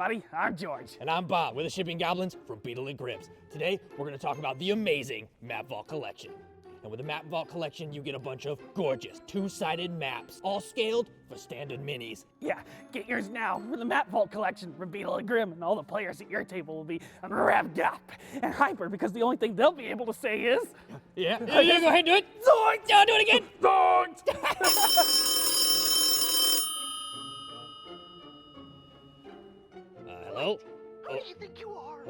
everybody. I'm George. And I'm Bob. We're the Shipping Goblins from Beetle and Grips. Today, we're going to talk about the amazing Map Vault Collection. And with the Map Vault Collection, you get a bunch of gorgeous two-sided maps, all scaled for standard minis. Yeah, get yours now for the Map Vault Collection from Beetle and Grim, and all the players at your table will be revved up and hyper because the only thing they'll be able to say is... Yeah, go ahead and do it. Zoinks! Yeah, do it again. Zoinks! Hello? Who do you think you are?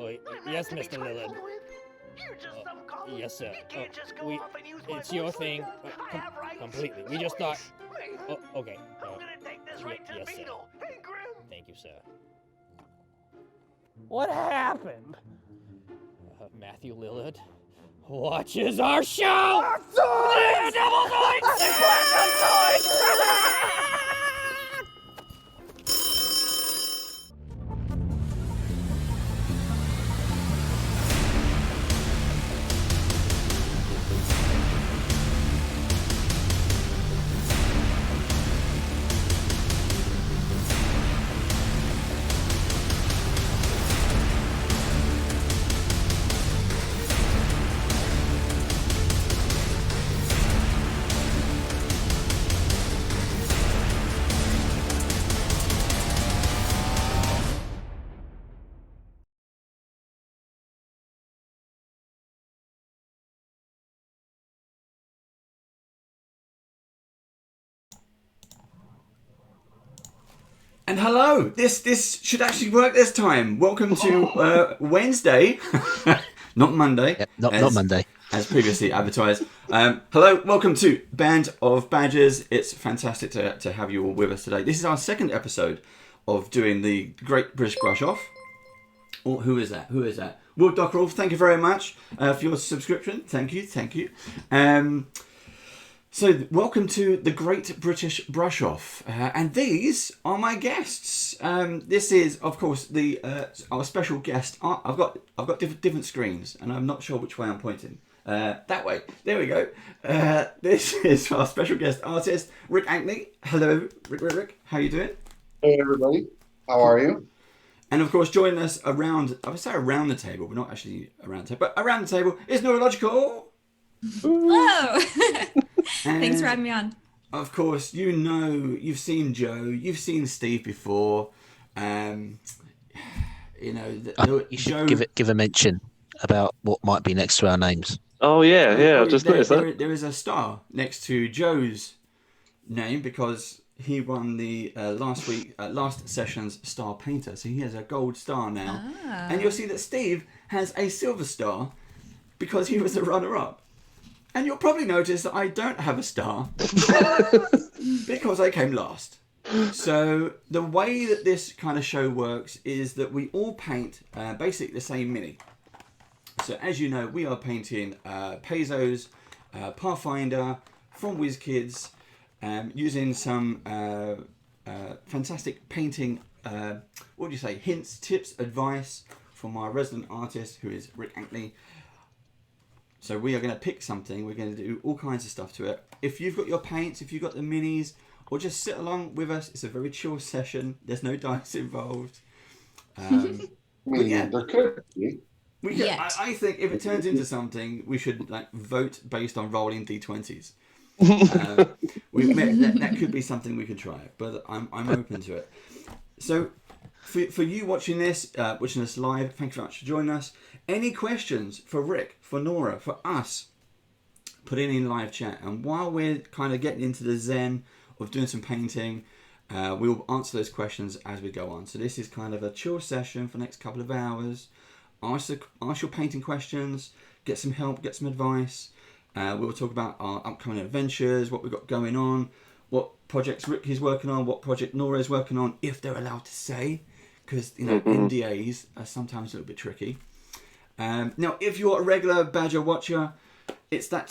Yes, Mr. Lillard. You're just some goblin. Yes, sir. You can't just go off and use my It's your voice like thing. that. I have rights. Completely. We just thought... Wait, Oh, okay. I'm gonna take this right to yes, the sir. Beetle. Hey, Grim. Thank you, sir. What happened? Matthew Lillard watches our show! Zoinks! Double And hello, this should actually work this time. Welcome to Wednesday, not Monday. Yep, not Monday. As previously advertised. Hello, welcome to Band of Badgers. It's fantastic to have you all with us today. This is our second episode of doing the Great British Brush Off. Oh, who is that? Will Dockerell, thank you very much for your subscription. Thank you. So, welcome to the Great British Brush Off, and these are my guests. This is, of course, our special guest. I've got different screens, and I'm not sure which way I'm pointing. That way. There we go. This is our special guest artist, Rick Ankney. Hello, Rick. How you doing? Hey, everybody. How are you? And of course, joining us around the table, but not actually around the table, but around the table is NOURALOGICAL. Hello. Thanks for having me on. Of course, you've seen Joe, you've seen Steve before. You should give a mention about what might be next to our names. Oh, yeah, I just noticed that. There is a star next to Joe's name because he won the last session's Star Painter, so he has a gold star now. And you'll see that Steve has a silver star because he was a runner-up. And you'll probably notice that I don't have a star because I came last. So the way that this kind of show works is that we all paint basically the same mini. So as you know, we are painting Pezos, Pathfinder from WizKids, using some fantastic painting, hints, tips, advice from our resident artist who is Rick Ankney. So we are going to pick something, we're going to do all kinds of stuff to it. If you've got your paints, if you've got the minis, or just sit along with us, it's a very chill session. There's no dice involved. But yeah, there could be. I think if it turns into something, we should vote based on rolling d20s. That could be something we could try, but I'm open to it. So for you watching us live, thank you very much for joining us. Any questions for Rick, for Nora, for us, put in live chat. And while we're kind of getting into the zen of doing some painting, we'll answer those questions as we go on. So this is kind of a chill session for the next couple of hours. Ask your painting questions, get some help, get some advice. We'll talk about our upcoming adventures, what we've got going on, what projects Rick is working on, what project Nora is working on, if they're allowed to say, because NDAs are sometimes a little bit tricky. Now, if you're a regular Badger watcher, it's that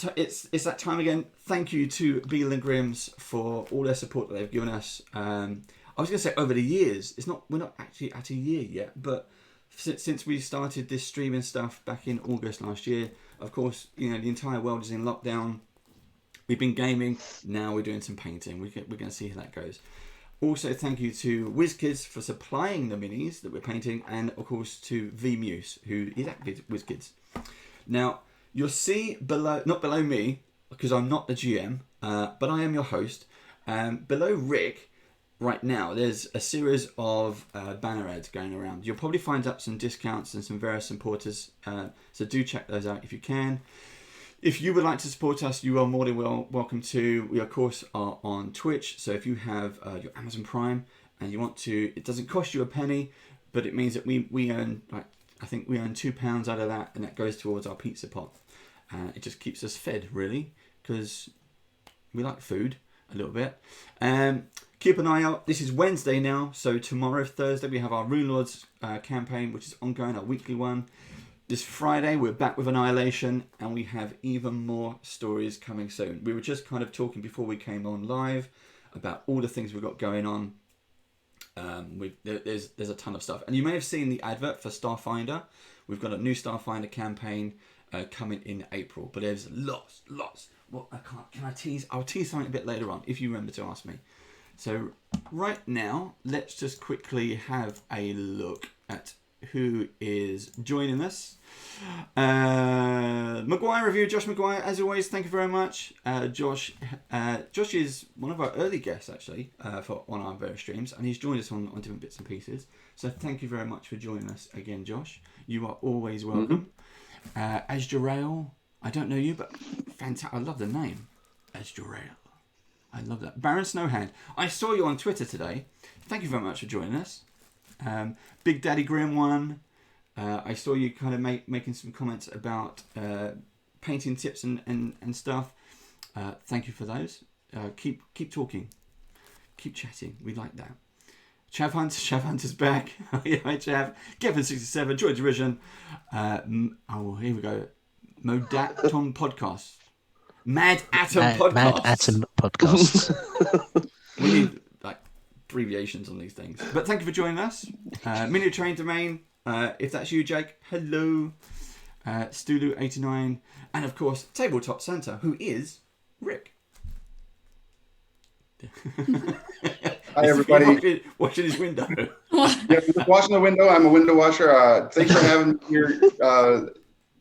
time again. Thank you to Beetle and Grims for all their support that they've given us. I was going to say over the years. We're not actually at a year yet, but since we started this streaming stuff back in August last year, of course, the entire world is in lockdown. We've been gaming. Now we're doing some painting. We're going to see how that goes. Also, thank you to WizKids for supplying the minis that we're painting, and of course to VMuse, who is at WizKids. Now, you'll see below, not below me, because I'm not the GM, but I am your host. Below Rick, right now, there's a series of banner ads going around. You'll probably find up some discounts and some various supporters, so do check those out if you can. If you would like to support us, you are more than welcome to. We, of course, are on Twitch. So if you have your Amazon Prime and you want to, it doesn't cost you a penny, but it means that we earn, like, I think we earn £2 out of that, and that goes towards our pizza pot. It just keeps us fed, really, because we like food a little bit. Keep an eye out. This is Wednesday now, so tomorrow, Thursday, we have our Runelords campaign, which is ongoing, our weekly one. This Friday, we're back with Annihilation, and we have even more stories coming soon. We were just kind of talking before we came on live about all the things we've got going on. There's a ton of stuff. And you may have seen the advert for Starfinder. We've got a new Starfinder campaign coming in April. But there's lots. Well, can I tease? I'll tease something a bit later on, if you remember to ask me. So right now, let's just quickly have a look at who is joining us. Maguire review, Josh Maguire, as always, thank you very much. Josh is one of our early guests, actually, on our various streams, and he's joined us on different bits and pieces. So thank you very much for joining us again, Josh. You are always welcome. Asjarael, I don't know you, but fantastic. I love the name, Asjarael. I love that. Baron Snowhand, I saw you on Twitter today. Thank you very much for joining us. Big Daddy Grim one. I saw you kind of making some comments about painting tips and stuff. Thank you for those. Keep talking. Keep chatting. We like that. Chav Hunter's back. Hi Chav. Kevin67. Joy Derision. Here we go. Modatom Podcast. Mad Atom Podcast. Mad Atom Podcast. We need abbreviations on these things. But thank you for joining us. Mini Train Domain, if that's you, Jake, hello. Stulu89, and of course, Tabletop Santa, who is Rick. Hi, everybody. Watching his window. Yeah, just washing the window. I'm a window washer. Thanks for having me here,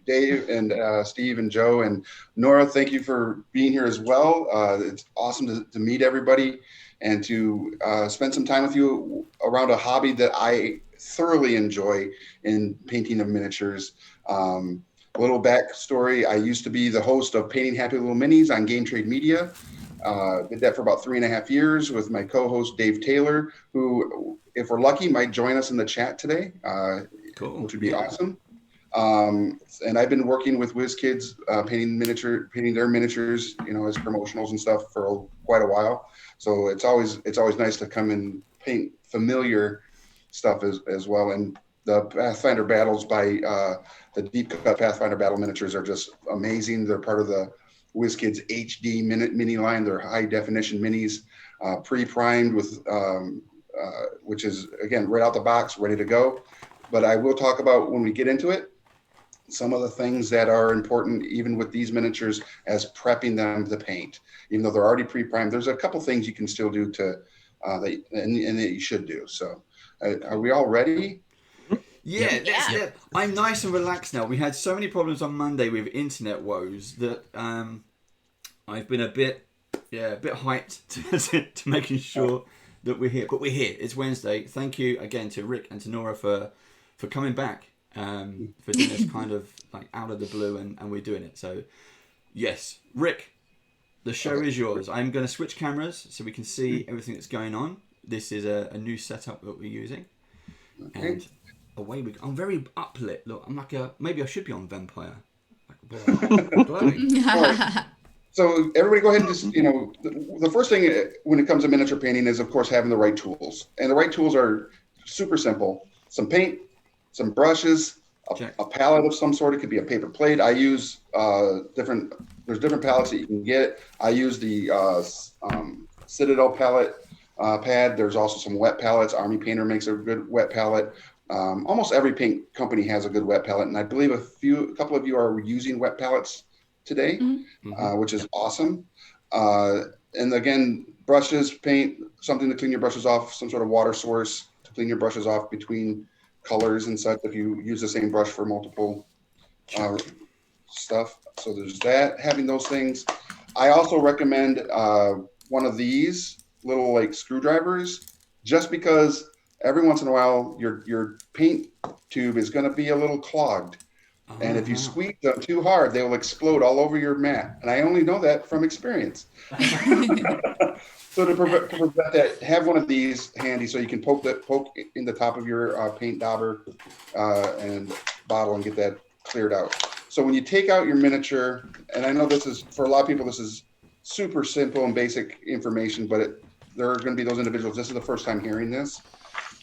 Dave and Steve and Joe and Nora. Thank you for being here as well. It's awesome to meet everybody and to spend some time with you around a hobby that I thoroughly enjoy in painting of miniatures. A little backstory, I used to be the host of Painting Happy Little Minis on Game Trade Media. Did that for about 3.5 years with my co-host Dave Taylor, who, if we're lucky, might join us in the chat today, Cool. which would be awesome. And I've been working with WizKids, painting their miniatures, as promotionals and stuff for quite a while. So it's always nice to come and paint familiar stuff as well. And the Pathfinder battles by the Deep Cut Pathfinder battle miniatures are just amazing. They're part of the WizKids HD mini line. They're high definition minis, pre-primed with, which is again right out the box, ready to go. But I will talk about, when we get into it, some of the things that are important, even with these miniatures, as prepping them to paint. Even though they're already pre-primed, there's a couple things you can still do to that you should do. So, are we all ready? Yeah. I'm nice and relaxed now. We had so many problems on Monday with internet woes that I've been a bit hyped to making sure that we're here. But we're here. It's Wednesday. Thank you again to Rick and to Nora for coming back. For doing this kind of like out of the blue, and we're doing it. So, yes, Rick, the show is yours. I'm going to switch cameras so we can see everything that's going on. This is a new setup that we're using, and away we go. I'm very uplit. Look, I'm like maybe I should be on Vampire. Glowing. So everybody, go ahead and just the first thing when it comes to miniature painting is, of course, having the right tools, and the right tools are super simple. Some paint, some brushes, a palette of some sort. It could be a paper plate. I use there's different palettes that you can get. I use the Citadel palette pad. There's also some wet palettes. Army Painter makes a good wet palette. Almost every paint company has a good wet palette, and I believe a couple of you are using wet palettes today, which is awesome. And again, brushes, paint, something to clean your brushes off, some sort of water source to clean your brushes off between colors and such if you use the same brush for multiple stuff. So there's that, having those things. I also recommend one of these little like screwdrivers, just because every once in a while your paint tube is going to be a little clogged. And if you squeeze them too hard, they will explode all over your mat. And I only know that from experience. So to prevent that, have one of these handy so you can poke in the top of your paint dauber and bottle and get that cleared out. So when you take out your miniature, and I know this is, for a lot of people, this is super simple and basic information, but there are going to be those individuals, this is the first time hearing this.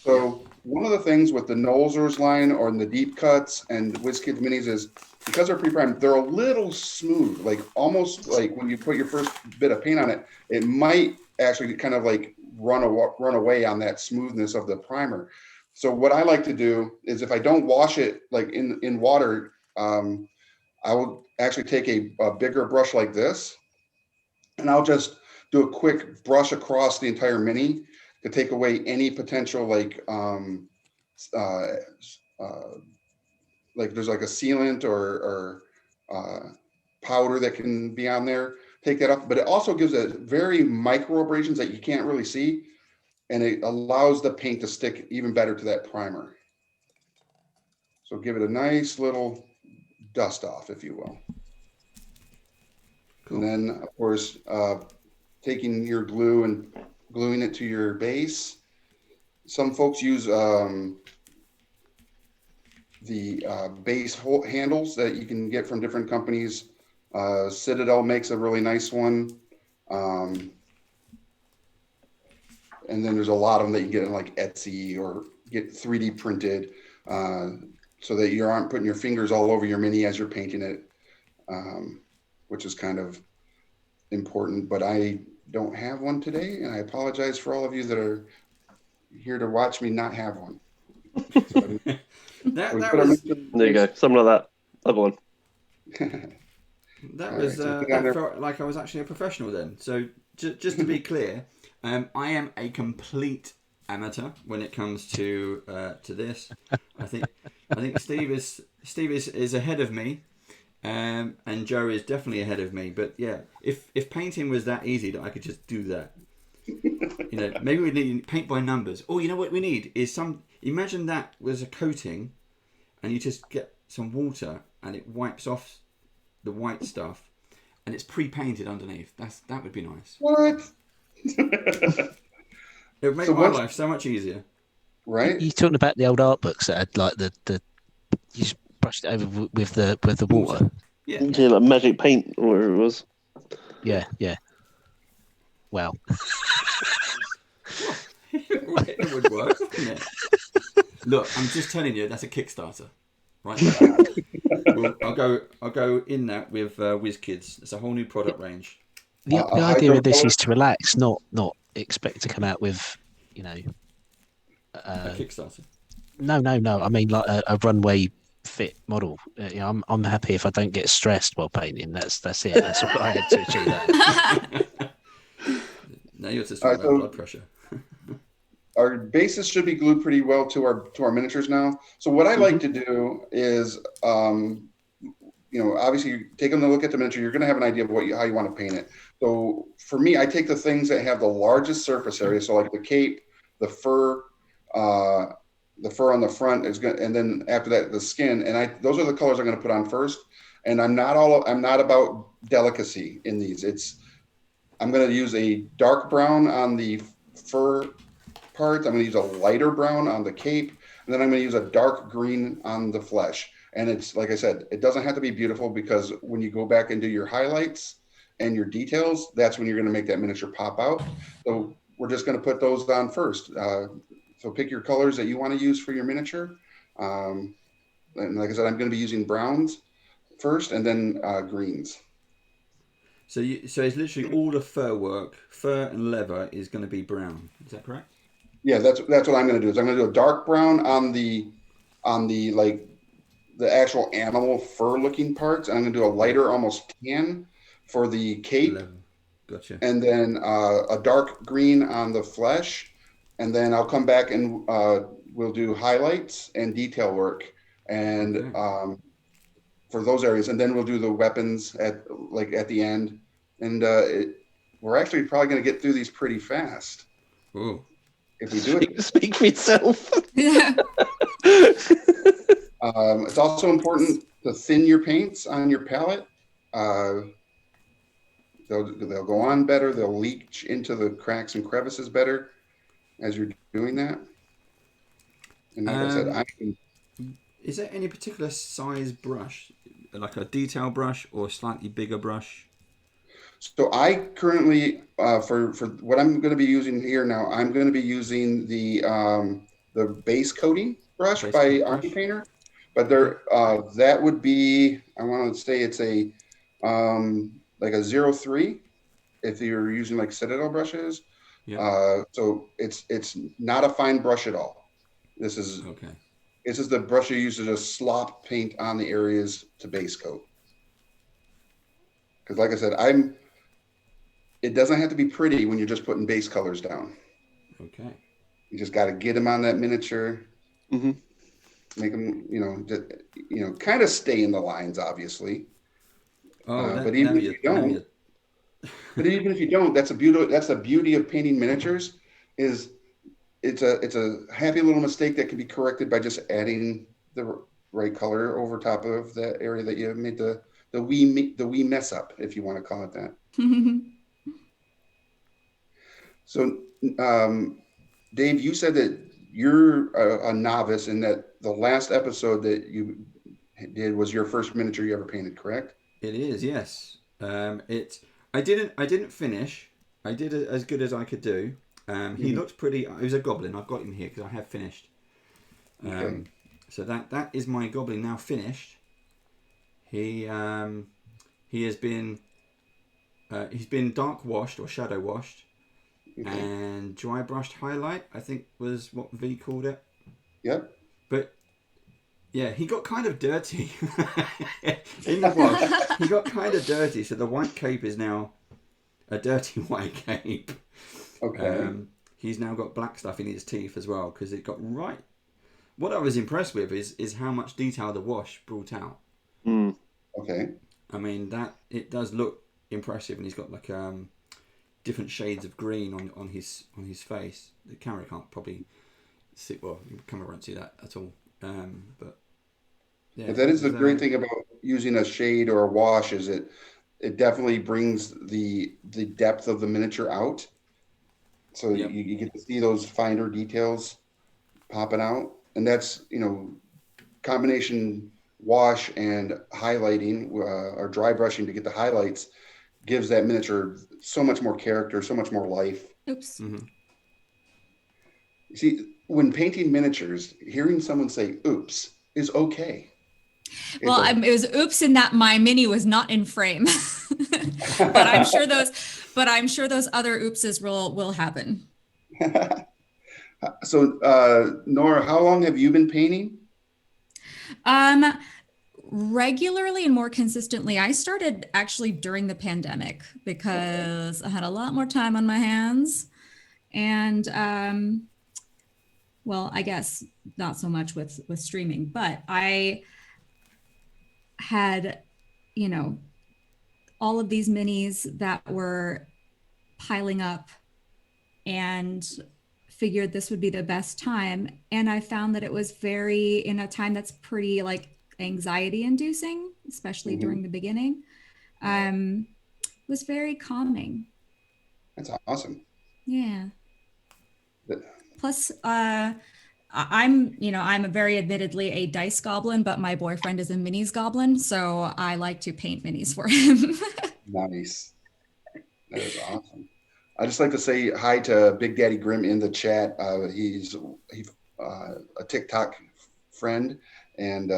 So one of the things with the NOURALOGICAL line or in the deep cuts and WizKids minis is because they're pre-primed, they're a little smooth, like almost like when you put your first bit of paint on it, it might actually kind of like run away on that smoothness of the primer. So what I like to do is if I don't wash it like in water, I will actually take a bigger brush like this, and I'll just do a quick brush across the entire mini to take away any potential like there's like a sealant or powder that can be on there. Take that off, but it also gives a very micro abrasions that you can't really see, and it allows the paint to stick even better to that primer. So give it a nice little dust off, if you will. Cool. And then, of course, taking your glue and gluing it to your base. Some folks use the base handles that you can get from different companies. Citadel makes a really nice one. And then there's a lot of them that you can get in like Etsy or get 3D printed so that you aren't putting your fingers all over your mini as you're painting it, which is kind of important. But I don't have one today, and I apologize for all of you that are here to watch me not have one. So that was, there you go, something like that. Other one. That was that felt like I was actually a professional then. So just to be clear, I am a complete amateur when it comes to this. I think Steve is ahead of me, and Joe is definitely ahead of me. But yeah, if painting was that easy that I could just do that, maybe we need paint by numbers. Oh, you know what we need is some. Imagine that was a coating, and you just get some water and it wipes off the white stuff, and it's pre-painted underneath. That would be nice. What? It would make my life so much easier. Right? You're talking about the old art books that had like the you just brushed it over with the water. Yeah, like magic paint or whatever it was. Yeah. Wow. It would work, wouldn't it? Look, I'm just telling you, that's a Kickstarter, right? I'll go in that with WizKids. It's a whole new product range. The idea of this is to relax, not expect to come out with, a Kickstarter. No. I mean, like a runway fit model. I'm happy if I don't get stressed while painting. That's it. That's what I had to achieve that. Now you're just talking about blood pressure. Our bases should be glued pretty well to our miniatures now. So what I like to do is, obviously taking a look at the miniature, you're going to have an idea of how you want to paint it. So for me, I take the things that have the largest surface area. So like the cape, the fur on the front is good, and then after that the skin. And those are the colors I'm going to put on first. And I'm not about delicacy in these. I'm going to use a dark brown on the fur parts. I'm going to use a lighter brown on the cape, and then I'm going to use a dark green on the flesh. And it's, like I said, it doesn't have to be beautiful, because when you go back and do your highlights and your details, that's when you're going to make that miniature pop out. So we're just going to put those on first. So pick your colors that you want to use for your miniature. And like I said, I'm going to be using browns first, and then greens. So it's literally all the fur and leather is going to be brown. Is that correct? Yeah, that's what I'm going to do. Is I'm going to do a dark brown on the like the actual animal fur looking parts. And I'm going to do a lighter, almost tan for the cape. Gotcha. and then a dark green on the flesh, and then I'll come back and we'll do highlights and detail work, and Okay. for those areas, and then we'll do the weapons at the end, and we're actually probably going to get through these pretty fast Ooh. if we do it. Speak for yourself. It's also important to thin your paints on your palette. They'll go on better. They'll leach into the cracks and crevices better as you're doing that. And like I said, Is there any particular size brush, like a detail brush or a slightly bigger brush? So I currently, for what I'm going to be using here now, I'm going to be using the base coating brush Base by coat brush? Ankney Painter, but there that would be, I want to say it's a like a 03 if you're using like Citadel brushes. Yeah. So it's not a fine brush at all. This is Okay. This is the brush you use to just slop paint on the areas to base coat. Because like I said, it doesn't have to be pretty when you're just putting base colors down. Okay. You just got to get them on that miniature, Mm-hmm. make them, kind of stay in the lines, obviously. Oh, But even if you don't, that's the beauty of painting miniatures. Is it's a happy little mistake that can be corrected by just adding the right color over top of that area that you made the wee mess up, if you want to call it that. So, Dave, you said that you're a novice and that the last episode that you did was your first miniature you ever painted, correct? It is, yes. I didn't finish. I did as good as I could do. He looked pretty. He was a goblin. I've got him here because I have finished. Okay. So that is my goblin now finished. He has been he's been dark washed or shadow washed. Okay. And dry brushed highlight, I think was what V called it. Yep. But yeah, he got kind of dirty in the wash. He got kind of dirty, so the white cape is now a dirty white cape. Okay. He's now got black stuff in his teeth as well because it got right. What I was impressed with is how much detail the wash brought out. Mm. Okay. I mean that it does look impressive, and he's got like different shades of green on his face. The camera can't probably see. Well, the camera won't see that at all. But yeah, But that is the great thing about using a shade or a wash is it definitely brings the depth of the miniature out. So Yep. you get to see those finer details popping out, and that's combination wash and highlighting or dry brushing to get the highlights gives that miniature so much more character, so much more life. Oops. Mm-hmm. You see, when painting miniatures, hearing someone say "oops" is okay. Well, it was oops in that my mini was not in frame, but I'm sure those other oopses will happen. So, Nora, how long have you been painting? Regularly and more consistently. I started actually during the pandemic because I had a lot more time on my hands, and well, I guess not so much with streaming, but I had, all of these minis that were piling up and figured this would be the best time. And I found that it was in a time that's pretty like anxiety inducing, especially during the beginning. It was very calming. That's awesome. Yeah. But- Plus, I'm a very admittedly a dice goblin, but my boyfriend is a minis goblin, so I like to paint minis for him. Nice. That is awesome. I just like to say hi to Big Daddy Grim in the chat. He's a TikTok friend and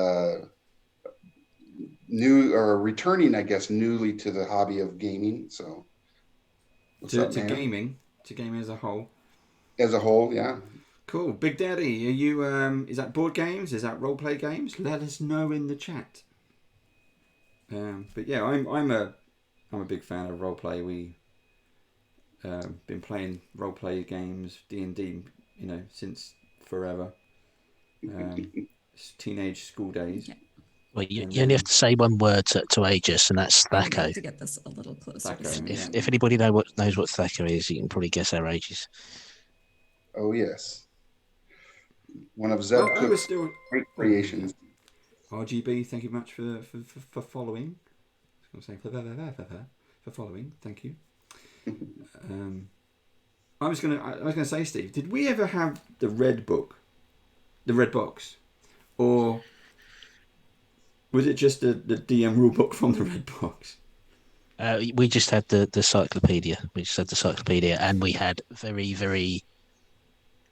returning, I guess, newly to the hobby of gaming. So to gaming as a whole. As a whole, yeah. Cool. Big Daddy, are you is that board games? Is that role play games? Let us know in the chat. But yeah, I'm a big fan of role play. been playing role play games, D&D, since forever. Teenage school days. Well, you only have to say one word to age us, and that's I would Thaco. like to get this a little closer. To Thaco, me. If anybody knows what Thaco is, you can probably guess our ages. Oh yes, one of I Zeb was Cook's still great creations. RGB. Thank you much for following. I was going to say for following. Thank you. I was gonna say, Steve, did we ever have the red book, the red box, or was it just the DM rule book from the red box? We just had the cyclopedia. We just had the cyclopedia, and we had very, very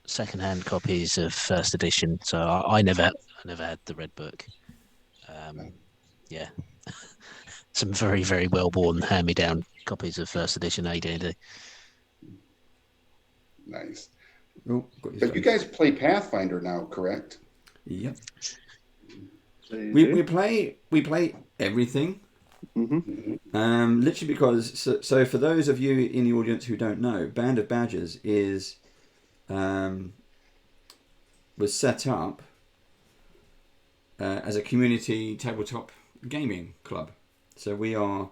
second-hand copies of first edition. So I never had the red book. Yeah, some very, very well-worn hand-me-down copies of first edition AD&D. Nice. Oh, got your But you guys play Pathfinder now, correct? Yep. So We play everything. Mm-hmm. Literally because so for those of you in the audience who don't know, Band of Badgers was set up as a community tabletop gaming club. So we are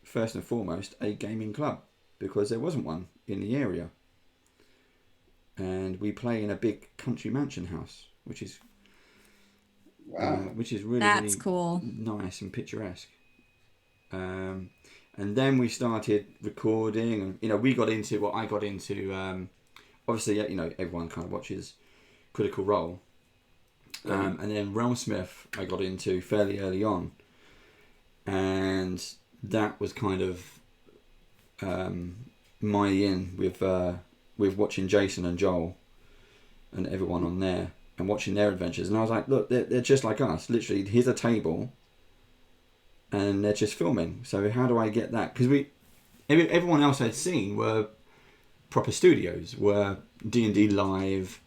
first and foremost a gaming club because there wasn't one in the area, and we play in a big country mansion house, which is really That's really cool. nice and picturesque. And then we started recording, and we got into what I got into. Obviously, everyone kind of watches Critical Role, and then Realmsmith I got into fairly early on, and that was kind of my in with watching Jason and Joel and everyone on there and watching their adventures, and I was like, look, they're just like us. Literally, here's a table, and they're just filming. So how do I get that? Because everyone else I'd seen were proper studios, were D&D live,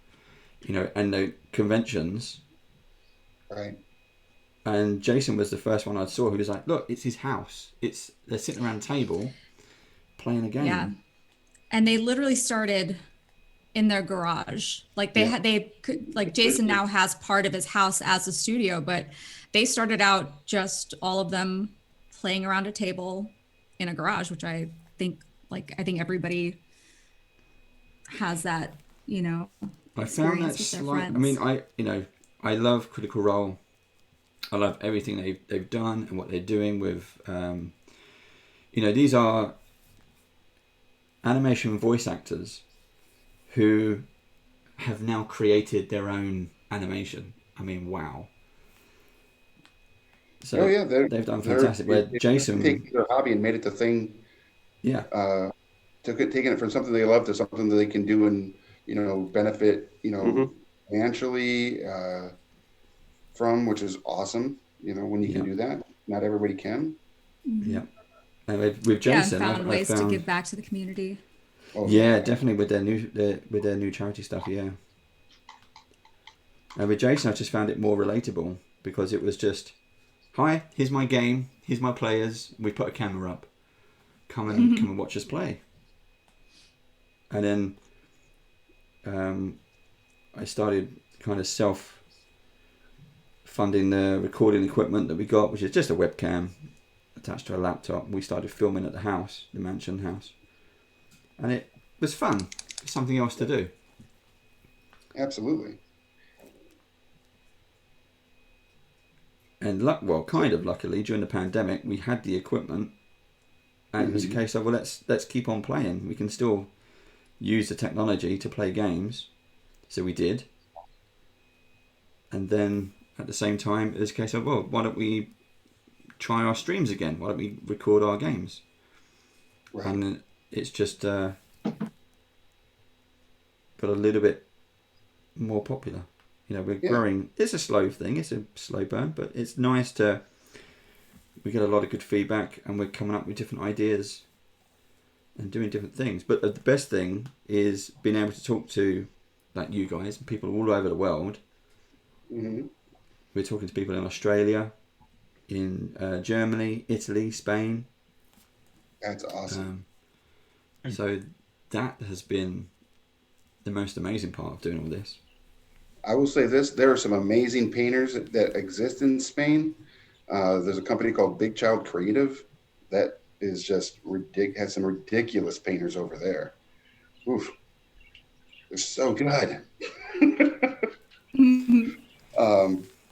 and the conventions. Right. And Jason was the first one I saw who was like, look, it's his house. They're sitting around a table playing a game. Yeah. And they literally started in their garage. Like Jason now has part of his house as a studio, but they started out just all of them playing around a table in a garage, which I think everybody has that, I found that slight. I mean, I love Critical Role. I love everything they've done and what they're doing with. These are animation voice actors who have now created their own animation. I mean, wow. So they've done fantastic. Where Jason taking their hobby and made it the thing. Yeah. Taking it from something they love to something that they can do and benefit financially from, which is awesome. When you can do that, not everybody can. Yeah. And with Jason, I found ways to found give back to the community. Definitely with their new charity stuff. Yeah. And with Jason, I just found it more relatable because it was just, hi, here's my game, here's my players. We put a camera up. Come and watch us play. And then I started kind of self-funding the recording equipment that we got, which is just a webcam attached to a laptop. We started filming at the house, the mansion house. And it was fun. Something else to do. Absolutely. And luckily, during the pandemic, we had the equipment. And it was a case of, let's keep on playing. We can still use the technology to play games. So we did. And then at the same time, it was a case of, why don't we try our streams again? Why don't we record our games? Right. And it's just got a little bit more popular. We're growing. It's a slow thing. It's a slow burn, but it's nice we get a lot of good feedback, and we're coming up with different ideas and doing different things. But the best thing is being able to talk to you guys and people all over the world. Mm-hmm. We're talking to people in Australia, in Germany, Italy, Spain. That's awesome. So that has been the most amazing part of doing all this. I will say this: there are some amazing painters that exist in Spain. There's a company called Big Child Creative that is just has some ridiculous painters over there. Oof, they're so good.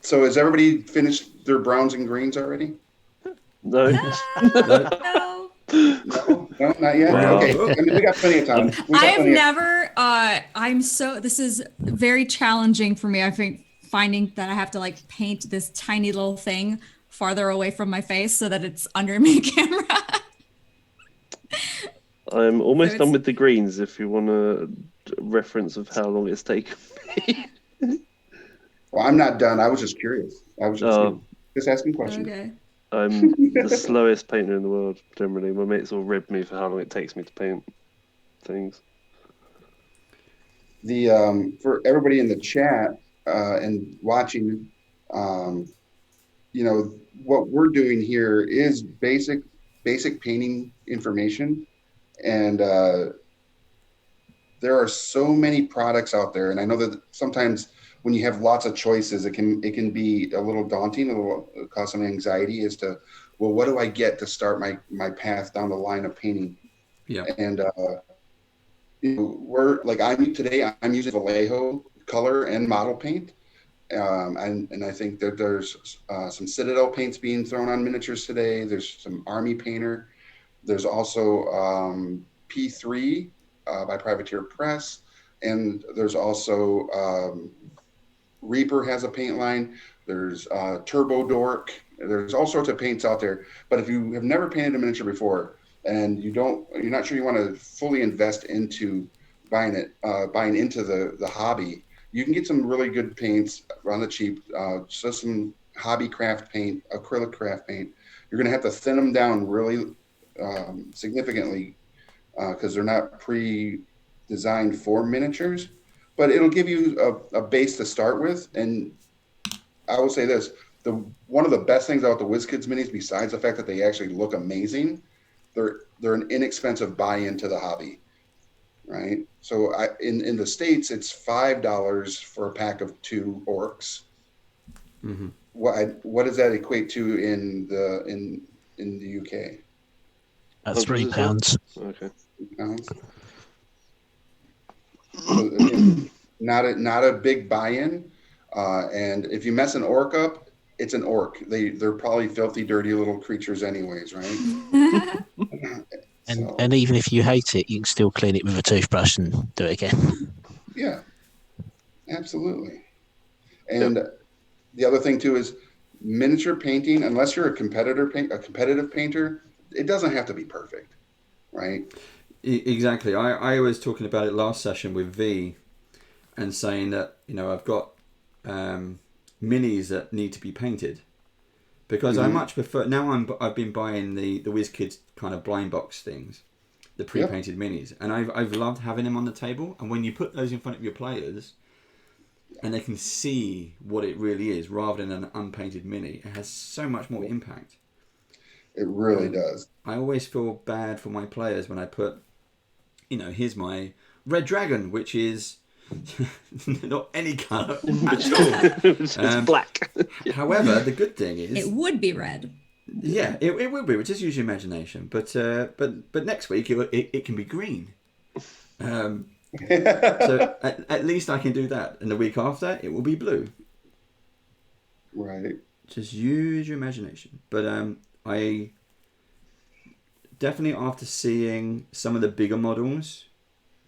So has everybody finished their browns and greens already? No. No. No, not yet. Wow. Okay, I mean, we got plenty of time. This is very challenging for me. I think finding that I have to like paint this tiny little thing farther away from my face so that it's under my camera. I'm almost So done it's- with the greens if you want a reference of how long it's taken me. Well, I'm not done. I was just curious. I was just asking questions. Okay. I'm the slowest painter in the world, generally. My mates all rib me for how long it takes me to paint things. The for everybody in the chat and watching, you know, what we're doing here is basic painting information, and there are so many products out there, and I know that sometimes when you have lots of choices, it can be a little daunting, cause some anxiety as to, well, what do I get to start my path down the line of painting? Yeah. And you know, I'm using Vallejo color and model paint, and I think that there's some Citadel paints being thrown on miniatures today. There's some Army Painter. There's also P3 by Privateer Press, and there's also Reaper has a paint line. There's Turbo Dork. There's all sorts of paints out there. But if you have never painted a miniature before and you're not sure you want to fully invest into buying into the hobby, you can get some really good paints on the cheap. So some hobby craft paint, acrylic craft paint. You're going to have to thin them down really significantly because they're not pre-designed for miniatures. But it'll give you a base to start with. And I will say this, one of the best things about the WizKids minis, besides the fact that they actually look amazing, they're an inexpensive buy-in to the hobby, right? So in the States, it's $5 for a pack of 2 ORCS. Mm-hmm. What does that equate to in the UK? That's £3. Okay. £3. So, again, not a big buy-in, and if you mess an orc up, it's an orc. They're probably filthy, dirty little creatures, anyways, right? And even if you hate it, you can still clean it with a toothbrush and do it again. Yeah, absolutely. And the other thing too is miniature painting. Unless you're a competitive painter, it doesn't have to be perfect, right? Exactly. I was talking about it last session with V, and saying that I've got minis that need to be painted, because I much prefer now. I've been buying the WizKids kind of blind box things, the pre-painted minis, and I've loved having them on the table. And when you put those in front of your players, and they can see what it really is rather than an unpainted mini, it has so much more impact. It really does. I always feel bad for my players when I put, here's my red dragon, which is not any colour at all. It's black. However, the good thing is It would be red. Yeah, it will be. Just use your imagination. But next week it can be green. So at least I can do that. And the week after it will be blue. Right. Just use your imagination. But I definitely, after seeing some of the bigger models,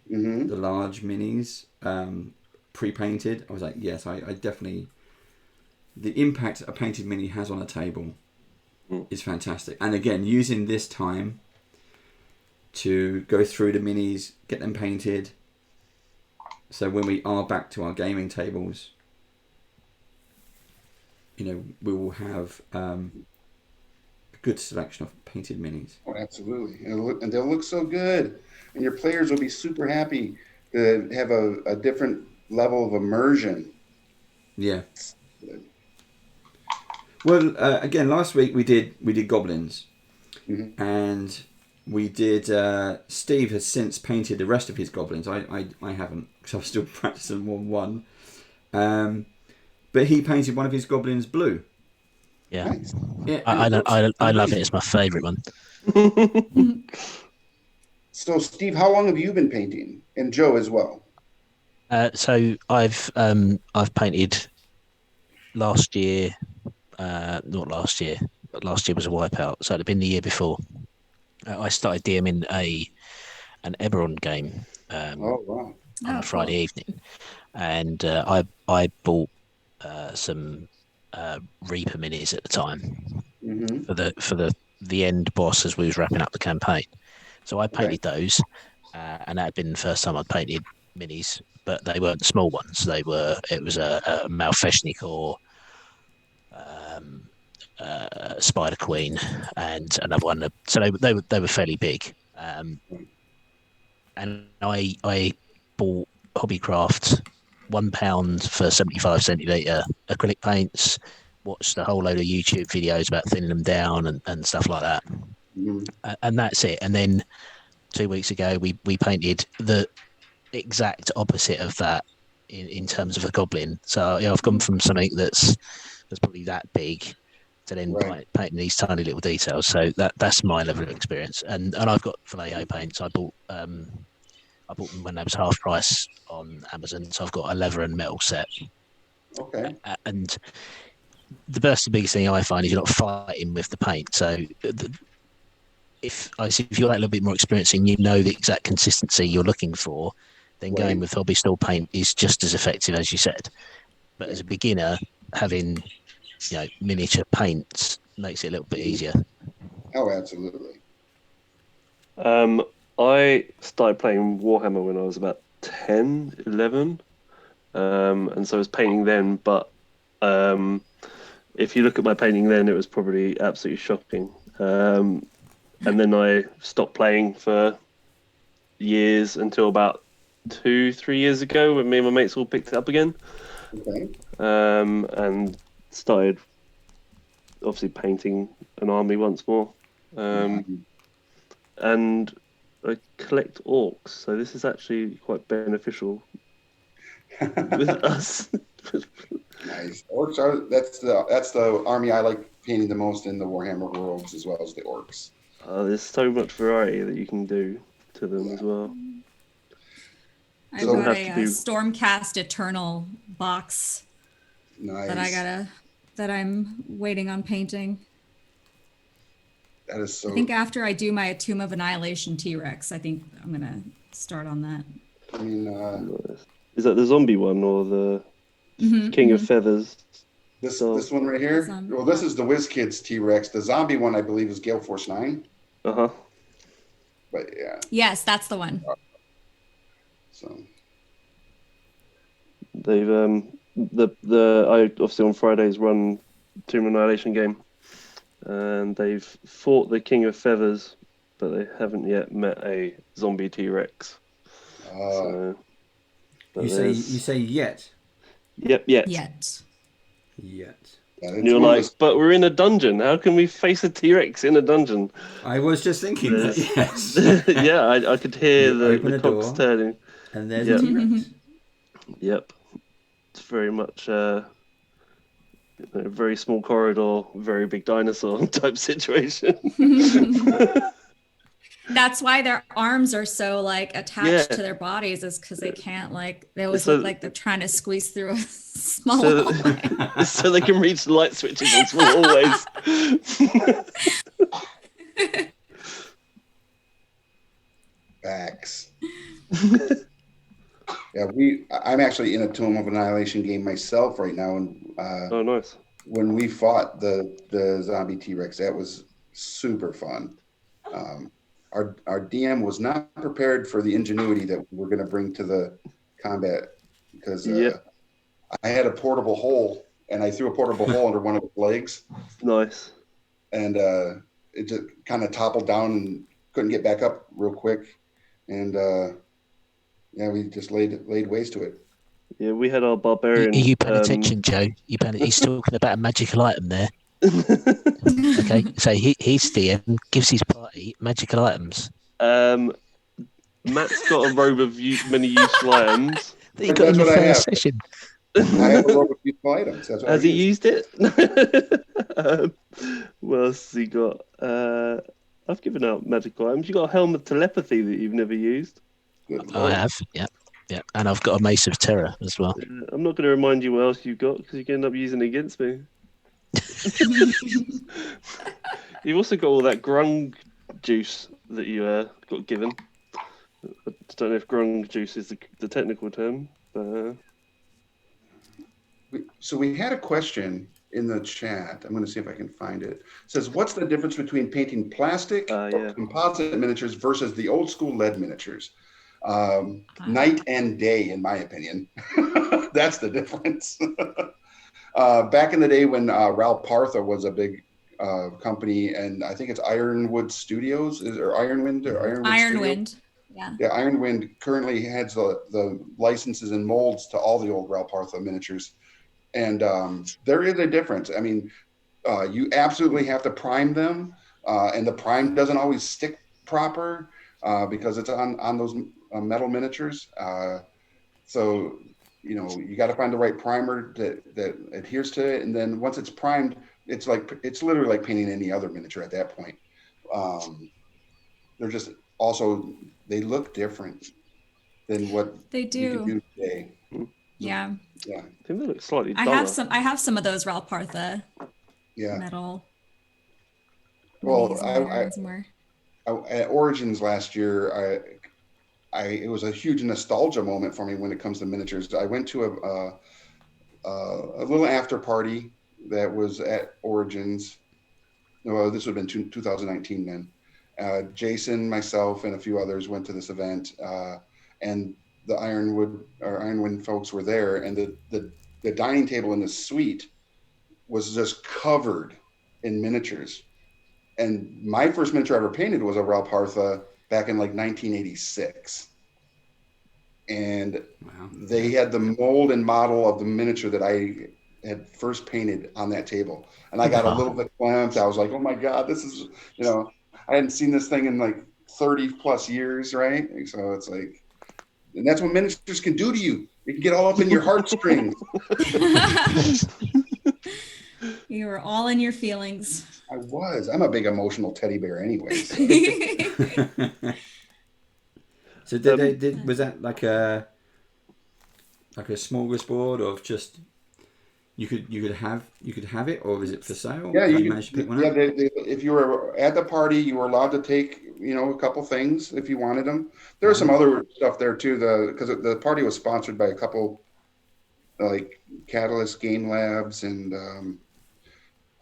the large minis, pre-painted, I was like, yes, I definitely, the impact a painted mini has on a table is fantastic. And again, using this time to go through the minis, get them painted, so when we are back to our gaming tables, we will have a good selection of painted minis. Oh, absolutely. And they'll look so good. And your players will be super happy to have a different level of immersion. Yeah. Well, again, last week we did goblins, and we did. Steve has since painted the rest of his goblins. I haven't, because I'm still practicing 1-1. But he painted one of his goblins blue. Yeah, Nice. Yeah, I love it. It's my favourite one. So, Steve, how long have you been painting? And Joe as well. So I've painted last year, not last year, but last year was a wipeout. So it'd have been the year before. I started DMing an Eberron game Oh, wow. on Oh, a Friday cool. evening, and I bought some Reaper minis at the time Mm-hmm. for the end boss as we was wrapping up the campaign. So I painted those, and that had been the first time I'd painted minis, but they weren't small ones. It was a Malfeshnik or Spider Queen and another one. So they were fairly big. And I bought Hobbycraft £1 for 75 centilitre acrylic paints. Watched a whole load of YouTube videos about thinning them down and stuff like that. Mm-hmm. And that's it. And then 2 weeks ago, we painted the exact opposite of that in terms of a goblin. So I've gone from something that's probably that big to then painting these tiny little details. So that's my level of experience. And I've got Vallejo Paints. I bought them when they was half price on Amazon. So I've got a leather and metal set. Okay. And the biggest thing I find is you're not fighting with the paint. So if you're that little bit more experienced and you know the exact consistency you're looking for, then going with hobby store paint is just as effective as you said. But as a beginner, having miniature paints makes it a little bit easier. Oh, absolutely. I started playing Warhammer when I was about 10, 11, and so I was painting then. But if you look at my painting then, it was probably absolutely shocking. And then I stopped playing for years until about 2-3 years ago when me and my mates all picked it up again. Okay. And started obviously painting an army once more. And I collect orcs, so this is actually quite beneficial with us. Nice. Orcs are that's the army I like painting the most in the Warhammer worlds, as well as the orcs. There's so much variety that you can do to them as well. I've Doesn't got have a to be- Stormcast Eternal box Nice. that I'm waiting on painting. That is so. I think after I do my Tomb of Annihilation T-Rex, I think I'm gonna start on that. I mean, Is that the zombie one or the King of Feathers? this one right here. Zombie. Well, this is the WizKids T-Rex. The zombie one, I believe, is Gale Force 9. Uh-huh. But yeah, Yes, that's the one. so They've I obviously on Fridays run Tomb of Annihilation game, and they've fought the King of Feathers, but they haven't yet met a zombie T-Rex. So, but You say yet. Yep. Yet. Yet. yeah, And you're like, but we're in a dungeon. How can we face a T-Rex in a dungeon? I was just thinking that, yes. Yeah, I could hear You open the a cogs door. turning. And there's Yep. a T-Rex. Yep. It's very much a very small corridor, very big dinosaur type situation. That's why their arms are so attached Yeah. to their bodies, is because they can't they always So- look like they're trying to squeeze through a small So, hallway. so they can reach the light switches on small hallways. Facts. Yeah, I'm actually in a Tomb of Annihilation game myself right now, and Oh, nice. when we fought the zombie T-Rex, that was super fun. Our DM was not prepared for the ingenuity that we're going to bring to the combat, because I had a portable hole, and I threw a portable hole under one of his legs, Nice. and it just kind of toppled down and couldn't get back up real quick, and we just laid waste to it. Yeah, we had our barbarian. Are you paying attention, Joe? He's talking about a magical item there. Okay, so he's DM, gives his party magical items. Matt's got a robe of many useful items. That he got in the That's what I first have. session. I have a robe of useful items. That's what Has I he use. used it? What else has he got? I've given out magical items. You got a helm of telepathy that you've never used. Good I Lord. have, yeah. And I've got a mace of terror as well. I'm not going to remind you what else you've got because you can end up using it against me. You've also got all that grung juice that you got given. I don't know if grung juice is the technical term, but So we had a question in the chat. I'm going to see if I can find it. It says, what's the difference between painting plastic or yeah. composite miniatures versus the old school lead miniatures? Night and day, in my opinion. That's the difference. Back in the day when Ralph Partha was a big company, and I think it's Ironwood Studios, or Ironwind or Ironwood Ironwind. Studios? Yeah. Yeah, Ironwind currently has the licenses and molds to all the old Ralph Partha miniatures. And there is a difference. I mean, you absolutely have to prime them, and the prime doesn't always stick proper because it's on those metal miniatures. So, you know, you got to find the right primer that adheres to it. And then once it's primed, it's literally like painting any other miniature at that point. They're just also, they look different than what They you do. can do today. Yeah. Yeah. I think they look slightly I duller. have some of those Ralph Partha Yeah. metal. Well, minis and iron ones more. at Origins last year, it was a huge nostalgia moment for me when it comes to miniatures. I went to a little after party that was at Origins. No, this would have been 2019 then. Jason, myself, and a few others went to this event, and the Ironwind folks were there, and the dining table in the suite was just covered in miniatures. And my first miniature I ever painted was a Ralph Partha back in like 1986. And they had the mold and model of the miniature that I had first painted on that table. And I got a little bit glimpsed. I was like, oh my God, this is, you know, I hadn't seen this thing in like 30 plus years, right? So it's like, and that's what miniatures can do to you. It can get all up in your heartstrings. You were all in your feelings. I was. I'm a big emotional teddy bear anyway. So. So was that like a smorgasbord of just you could have it, or is it for sale? Yeah, you managed to pick one up? if you were at the party, you were allowed to take, you know, a couple things if you wanted them. There was some other stuff there too, because the party was sponsored by a couple like Catalyst Game Labs and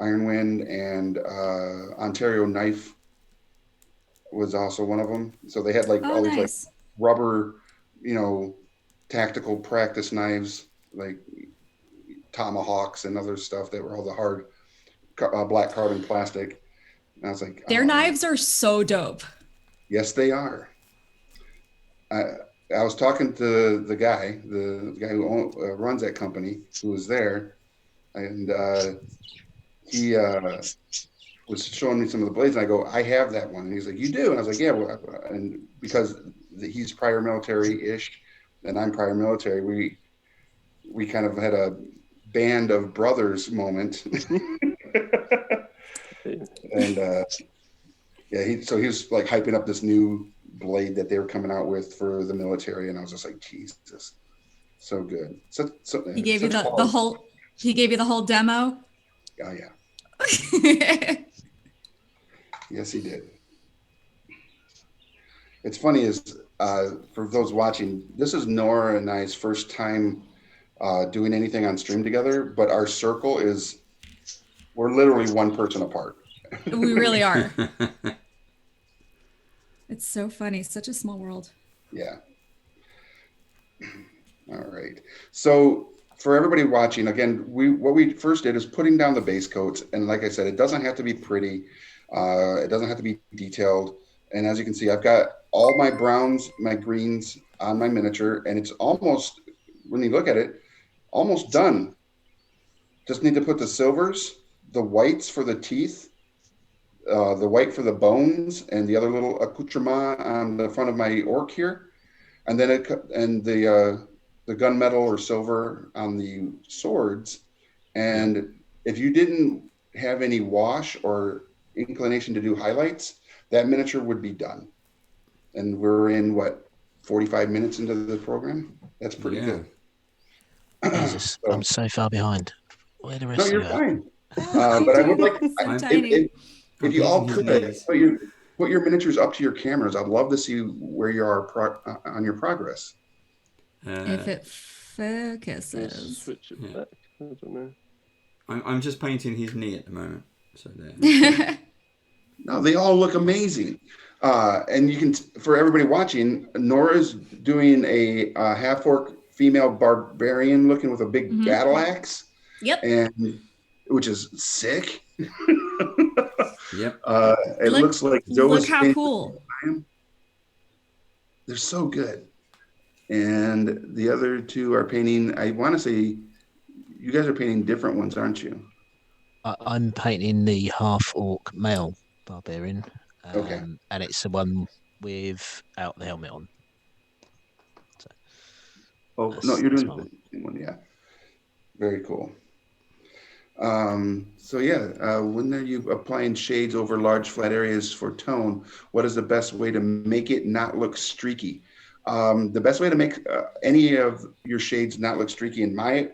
Ironwind, and Ontario Knife was also one of them. So they had like all these like rubber, you know, tactical practice knives, like tomahawks and other stuff that were all the hard black carbon plastic. And I was like, their knives are so dope. Yes, they are. I was talking to the guy who runs that company, who was there, and he was showing me some of the blades, and I go, I have that one. And he's like, you do? And I was like, yeah. Well, and because he's prior military-ish, and I'm prior military, we kind of had a band of brothers moment. And yeah, he was like hyping up this new blade that they were coming out with for the military, and I was just like, Jesus, so good. So he gave you the whole. He gave you the whole demo. Oh yeah. Yes, he did. It's funny is for those watching, this is Nora and I's first time doing anything on stream together, but our circle we're literally one person apart. We really are. It's so funny. Such a small world. Yeah. All right. So for everybody watching, again, what we first did is putting down the base coats. And like I said, it doesn't have to be pretty. It doesn't have to be detailed. And as you can see, I've got all my browns, my greens on my miniature, and it's almost, when you look at it, almost done. Just need to put the silvers the whites for the teeth, the white for the bones, and the other little accoutrement on the front of my orc here, and then the gunmetal or silver on the swords. And if you didn't have any wash or inclination to do highlights, that miniature would be done. And we're in what, 45 minutes into the program? That's pretty good. Jesus, I'm so far behind. Where the rest No, of you're you at? fine. But I would like, So tiny. if you all could put your miniatures up to your cameras, I'd love to see where you are on your progress. If it focuses. Switch it back. I don't know. I'm just painting his knee at the moment. So there. No, they all look amazing. And you can, for everybody watching, Nora's doing a half-orc female barbarian looking with a big battle axe. Yep. And which is sick. Yep. It looks like Joe look how cool. They're so good. And the other two are painting, I want to say, you guys are painting different ones, aren't you? I'm painting the half-orc male barbarian. Okay. And it's the one without the helmet on. So, No, you're doing the same one, yeah. Very cool. So yeah, when are you applying shades over large flat areas for tone? What is the best way to make it not look streaky? The best way to make any of your shades not look streaky, in my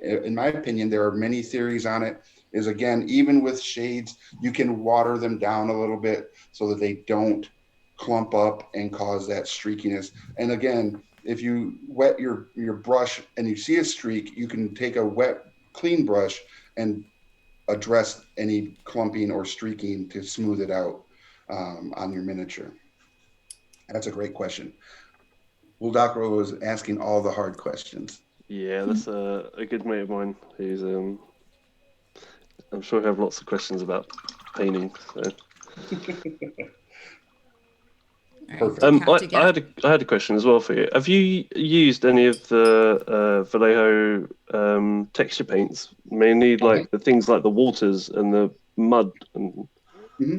opinion, there are many theories on it, is again, even with shades, you can water them down a little bit so that they don't clump up and cause that streakiness. And again, if you wet your brush and you see a streak, you can take a wet, clean brush and address any clumping or streaking to smooth it out on your miniature. That's a great question. Will Docro was asking all the hard questions. Yeah, that's a good mate of mine who's I'm sure he'll have lots of questions about painting. So. Perfect. I had a question as well for you. Have you used any of the Vallejo texture paints? Mainly like the things like the waters and the mud and.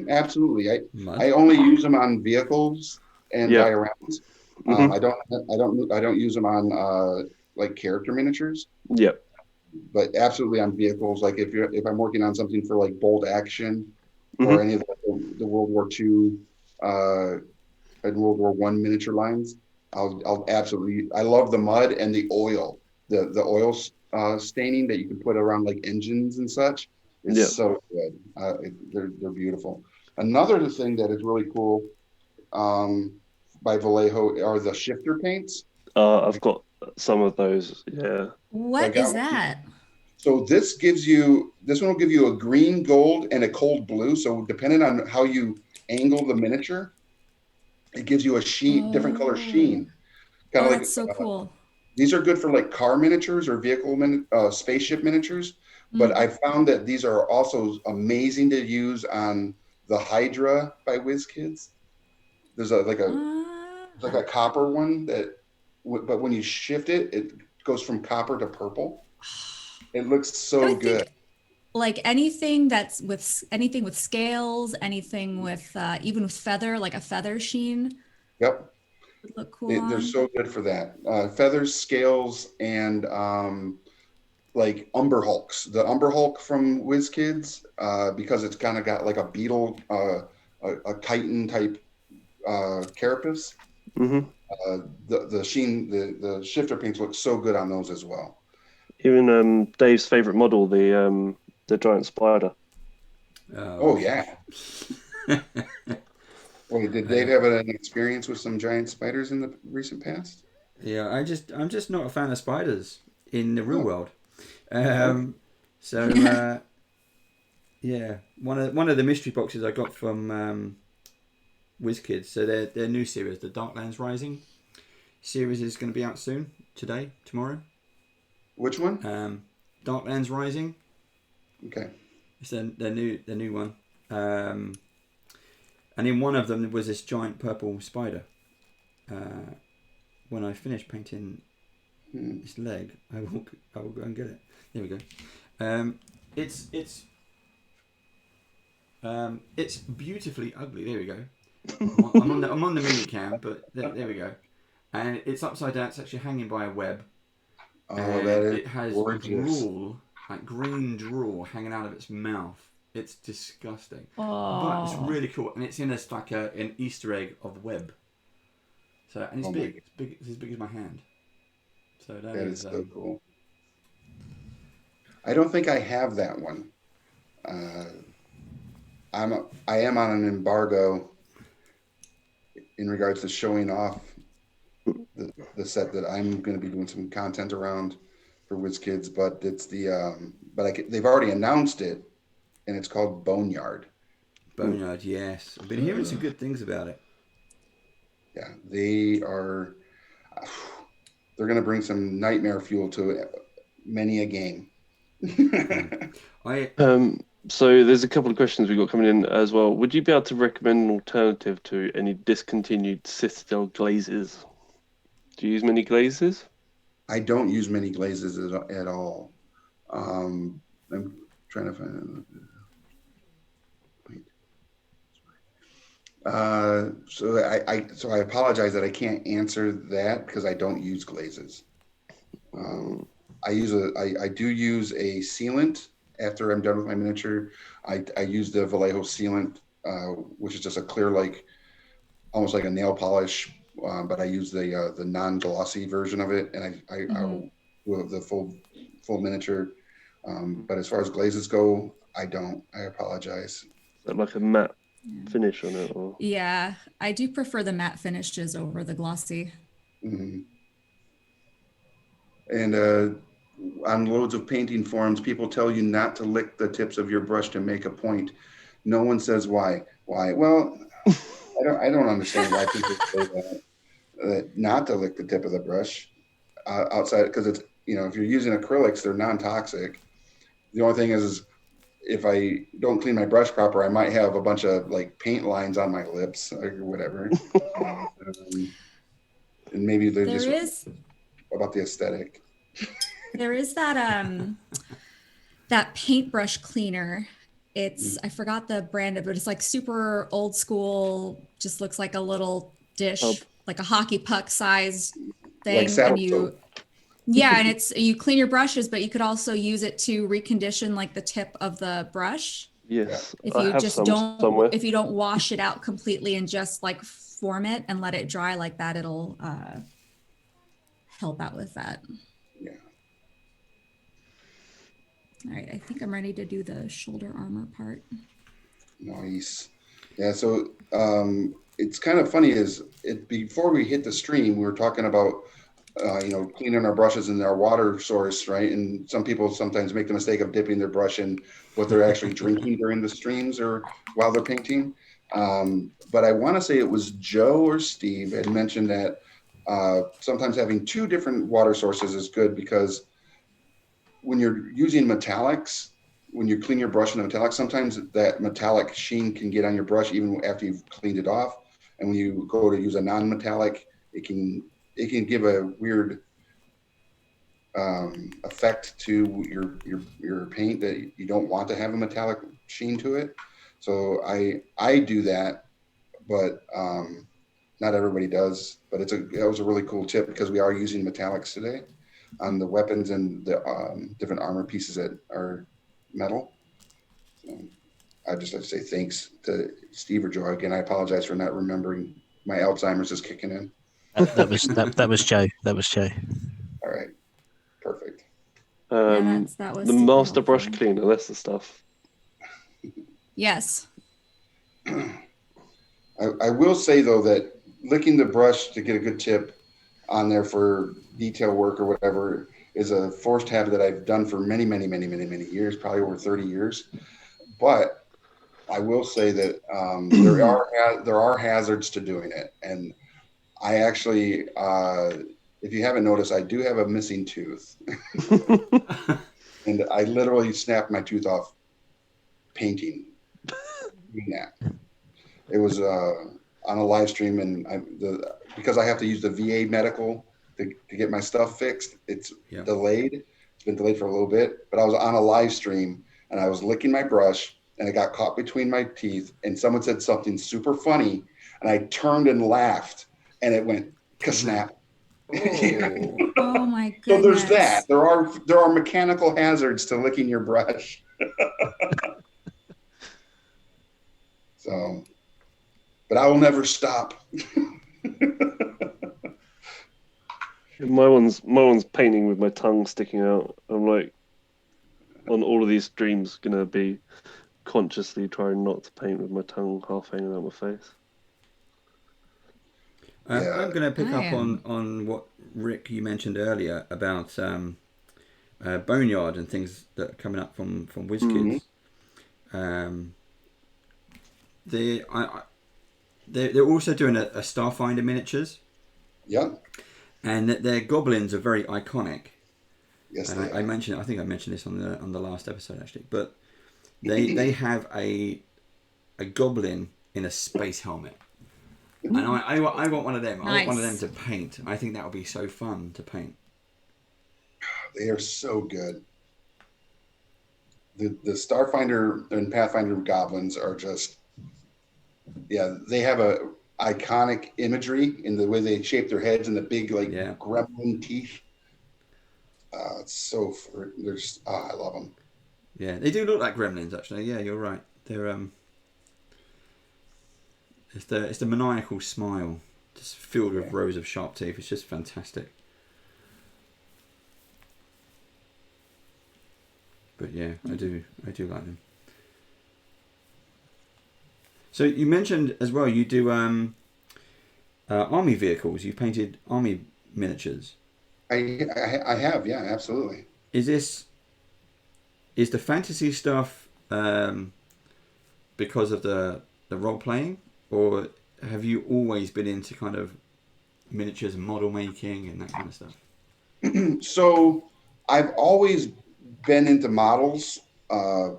Absolutely. I only use them on vehicles and dioramas. I don't use them on like character miniatures. Yep. But absolutely on vehicles. Like if I'm working on something for like bolt action or any of the World War II and World War I miniature lines, I'll absolutely. I love the mud and the oil, the oil staining that you can put around like engines and such. It's so good. They're beautiful. Another thing that is really cool by Vallejo are the shifter paints. I've got some of those. Yeah. What is that? So this one will give you a green, gold, and a cold blue. So depending on how you angle the miniature, it gives you a sheen, different color sheen. Kind of like, that's so cool. These are good for like car miniatures or spaceship miniatures. But I found that these are also amazing to use on the Hydra by WizKids. There's like a copper one but when you shift it, it goes from copper to purple. It looks so good. Like anything with scales, anything with even with feather, like a feather sheen. Yep. Would look cool. They're so good for that. Feathers, scales, and like Umber Hulks. The Umber Hulk from WizKids, because it's kind of got like a beetle, a chitin type carapace. The sheen, the shifter paints look so good on those as well. Even Dave's favorite model, the giant spider. Oh yeah. Wait, did Dave have an experience with some giant spiders in the recent past? Yeah, I'm just not a fan of spiders in the real world. Yeah, one of the mystery boxes I got from WizKids. So their new series, the Darklands Rising series, is going to be out soon. Tomorrow. Which one? Darklands Rising. Okay. It's the new one. And in one of them was this giant purple spider. When I finish painting his leg, I will go and get it. There we go. It's It's beautifully ugly. There we go. I'm on the mini cam, but there we go. And it's upside down. It's actually hanging by a web. Oh, And that is it has gorgeous. drool, like green drool, hanging out of its mouth. It's disgusting, but it's really cool, and it's in an Easter egg of web. So and it's big. It's big. It's as big as my hand. So that is so cool. I don't think I have that one. I am on an embargo in regards to showing off the set that I'm going to be doing some content around for WizKids, but it's they've already announced it, and it's called Boneyard. Boneyard, yes. I've been hearing some good things about it. Yeah, they're going to bring some nightmare fuel to many a game. So there's a couple of questions we got coming in as well. Would you be able to recommend an alternative to any discontinued Citadel glazes? Do you use many glazes? I don't use many glazes at all. I'm trying to find it. So I apologize that I can't answer that because I don't use glazes. I do use a sealant after I'm done with my miniature. I use the Vallejo Sealant, which is just a clear, almost like a nail polish, but I use the non-glossy version of it, and I will the full miniature. But as far as glazes go, I don't. I apologize. Is that like a matte finish on it? Or? Yeah, I do prefer the matte finishes over the glossy. Mm-hmm. And on loads of painting forums, people tell you not to lick the tips of your brush to make a point. No one says why. Why? Well, I don't understand why people say that not to lick the tip of the brush outside, because it's, if you're using acrylics, they're non-toxic. The only thing is if I don't clean my brush proper, I might have a bunch of paint lines on my lips or whatever. And maybe they're just about the aesthetic. There is that paintbrush cleaner. It's I forgot the brand of it. It's super old school. Just looks like a little dish, like a hockey puck size thing. Like soap. Yeah, and you clean your brushes, but you could also use it to recondition the tip of the brush. Yes, if you don't wash it out completely and just form it and let it dry like that, it'll help out with that. Yeah. All right, I think I'm ready to do the shoulder armor part. Nice. Yeah, so it's kind of funny before we hit the stream, we were talking about cleaning our brushes in our water source, right? And some people sometimes make the mistake of dipping their brush in what they're actually drinking during the streams or while they're painting. But I want to say it was Joe or Steve had mentioned that sometimes having two different water sources is good, because when you're using metallics, when you clean your brush in a metallic, sometimes that metallic sheen can get on your brush even after you've cleaned it off. And when you go to use a non-metallic, it can give a weird effect to your paint that you don't want to have a metallic sheen to it. So I do that, but not everybody does. But that was a really cool tip, because we are using metallics today on the weapons and the different armor pieces that are metal. So I'd just like to say thanks to Steve or Joe. Again, I apologize for not remembering. My Alzheimer's is kicking in. That was Joe. That was Joe. All right, perfect. That was the master brush cleaner. That's the stuff. Yes. I will say though that licking the brush to get a good tip on there for detail work or whatever is a forced habit that I've done for many, many, many, many, many years, probably over 30 years. But I will say that there are hazards to doing it, and I actually, if you haven't noticed, I do have a missing tooth. And I literally snapped my tooth off painting. It was on a live stream, and because I have to use the VA medical to get my stuff fixed, it's delayed. It's been delayed for a little bit, but I was on a live stream and I was licking my brush and it got caught between my teeth, and someone said something super funny, and I turned and laughed, and it went ka-snap. Oh my goodness. So there's that. There are mechanical hazards to licking your brush. So, but I will never stop. My one's painting with my tongue sticking out. I'm like, on all of these streams, gonna be consciously trying not to paint with my tongue half hanging out my face. I'm going to pick I up am. on what Rick you mentioned earlier about Boneyard and things that are coming up from WizKids. They're also doing a Starfinder miniatures. Yep. And their goblins are very iconic. Yes, and they I are. mentioned, I think I mentioned this on the last episode actually, but they have a goblin in a space helmet, and I want one of them. I want one of them Nice. to paint. I think that would be so fun to paint. They are so good. The Starfinder and Pathfinder goblins are just, yeah, they have a iconic imagery in the way they shape their heads and the big gremlin teeth. It's so there's I love them. Yeah, they do look like gremlins actually. Yeah, you're right. They're it's the maniacal smile, just filled with rows of sharp teeth. It's just fantastic. But yeah, I do like them. So you mentioned as well you do army vehicles. You painted army miniatures. I have, yeah, absolutely. Is the fantasy stuff because of the role playing, or have you always been into kind of miniatures and model making and that kind of stuff? So I've always been into models from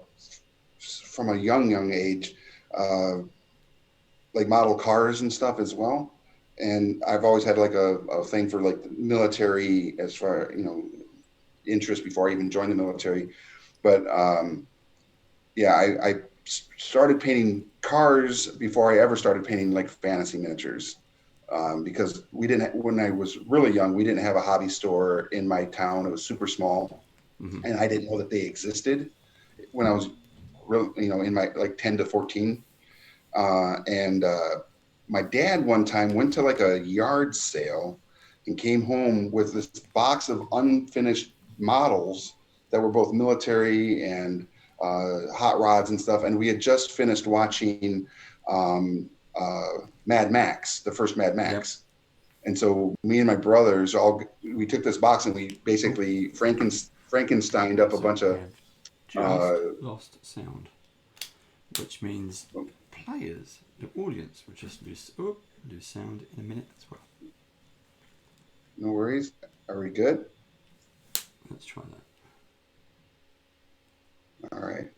a young age, like model cars and stuff as well. And I've always had like a thing for like the military as far, interest before I even joined the military. But I started painting cars before I ever started painting like fantasy miniatures. Because when I was really young, we didn't have a hobby store in my town. It was super small. Mm-hmm. And I didn't know that they existed when I was in my like 10 to 14. My dad one time went to like a yard sale and came home with this box of unfinished models that were both military and hot rods and stuff. And we had just finished watching Mad Max, the first Mad Max. Yep. And so me and my brothers we took this box and we basically Frankensteined up a bunch of lost sound, which means players, the audience, will just lose sound in a minute as well. No worries. Are we good? Let's try that. All right.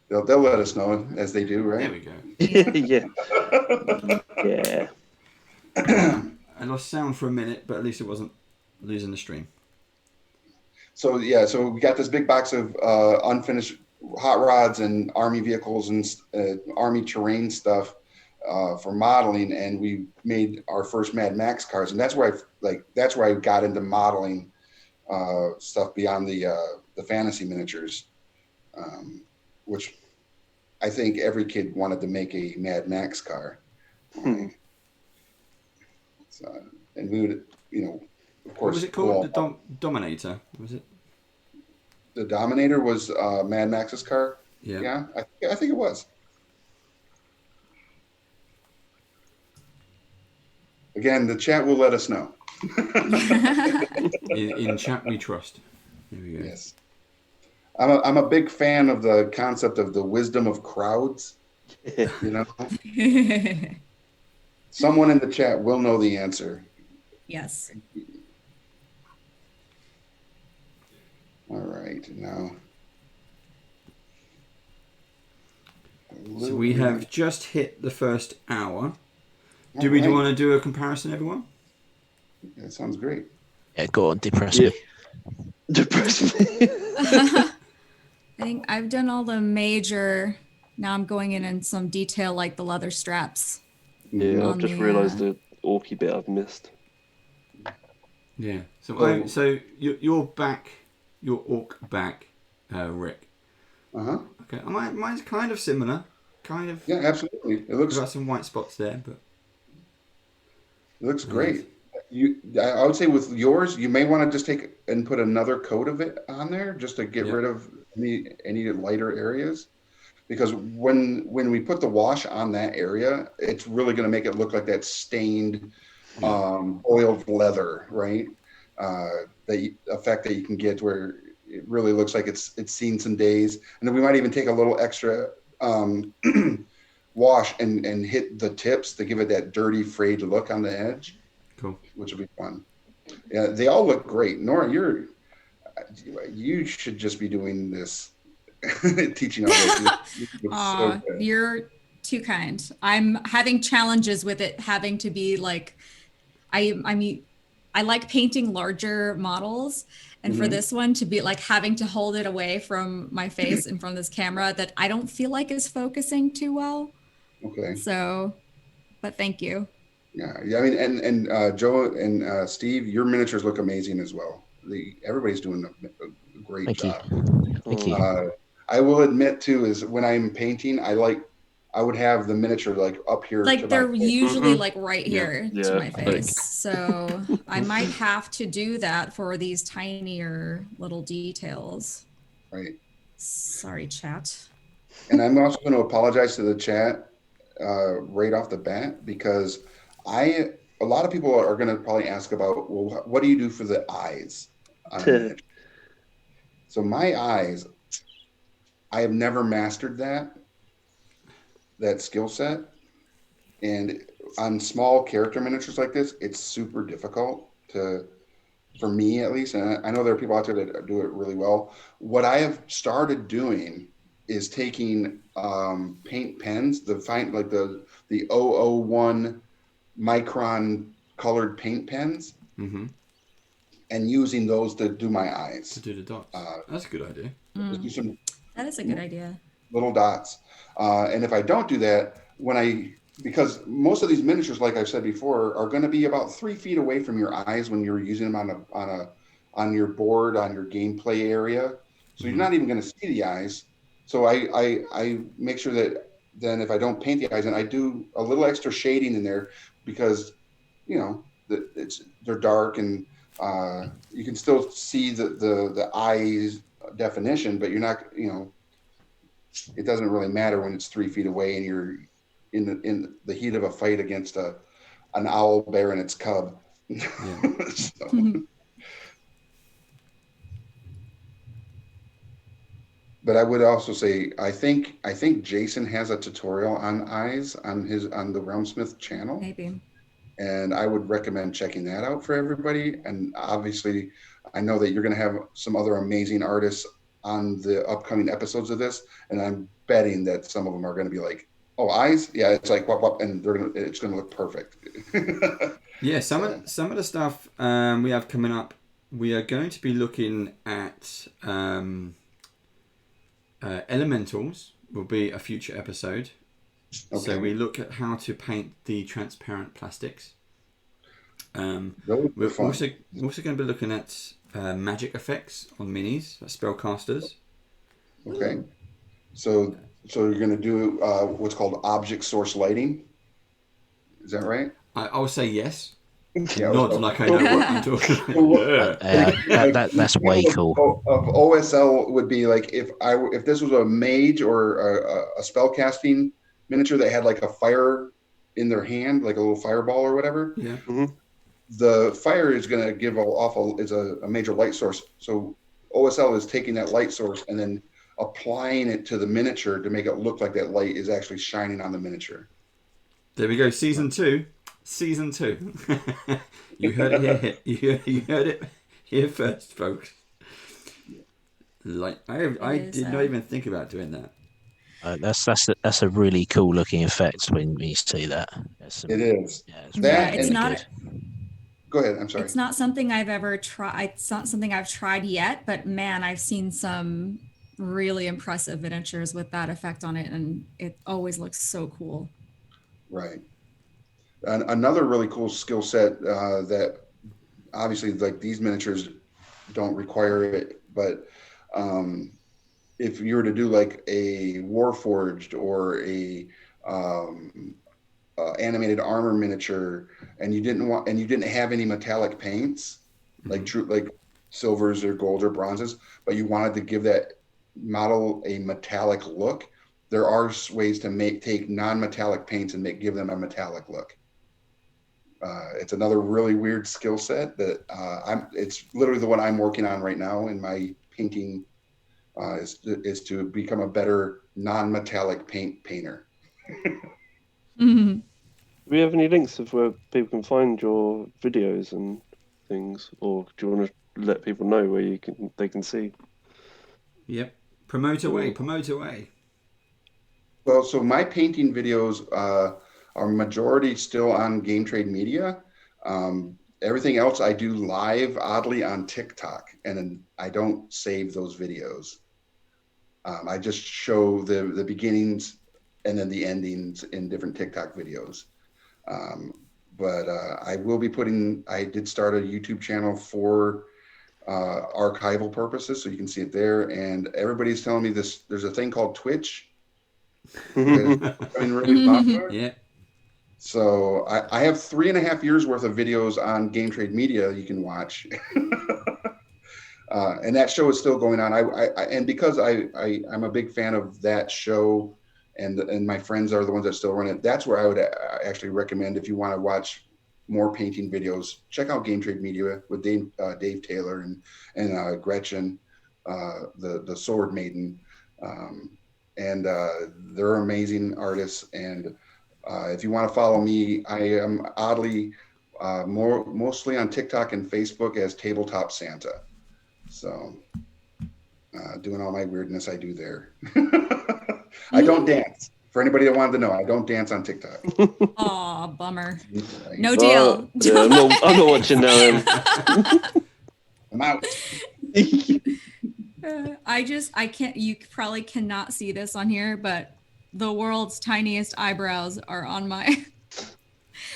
They'll let us know as they do, right? There we go. Yeah. Yeah. I lost sound for a minute, but at least it wasn't losing the stream. So we got this big box of unfinished hot rods and army vehicles and army terrain stuff for modeling, and we made our first Mad Max cars, and that's where I got into modeling stuff beyond the fantasy miniatures, which I think every kid wanted to make a Mad Max car. And we would, of course. What was it called? The Dominator? Was it? The Dominator was Mad Max's car. Yeah. I think it was. Again, the chat will let us know. in chat we trust. Here we go. Yes. I'm a big fan of the concept of the wisdom of crowds. Someone in the chat will know the answer. Yes. All right, now. So we have just hit the first hour. Do we want to do a comparison, everyone? That sounds great. Yeah, go on, depress me. Depress me. think I've done all the major. Now I'm going in some detail, like the leather straps. Yeah, I've On just the, realised the orky bit I've missed. Yeah. So So- so your back, your orc back, Rick. Uh-huh. Okay. Mine's kind of similar. Kind of. Yeah, absolutely. It We've looks got some white spots there, but great. I would say with yours, you may want to just take and put another coat of it on there just to get Yeah. rid of any lighter areas. Because when we put the wash on that area, it's really going to make it look like that stained, oiled leather, right? The effect that you can get where it really looks like it's seen some days. And then we might even take a little extra wash and hit the tips to give it that dirty, frayed look on the edge. cool. Which will be fun. Yeah, they all look great. Nora, you should just be doing this, teaching all this. You look so good. You're too kind. I'm having challenges with it having to be like, I mean, I like painting larger models, and for this one to be like having to hold it away from my face and from this camera that I don't feel like is focusing too well. Okay. So, but thank you. Yeah. I mean, and Joe and Steve, your miniatures look amazing as well. Everybody's doing a great Thank job. you. Thank you. I will admit too, is when I'm painting, I would have the miniature like up here. Like to they're my face. usually like right here to Yeah. my face. So I might have to do that for these tinier little details. Right. Sorry, chat. And I'm also going to apologize to the chat right off the bat because a lot of people are going to probably ask about, well, what do you do for the eyes? So my eyes, I have never mastered that skill set. And on small character miniatures like this, it's super difficult for me at least. And I know there are people out there that do it really well. What I have started doing is taking paint pens, the 001 micron colored paint pens, and using those to do my eyes. To do the dots. That's a good idea. Just do some That is a good idea. little dots. And if I don't do that, because most of these miniatures, like I've said before, are going to be about 3 feet away from your eyes when you're using them on your board, on your gameplay area. So you're not even going to see the eyes. So I make sure that then if I don't paint the eyes, and I do a little extra shading in there because, they're dark and you can still see the eyes definition, but you're not, it doesn't really matter when it's 3 feet away and you're in the heat of a fight against an owl bear and its cub. Yeah. But I would also say I think Jason has a tutorial on eyes on the Realmsmith channel. Maybe. And I would recommend checking that out for everybody. And obviously, I know that you're going to have some other amazing artists on the upcoming episodes of this, and I'm betting that some of them are going to be like, "Oh, eyes, yeah, it's like whoop, and it's going to look perfect." Yeah, some of the stuff we have coming up, we are going to be looking at elementals. Will be a future episode. Okay. So we look at how to paint the transparent plastics. We're fun. also going to be looking at magic effects on minis, spellcasters. Okay. So you're going to do what's called object source lighting. Is that right? I'll say yes. Yeah, Not like I know what I'm talking about. Yeah. That's way cool. Of OSL would be like if this was a mage or a spell casting miniature that had like a fire in their hand, like a little fireball or whatever. Yeah. The fire is going to give a major light source. So OSL is taking that light source and then applying it to the miniature to make it look like that light is actually shining on the miniature. There we go. Season 2. You heard it here. You heard it here first, folks. Like I did not even think about doing that. That's a really cool looking effect when you see that. It is. Yeah, It's not. Go ahead. I'm sorry. It's not something I've ever tried. It's not something I've tried yet, but man, I've seen some really impressive miniatures with that effect on it, and it always looks so cool. Right. And another really cool skill set that obviously like these miniatures don't require it, but if you were to do like a Warforged or a animated armor miniature, and you didn't have any metallic paints, like silvers or golds or bronzes, but you wanted to give that model a metallic look, there are ways to take non-metallic paints and give them a metallic look. It's another really weird skill set that it's literally the one I'm working on right now in my painting, is to become a better non-metallic painter. Mm-hmm. Do we have any links of where people can find your videos and things, or do you want to let people know where they can see? Yep. Promote away. Well, so my painting videos are majority still on Game Trade Media. Everything else I do live, oddly, on TikTok, and then I don't save those videos. I just show the beginnings and then the endings in different TikTok videos. But I will be I did start a YouTube channel for archival purposes, so you can see it there. And everybody's telling me there's a thing called Twitch. Really popular. Yeah. So I have 3.5 years worth of videos on Game Trade Media you can watch. And that show is still going on. And because I'm a big fan of that show, and my friends are the ones that still run it, that's where I would actually recommend, if you want to watch more painting videos, check out Game Trade Media with Dave Taylor and Gretchen, the Sword Maiden. And they're amazing artists. And if you want to follow me, I am oddly mostly on TikTok and Facebook as Tabletop Santa. So doing all my weirdness I do there. I don't dance. For anybody that wanted to know, I don't dance on TikTok. Aw, bummer. No deal. Yeah, I'm not watching now. I'm out. I can't, you probably cannot see this on here, but the world's tiniest eyebrows are on my,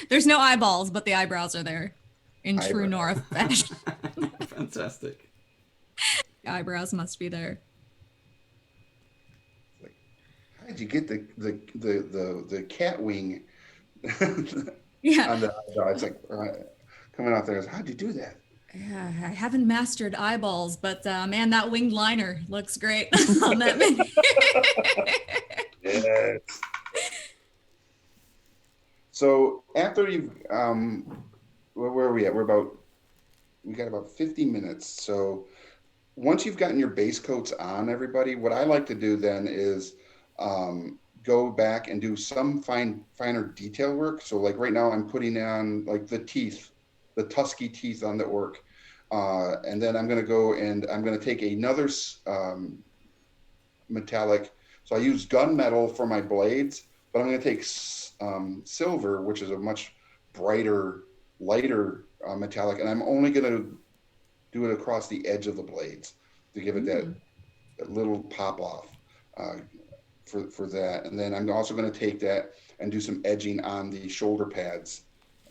there's no eyeballs, but the eyebrows are there in true Nora fashion. Fantastic. The eyebrows must be there. How did you get the cat wing? Yeah. On the eyebrow? It's like coming out there. How'd you do that? Yeah, I haven't mastered eyeballs, but man, that winged liner looks great on that mini. Yes. So after you've where are we at? We got about 50 minutes. So once you've gotten your base coats on, everybody, what I like to do then is go back and do some finer detail work. So like right now I'm putting on like the teeth, the tusky teeth on the orc. And then I'm going to go and I'm going to take another metallic. So I use gunmetal for my blades, but I'm going to take silver, which is a much brighter, lighter metallic. And I'm only going to do it across the edge of the blades to give it that little pop off for that. And then I'm also going to take that and do some edging on the shoulder pads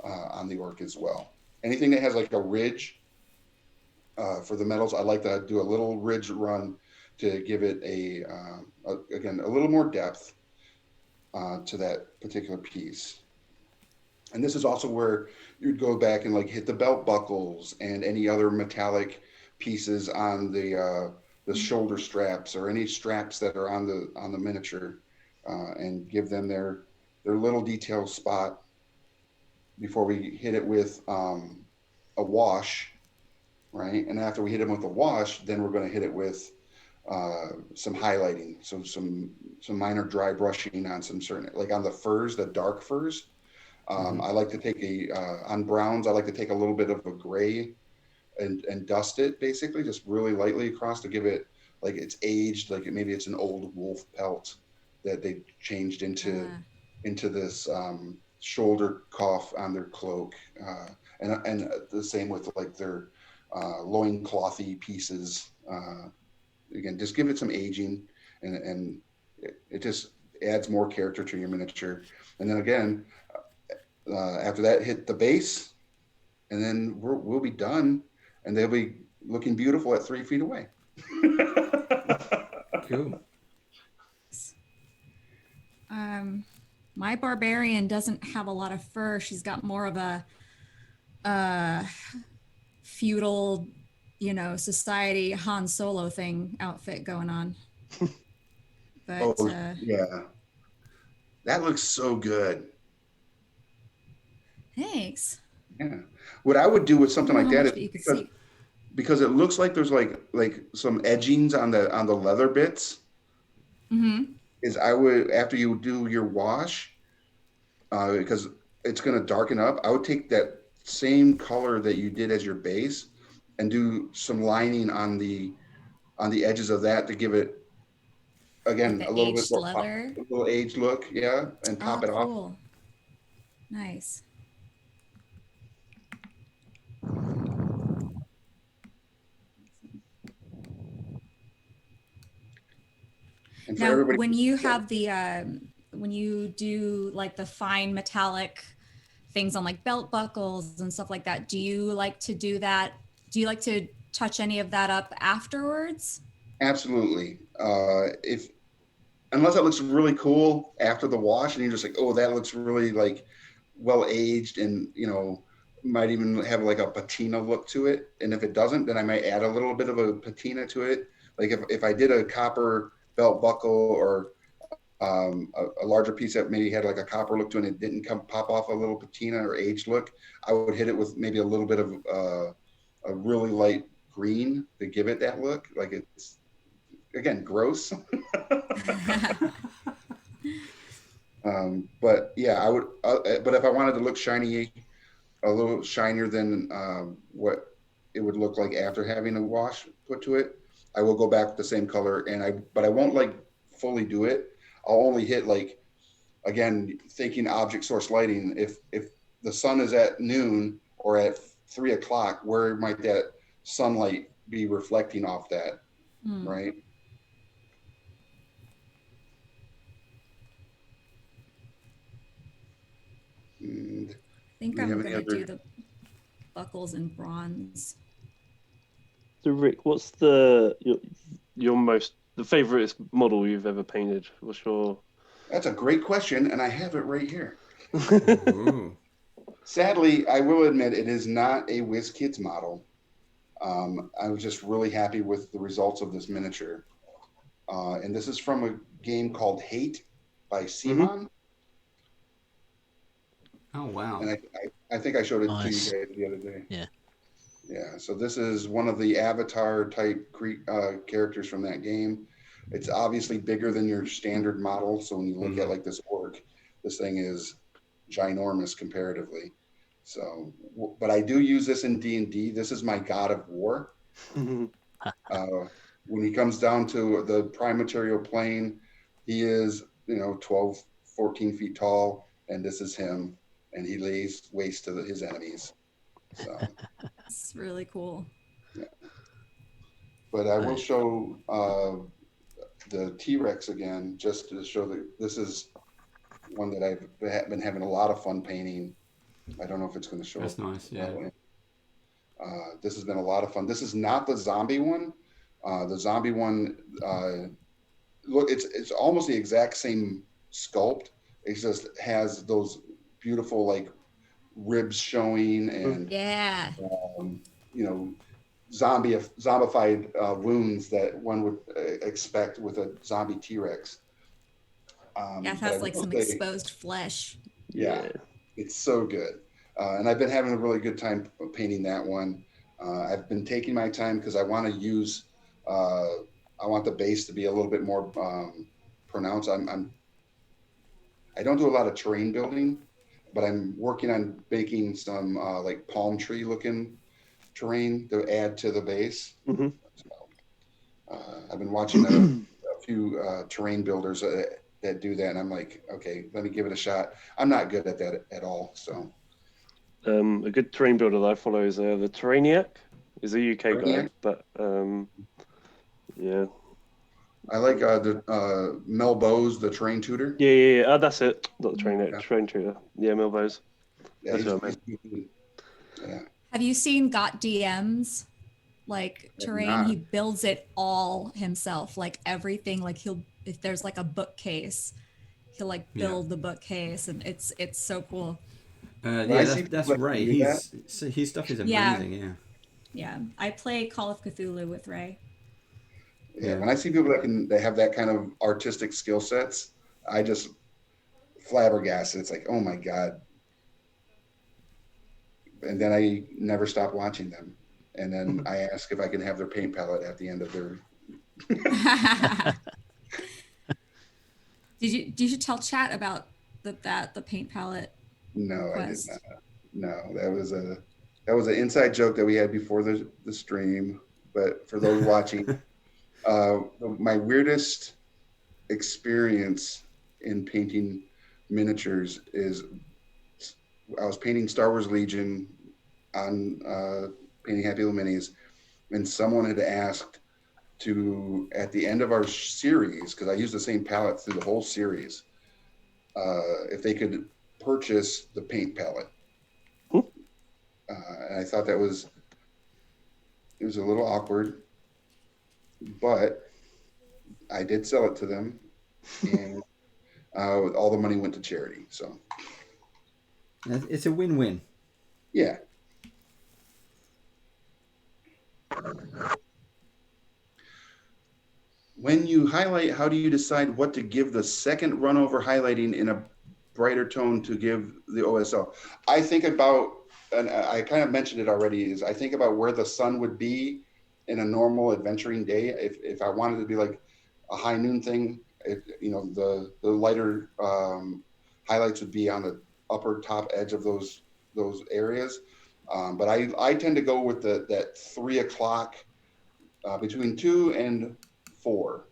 on the orc as well. Anything that has like a ridge for the metals, I like to do a little ridge run to give it again, a little more depth to that particular piece. And this is also where you'd go back and like hit the belt buckles and any other metallic pieces on the shoulder straps or any straps that are on the miniature, and give them their little detail spot before we hit it with a wash, right? And after we hit it with a wash, then we're going to hit it with some highlighting, so some minor dry brushing on some certain, like on the furs, the dark furs. I like to take on browns, I like to take a little bit of a gray and dust it basically, just really lightly across to give it like it's aged, like maybe it's an old wolf pelt that they changed into this shoulder cuff on their cloak, and the same with like their loinclothy pieces again, just give it some aging, and it just adds more character to your miniature. And then again, after that, hit the base, and then we'll be done, and they'll be looking beautiful at 3 feet away. Cool. My barbarian doesn't have a lot of fur. She's got more of a feudal, society Han Solo thing outfit going on. But yeah, that looks so good. Thanks. Yeah, what I would do with something like that is because it looks like there's like some edgings on the leather bits. Mm-hmm. Is I would, after you do your wash, because it's going to darken up, I would take that same color that you did as your base and do some lining on the edges of that to give it, again, Like a little bit more leather. a little aged look, yeah, and pop it off. Cool. Nice. Now, when you have when you do like the fine metallic things on like belt buckles and stuff like that, do you like to do that? Do you like to touch any of that up afterwards? Absolutely. Unless it looks really cool after the wash and you're just like, oh, that looks really like well aged and, might even have like a patina look to it. And if it doesn't, then I might add a little bit of a patina to it. Like if I did a copper belt buckle or a larger piece that maybe had like a copper look to it and it didn't pop off a little patina or aged look, I would hit it with maybe a little bit of a really light green to give it that look. Like it's, again, gross. But yeah, I would, but if I wanted to look shiny, a little shinier than what it would look like after having a wash put to it, I will go back with the same color, but I won't like fully do it. I'll only hit like, again, thinking object source lighting. If the sun is at noon or at 3 o'clock, where might that sunlight be reflecting off that, right? I think I'm gonna do the buckles in bronze. So Rick, what's your most favorite model you've ever painted? What's your? That's a great question, and I have it right here. Sadly, I will admit it is not a WizKids model. I was just really happy with the results of this miniature. And this is from a game called Hate by S01. Oh, wow. And I think I showed it to you guys the other day. Yeah. Yeah, so this is one of the avatar type characters from that game. It's obviously bigger than your standard model. So when you look at like this orc, this thing is ginormous comparatively. So, but I do use this in D&D. This is my God of War. When he comes down to the prime material plane, he is, 12, 14 feet tall, and this is him. And he lays waste to his enemies. So it's really cool. Yeah. But I will show the T-Rex again, just to show that this is one that I've been having a lot of fun painting. I don't know if it's going to show. That's nice, yeah. This has been a lot of fun. This is not the zombie one. The zombie one, look, it's almost the exact same sculpt. It just has those beautiful like ribs showing and zombified wounds that one would expect with a zombie T-Rex. It has like some exposed flesh. Yeah, it's so good. And I've been having a really good time painting that one. I've been taking my time because I want to use, I want the base to be a little bit more pronounced. I don't do a lot of terrain building, but I'm working on making some like palm tree looking terrain to add to the base. So, I've been watching a few terrain builders that do that, and I'm like, okay, let me give it a shot. I'm not good at that at all. So a good terrain builder that I follow is the Terrainiac. He's a UK guy, but yeah, I like the Mel Bowes, the train tutor. Yeah. That's it. Not the train tutor. Yeah, Milvos. Yeah, That's what I meant. Yeah. Have you seen Got DMs? Like terrain, he builds it all himself. Like everything. Like if there's like a bookcase, he'll like build the bookcase, and it's so cool. That's Ray. His stuff is amazing. Yeah. I play Call of Cthulhu with Ray. Yeah, when I see people that have that kind of artistic skill sets, I just flabbergasted. It's like, oh my God. And then I never stop watching them. And then I ask if I can have their paint palette at the end of their. Did you tell chat about the paint palette? No, request? I did not. No, that was an inside joke that we had before the stream. But for those watching, my weirdest experience in painting miniatures is I was painting Star Wars Legion on painting Happy Little Minis, and someone had asked to, at the end of our series, because I used the same palette through the whole series, if they could purchase the paint palette. And I thought it was a little awkward, but I did sell it to them, and all the money went to charity. So it's a win-win. Yeah. When you highlight, how do you decide what to give the second run over highlighting in a brighter tone to give the OSL? I think about, and I kind of mentioned it already, is I think about where the sun would be in a normal adventuring day. If I wanted to be like a high noon thing, the lighter highlights would be on the upper top edge of those areas. But I tend to go with that 3 o'clock, between 2 and 4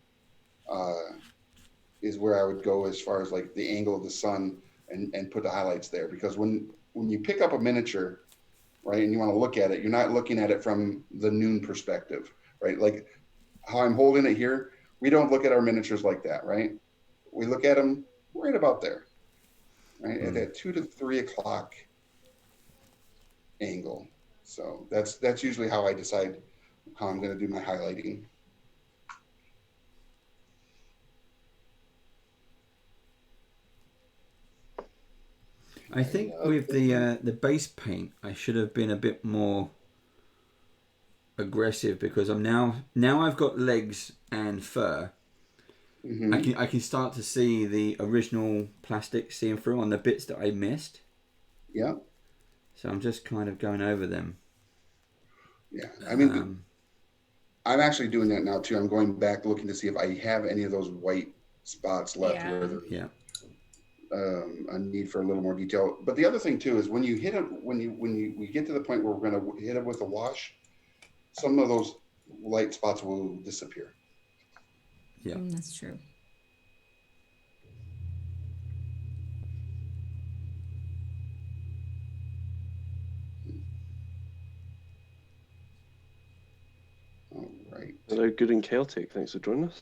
is where I would go as far as like the angle of the sun and put the highlights there. Because when you pick up a miniature, right, and you want to look at it, you're not looking at it from the noon perspective, right? Like how I'm holding it here, we don't look at our miniatures like that, right? We look at them right about there, right? At that 2 to 3 o'clock angle. So that's usually how I decide how I'm going to do my highlighting. I think with the base paint, I should have been a bit more aggressive, because I'm now I've got legs and fur. Mm-hmm. I can start to see the original plastic seeing through on the bits that I missed. Yeah. So I'm just kind of going over them. Yeah, I mean, I'm actually doing that now too. I'm going back looking to see if I have any of those white spots left where there's a need for a little more detail. But the other thing too is when you hit it, we get to the point where we're going to hit it with a wash, some of those light spots will disappear. Yeah, that's true. All right. Hello, Good and Chaotic. Thanks for joining us.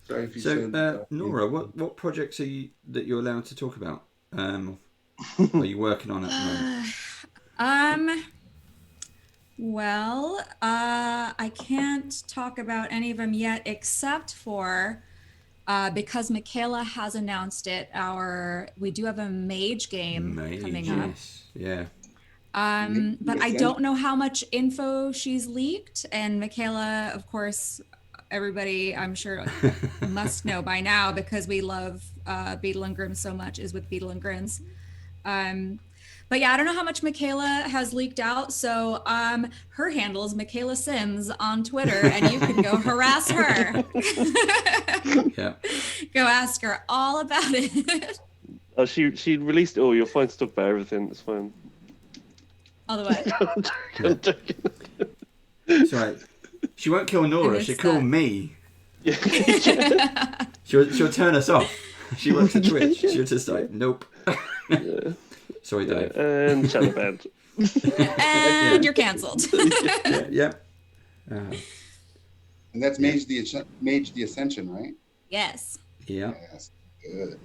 Sorry if you said, Nora, what projects are you're allowed to talk about? Are you working on at the moment? Well, I can't talk about any of them yet, except for because Michaela has announced it. We do have a mage game coming up. Yeah. But I don't know how much info she's leaked, and Michaela, of course, everybody I'm sure must know by now, because we love Beetle and Grimm so much, is with Beetle and Grimms. But yeah, I don't know how much Michaela has leaked out. So her handle is Michaela Sims on Twitter, and you can go harass her. Yeah. Go ask her all about it. Oh, she released it all. You're fine to talk about everything. It's fine. All the way. I'm joking. That's right. She won't kill Nora. She'll kill me. Yeah. She'll turn us off. She works at Twitch. She'll just like, nope. Yeah. Sorry, Dave. And channel banned. And you're canceled. Yeah. And that's Mage the Ascension, right? Yes. Yeah. Yes. Good.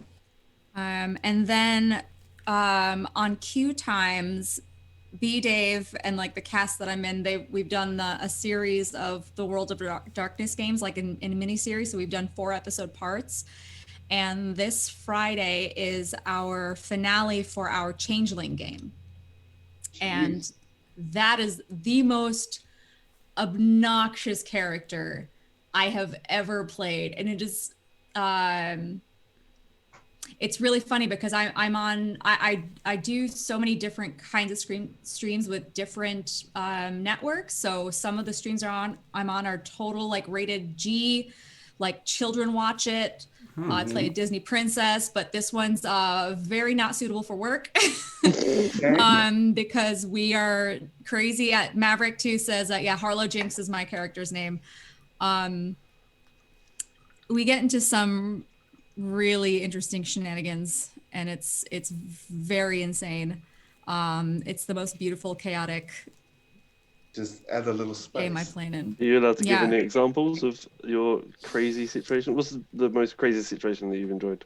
And then on Q times, B Dave and like the cast that I'm in, we've done a series of the World of Darkness games, like in a mini series. So we've done 4 episode parts. And this Friday is our finale for our Changeling game. Jeez. And that is the most obnoxious character I have ever played. And it is it's really funny because I do so many different kinds of streams with different networks. So some of the streams I'm on are total like rated G, like children watch it. I play a Disney princess, but this one's very not suitable for work. Because we are crazy. Maverick too says that, Harlow Jinx is my character's name. We get into some really interesting shenanigans, and it's very insane. It's the most beautiful, chaotic Just add a little spice. game I played in. Are you allowed to give any examples of your crazy situation? What's the most crazy situation that you've enjoyed?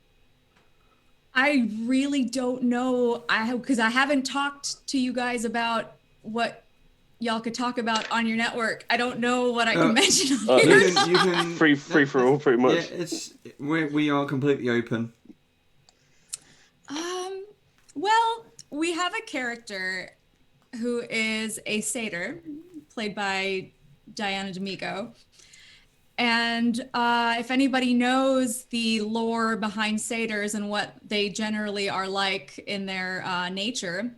I really don't know. Because I haven't talked to you guys about what y'all could talk about on your network. I don't know what I can mention on here. You can free for all, pretty much. Yeah, we are completely open. Well, we have a character who is a satyr, played by Diana D'Amico. And if anybody knows the lore behind satyrs and what they generally are like in their nature,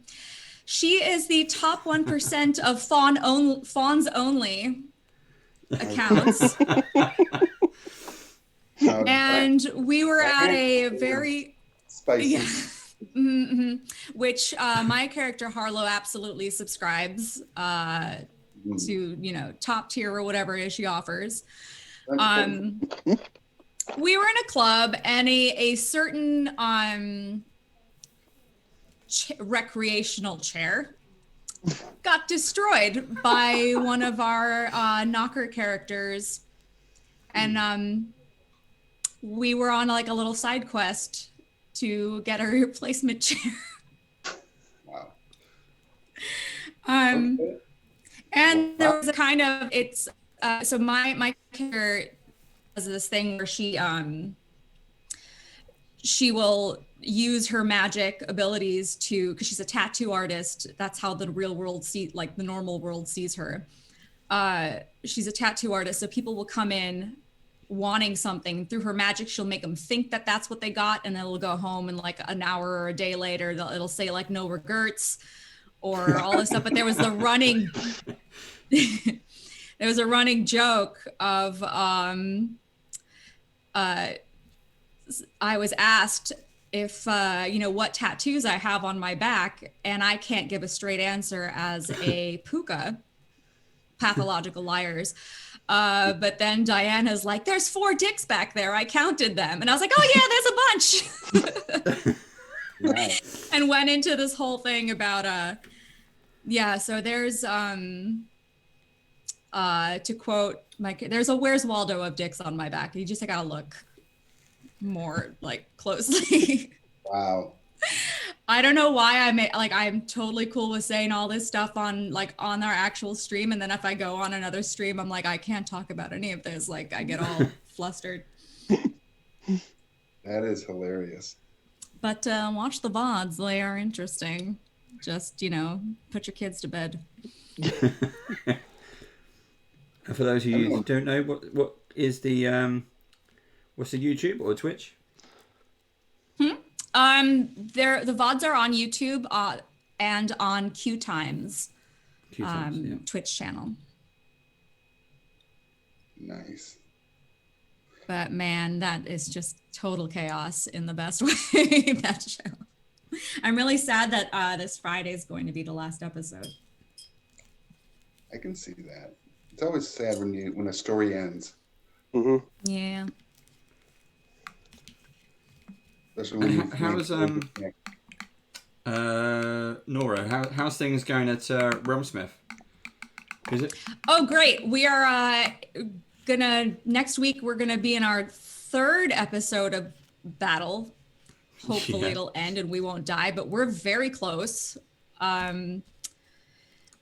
she is the top 1% of fawns only accounts. And we were at a very spicy. Which my character Harlow absolutely subscribes to, top tier or whatever it is she offers. We were in a club, and a certain recreational chair got destroyed by one of our knocker characters, and we were on like a little side quest to get a replacement chair. Wow. And there was a kind of so my character does this thing where she will use her magic abilities because she's a tattoo artist. That's how the real world the normal world sees her. She's a tattoo artist, so people will come in wanting something. Through her magic, she'll make them think that that's what they got, and then it'll go home, and like an hour or a day later, it'll say like no regrets or all this stuff. But there was the running there was a running joke of I was asked if what tattoos I have on my back, and I can't give a straight answer as a puka, pathological liars. But then Diana's like, there's 4 dicks back there. I counted them. And I was like, oh yeah, there's a bunch. And went into this whole thing about, so there's, to quote there's a Where's Waldo of dicks on my back. You just gotta look more like closely. Wow. I don't know why I'm totally cool with saying all this stuff on our actual stream, and then if I go on another stream, I'm like, I can't talk about any of this. Like I get all flustered. That is hilarious. But watch the VODs; they are interesting. Just put your kids to bed. And for those of you who don't know, what is the what's the YouTube or Twitch? The VODs are on YouTube and on Q Times, Twitch channel. Nice. But man, that is just total chaos in the best way. That show. I'm really sad that this Friday is going to be the last episode. I can see that. It's always sad when a story ends. Mm-hmm. Yeah. Especially when how was Nora, how's things going at Realmsmith? Is it? Oh, great. We are next week, we're gonna be in our 3rd episode of Battle. Hopefully Yeah. it'll end and we won't die, but we're very close.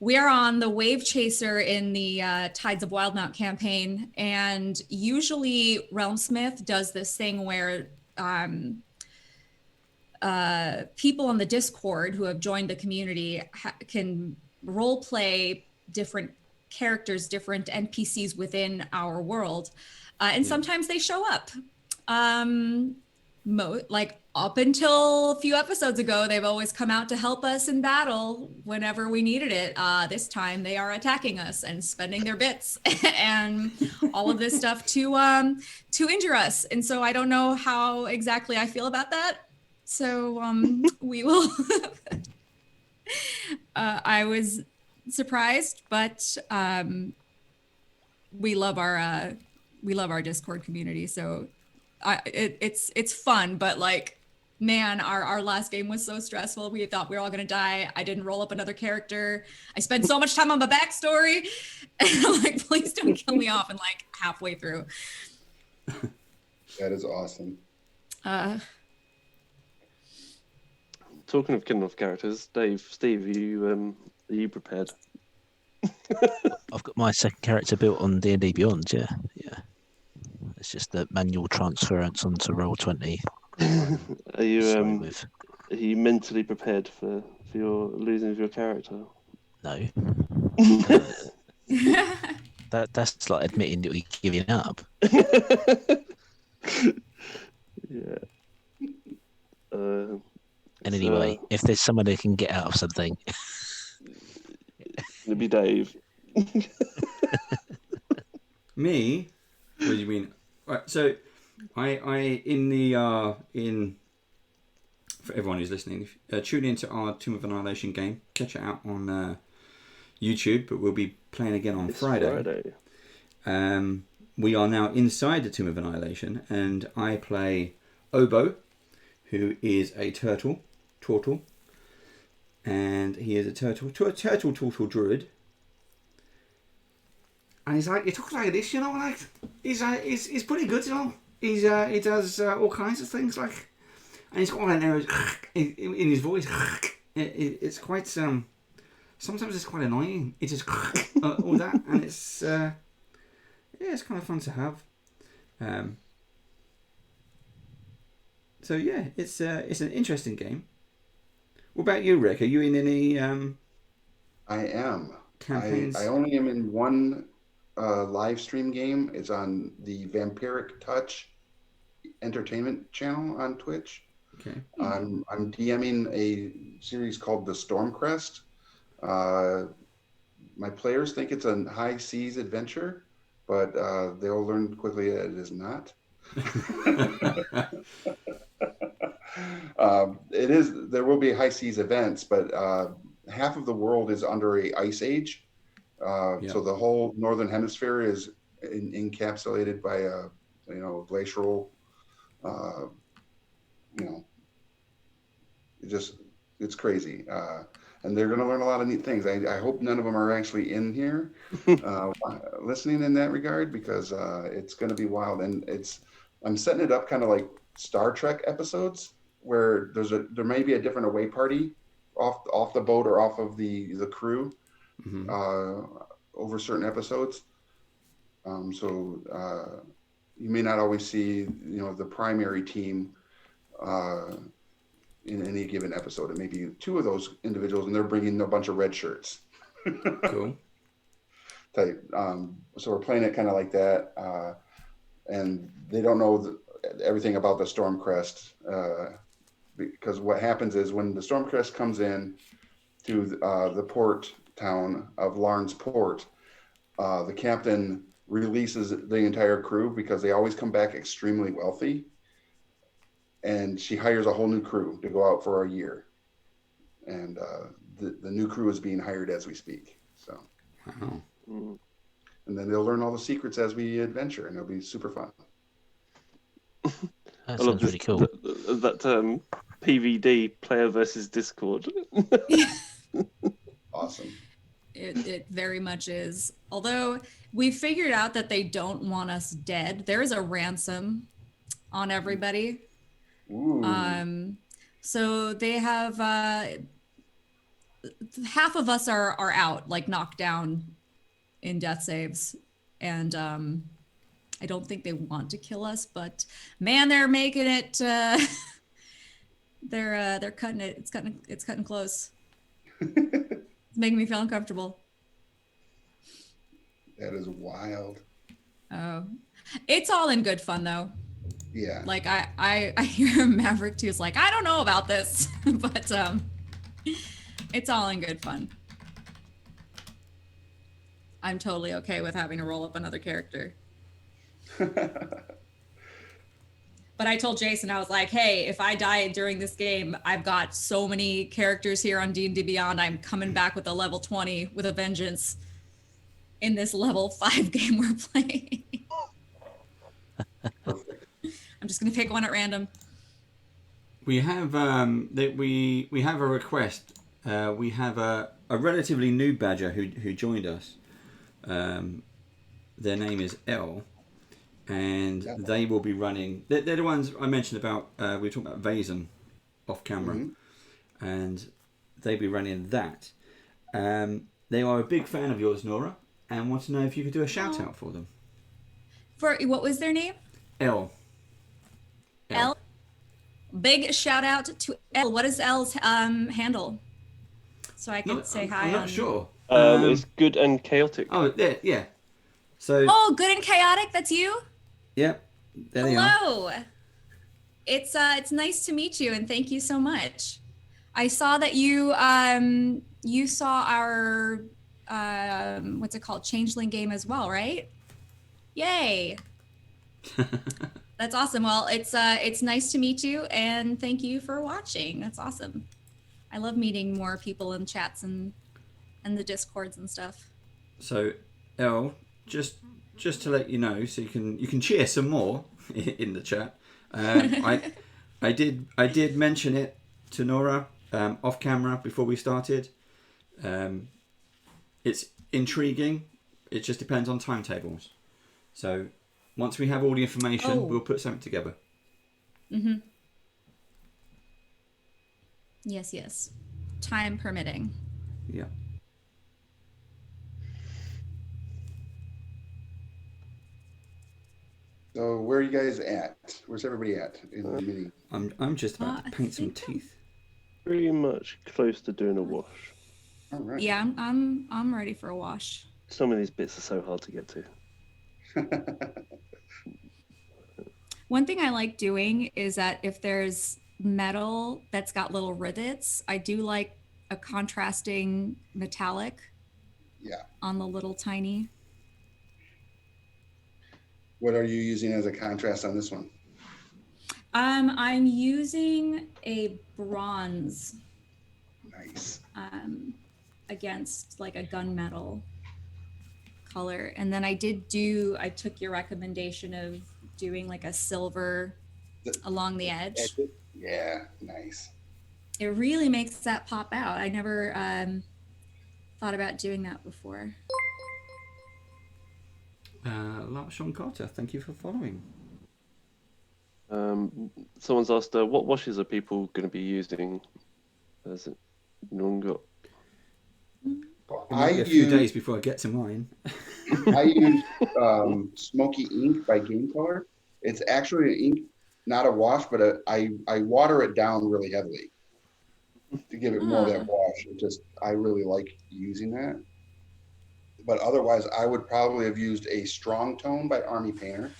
We are on the Wave Chaser in the Tides of Wildmount campaign, and usually Realmsmith does this thing where people on the Discord who have joined the community can role play different characters, different NPCs within our world, and sometimes they show up. Like up until a few episodes ago, they've always come out to help us in battle whenever we needed it. This time they are attacking us and spending their bits and all of this stuff to injure us. And so I don't know how exactly I feel about that. So we will. I was surprised, but we love our Discord community. So it's fun, but like, man, our last game was so stressful. We thought we were all gonna die. I didn't roll up another character. I spent so much time on my backstory, and I'm like, please don't kill me off. And like halfway through. That is awesome. Talking of killing off characters, Steve, are you prepared? I've got my second character built on D&D Beyond. Yeah. It's just the manual transference onto Roll20. Are you mentally prepared for your losing of your character? No. That's like admitting that we're giving up. Yeah. And anyway, if there's someone who can get out of something, it'd be Dave. Me? What do you mean? Right, so I for everyone who's listening, tune into our Tomb of Annihilation game. Catch it out on YouTube, but we'll be playing again on Friday. We are now inside the Tomb of Annihilation, and I play Obo, who is a turtle, and he is a turtle druid. And he's like, he talks like this, you know, like he's pretty good, you know. He does all kinds of things, like, and he's got an arrow in his voice. It's quite sometimes it's quite annoying. It just all that, and it's it's kind of fun to have. So yeah, it's an interesting game. What about you, Rick? Are you in any I am. campaigns? I only am in one live stream game. It's on the Vampiric Touch Entertainment channel on Twitch. Okay. I'm DMing a series called The Stormcrest. My players think it's a high seas adventure, but they'll learn quickly that it is not. It is. There will be high seas events, but half of the world is under a ice age. So the whole northern hemisphere is encapsulated by a glacial. It's crazy. And they're going to learn a lot of neat things. I hope none of them are actually in here listening in that regard, because it's going to be wild. And I'm setting it up kind of like Star Trek episodes, where there may be a different away party off the boat or off of the crew over certain episodes. So you may not always see the primary team in any given episode. It may be two of those individuals, and they're bringing a bunch of red shirts. Cool. Type. So we're playing it kind of like that, and they don't know everything about the Stormcrest, because what happens is when the Stormcrest comes in to the port town of Larn's Port, the captain releases the entire crew, because they always come back extremely wealthy. And she hires a whole new crew to go out for a year. And the new crew is being hired as we speak. So, Wow. And then they'll learn all the secrets as we adventure, and it'll be super fun. That I love sounds really cool. That PVD, player versus Discord. Awesome. It very much is. Although we figured out that they don't want us dead. There is a ransom on everybody. Ooh. So they have half of us are out, like knocked down in death saves, and I don't think they want to kill us, but man, they're making it. They're cutting it. It's cutting close. It's making me feel uncomfortable. That is wild. Oh, it's all in good fun though. Yeah. Like I hear Maverick too is like, I don't know about this, but it's all in good fun. I'm totally okay with having to roll up another character. But I told Jason, I was like, hey, if I die during this game, I've got so many characters here on D&D Beyond. I'm coming back with a level 20 with a vengeance in this level 5 game we're playing. Perfect. I'm just going to pick one at random. We have we have a request. We have a relatively new badger who joined us. Their name is L, and they will be running. They're the ones I mentioned about. We were talking about Vazen off camera, and they'll be running that. They are a big fan of yours, Nora, and want to know if you could do a shout out for them. For what was their name? L. L. Big shout out to L. What is L's handle? So I can say hi. I'm not sure. It's good and chaotic. Oh, yeah. So. Oh, good and chaotic. That's you. Yep. There they are. Hello. It's nice to meet you, and thank you so much. I saw that you saw our what's it called, Changeling game as well, right? Yay. That's awesome. Well, it's nice to meet you, and thank you for watching. That's awesome. I love meeting more people in chats and the Discords and stuff. So, Elle, just to let you know, so you can cheer some more in the chat. I did mention it to Nora off camera before we started. It's intriguing. It just depends on timetables. So once we have all the information, we'll put something together. Mm-hmm. Yes. Time permitting. Yeah. So where are you guys at? Where's everybody at in the mini? I'm just about to paint some teeth. Pretty much close to doing a wash. All right. Yeah, I'm ready for a wash. Some of these bits are so hard to get to. One thing I like doing is that if there's metal that's got little rivets, I do like a contrasting metallic. Yeah. On the little tiny. What are you using as a contrast on this one? I'm using a bronze. Nice. Against like a gunmetal color, and then I took your recommendation of doing like a silver along the edge. Yeah, nice. It really makes that pop out. I never thought about doing that before. Sean Carter, thank you for following. Someone's asked, what washes are people going to be using? Has it anyone got? It might be a few days before I get to mine. I use Smoky Ink by Game Color. It's actually an ink, not a wash, but I water it down really heavily to give it more of that wash. I really like using that. But otherwise, I would probably have used a Strong Tone by Army Painter,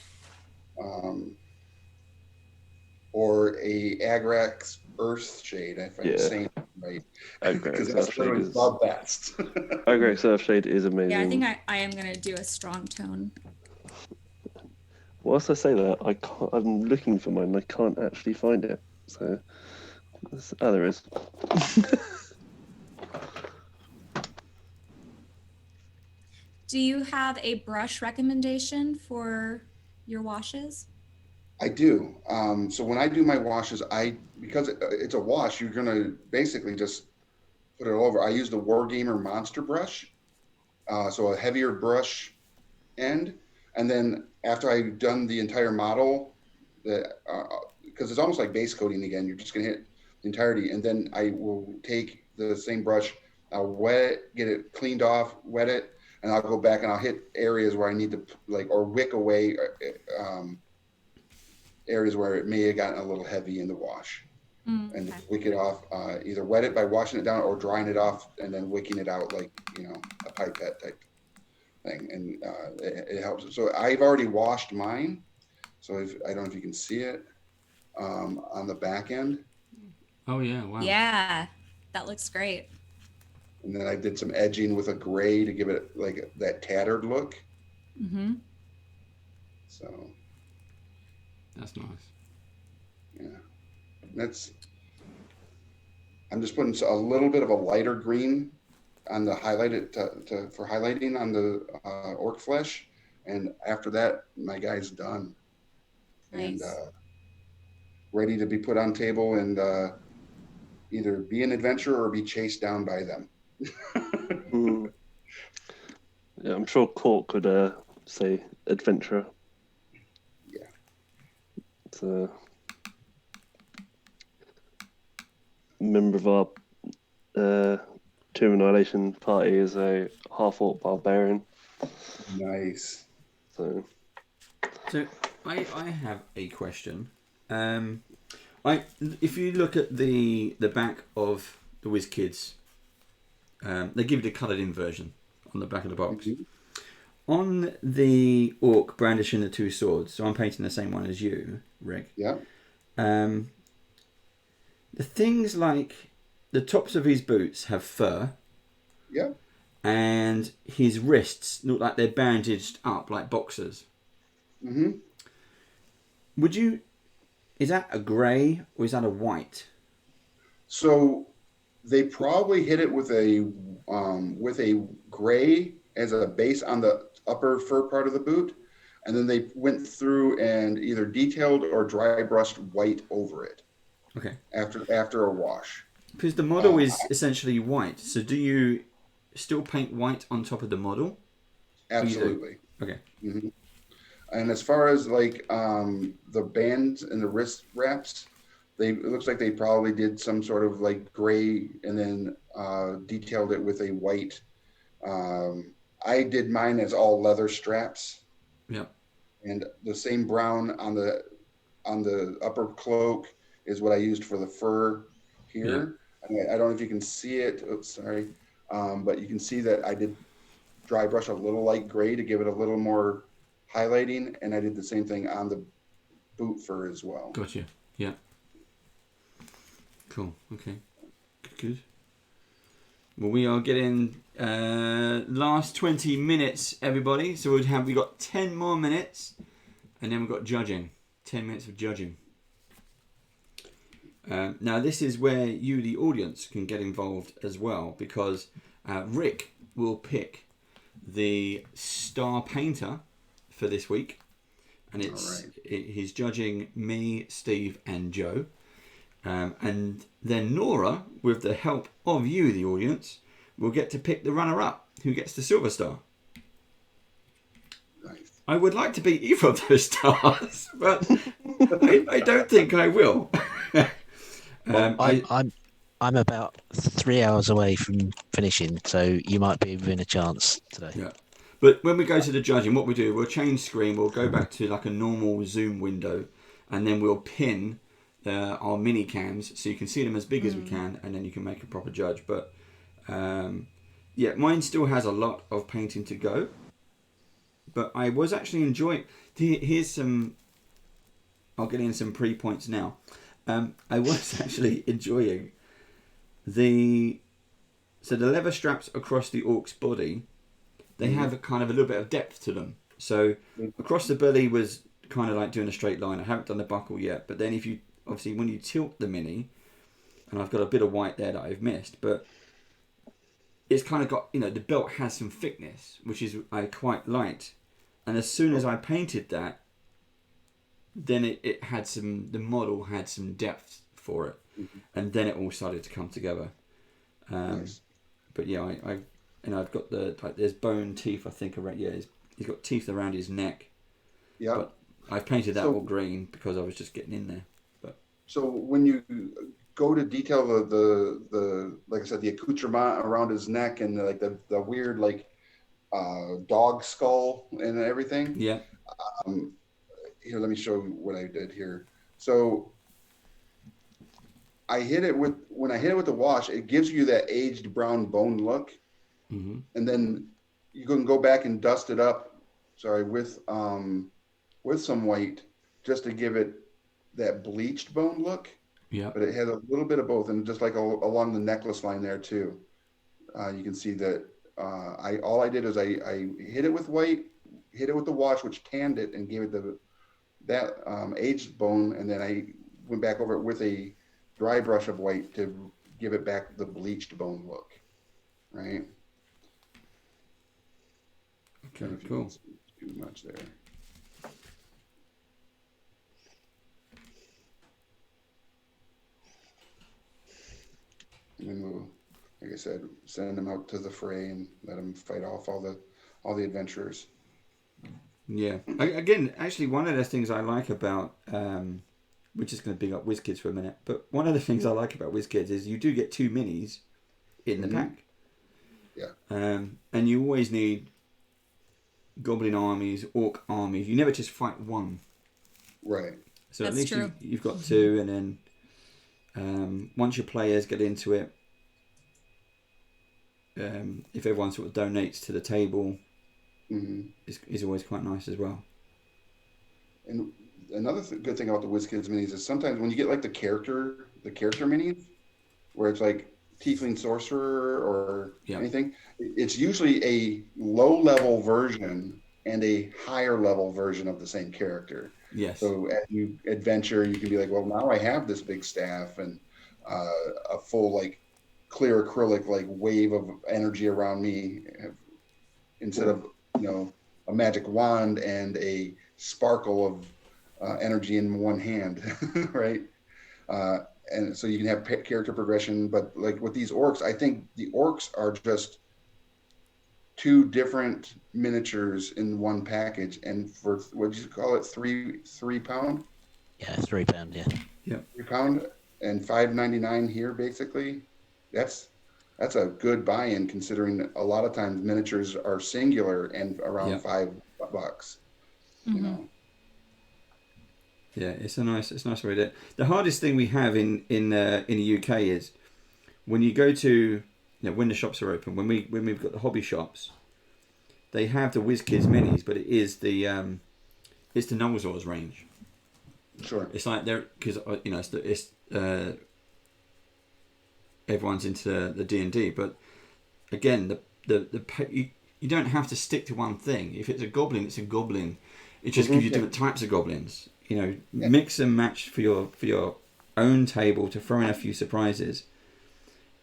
or a Agrax Earth Shade, if I'm saying it right. Because that's literally the best. Agrax Earth Shade is amazing. Yeah, I think I am gonna do a Strong Tone. Whilst I say that, I'm looking for mine. I can't actually find it. So, there is. Do you have a brush recommendation for your washes? I do. So when I do my washes, because it's a wash, you're gonna basically just put it over. I use the Wargamer Monster brush, so a heavier brush end, and then after I've done the entire model, because it's almost like base coating again, you're just gonna hit the entirety, and then I will take the same brush, I'll wet it, get it cleaned off, wet it, and I'll go back and I'll hit areas where I need to or wick away areas where it may have gotten a little heavy in the wash, and Okay. wick it off. Either wet it by washing it down or drying it off and then wicking it out like a pipette type thing, and it helps. So I've already washed mine, so I don't know if you can see it on the back end, Oh yeah, wow. Yeah, that looks great. and then I did some edging with a gray to give it like that tattered look. Mm-hmm. So That's nice. yeah, I'm just putting a little bit of a lighter green on the highlighted for highlighting on the orc flesh, and after that my guy's done and Nice. ready to be put on table and either be an adventurer or be chased down by them. Mm. Yeah, I'm sure Cork could say adventurer. Yeah. It's a member of our Tomb Annihilation party is a half-orc barbarian. Nice. So So I have a question. If you look at the back of the WizKids, they give you the coloured in version on the back of the box. Mhm. On the orc brandishing the two swords, so I'm painting the same one as you, Rick. Yeah. The things like the tops of his boots have fur, Yeah. and his wrists look like they're bandaged up like boxers. Mm-hmm. Is that a grey or is that a white? So they probably hit it with a gray as a base on the upper fur part of the boot, and then they went through and either detailed or dry brushed white over it Okay. after a wash. Because the model is essentially white, so do you still paint white on top of the model? Absolutely. Okay. Hmm. And as far as like the bands and the wrist wraps, it looks like they probably did some sort of like gray and then detailed it with a white. I did mine as all leather straps. Yeah. And the same brown on the upper cloak is what I used for the fur here. I don't know if you can see it. Oops, sorry. But you can see that I did dry brush a little light gray to give it a little more highlighting, and I did the same thing on the boot fur as well. Gotcha. Yeah. Cool. Okay. Good. Well, we are getting last 20 minutes, everybody. So we got 10 more minutes, and then we've got judging. 10 minutes of judging. Now, this is where you, the audience, can get involved as well, because Rick will pick the star painter for this week, and he's judging me, Steve, and Joe. And then Nora, with the help of you, the audience, will get to pick the runner-up, who gets the silver star. Nice. I would like to beat either of those stars, but I don't think I will. I'm about 3 hours away from finishing, so you might be within a chance today. Yeah. But when we go to the judging, what we do, we'll change screen, we'll go back to like a normal Zoom window, and then we'll pin our mini cams so you can see them as big as we can, and then you can make a proper judge. But yeah, mine still has a lot of painting to go. But I was actually enjoying. Here's some. I'll get in some pre-points now. I was actually enjoying the leather straps across the orc's body. They have a kind of a little bit of depth to them. So across the belly was kind of like doing a straight line. I haven't done the buckle yet, but then if you obviously when you tilt the mini, and I've got a bit of white there that I've missed, but it's kind of got, the belt has some thickness, which is I quite liked. And as soon as I painted that, then it had the model had some depth for it, and then it all started to come together. Nice. But yeah, I've got there's bone teeth, I think, around. Yeah, he's got teeth around his neck. Yeah. But I've painted that all green because I was just getting in there. But so when you go to detail the like I said, the accoutrement around his neck and the weird dog skull and everything. yeah, Here, let me show you what I did here. So when I hit it with the wash, it gives you that aged brown bone look. mm-hmm. And then you can go back and dust it up, with some white just to give it that bleached bone look. Yeah. But it has a little bit of both, and just along the necklace line there too. You can see that all I did is I hit it with white, hit it with the wash, which tanned it and gave it that aged bone, and then I went back over it with a dry brush of white to give it back the bleached bone look, right? Okay, cool. Too much there. And then we'll, like I said, send them out to the fray and let them fight off all the adventurers. Yeah. Again, actually, one of the things I like about, we're just going to big up WizKids for a minute, but one of the things I like about WizKids is you do get 2 minis in the pack. Yeah. And you always need goblin armies, orc armies. You never just fight one. Right. So That's at least true. you've got 2, and then once your players get into it, if everyone sort of donates to the table, is always quite nice as well. And another good thing about the WizKids minis is sometimes when you get the character minis, where it's like Tiefling Sorcerer or anything, it's usually a low-level version and a higher-level version of the same character. Yes. So as you adventure, you can be like, well, now I have this big staff and a full clear acrylic wave of energy around me, instead of a magic wand and a sparkle of energy in one hand, right? And so you can have character progression, but with these orcs, I think the orcs are just 2 different miniatures in one package, and for what did you call it, three pound? Yeah, £3. Yeah. £3 and $5.99 here, basically. That's a good buy-in, considering a lot of times miniatures are singular and around $5. You know. Yeah, it's nice way to. The hardest thing we have in the UK is when you go to when the shops are open. When we've got the hobby shops, they have the WizKids minis, but it is the NOURALOGICAL range. Sure. It's like they're because everyone's into the D&D, but again you don't have to stick to one thing. If it's a goblin, it's a goblin. It just gives you different types of goblins. Mix and match for your own table to throw in a few surprises.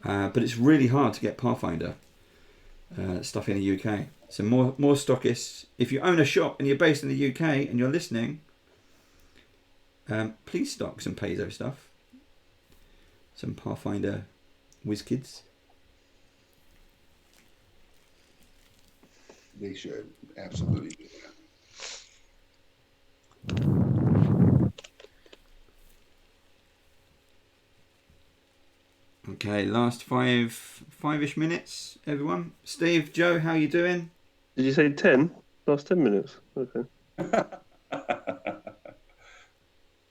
But it's really hard to get Pathfinder stuff in the UK. So more stockists. If you own a shop and you're based in the UK and you're listening, please stock some Paizo stuff. Some Pathfinder WizKids. They should absolutely do that. Okay, last five-ish minutes, everyone. Steve, Joe, how you doing? Did you say 10? Last 10 minutes? Okay.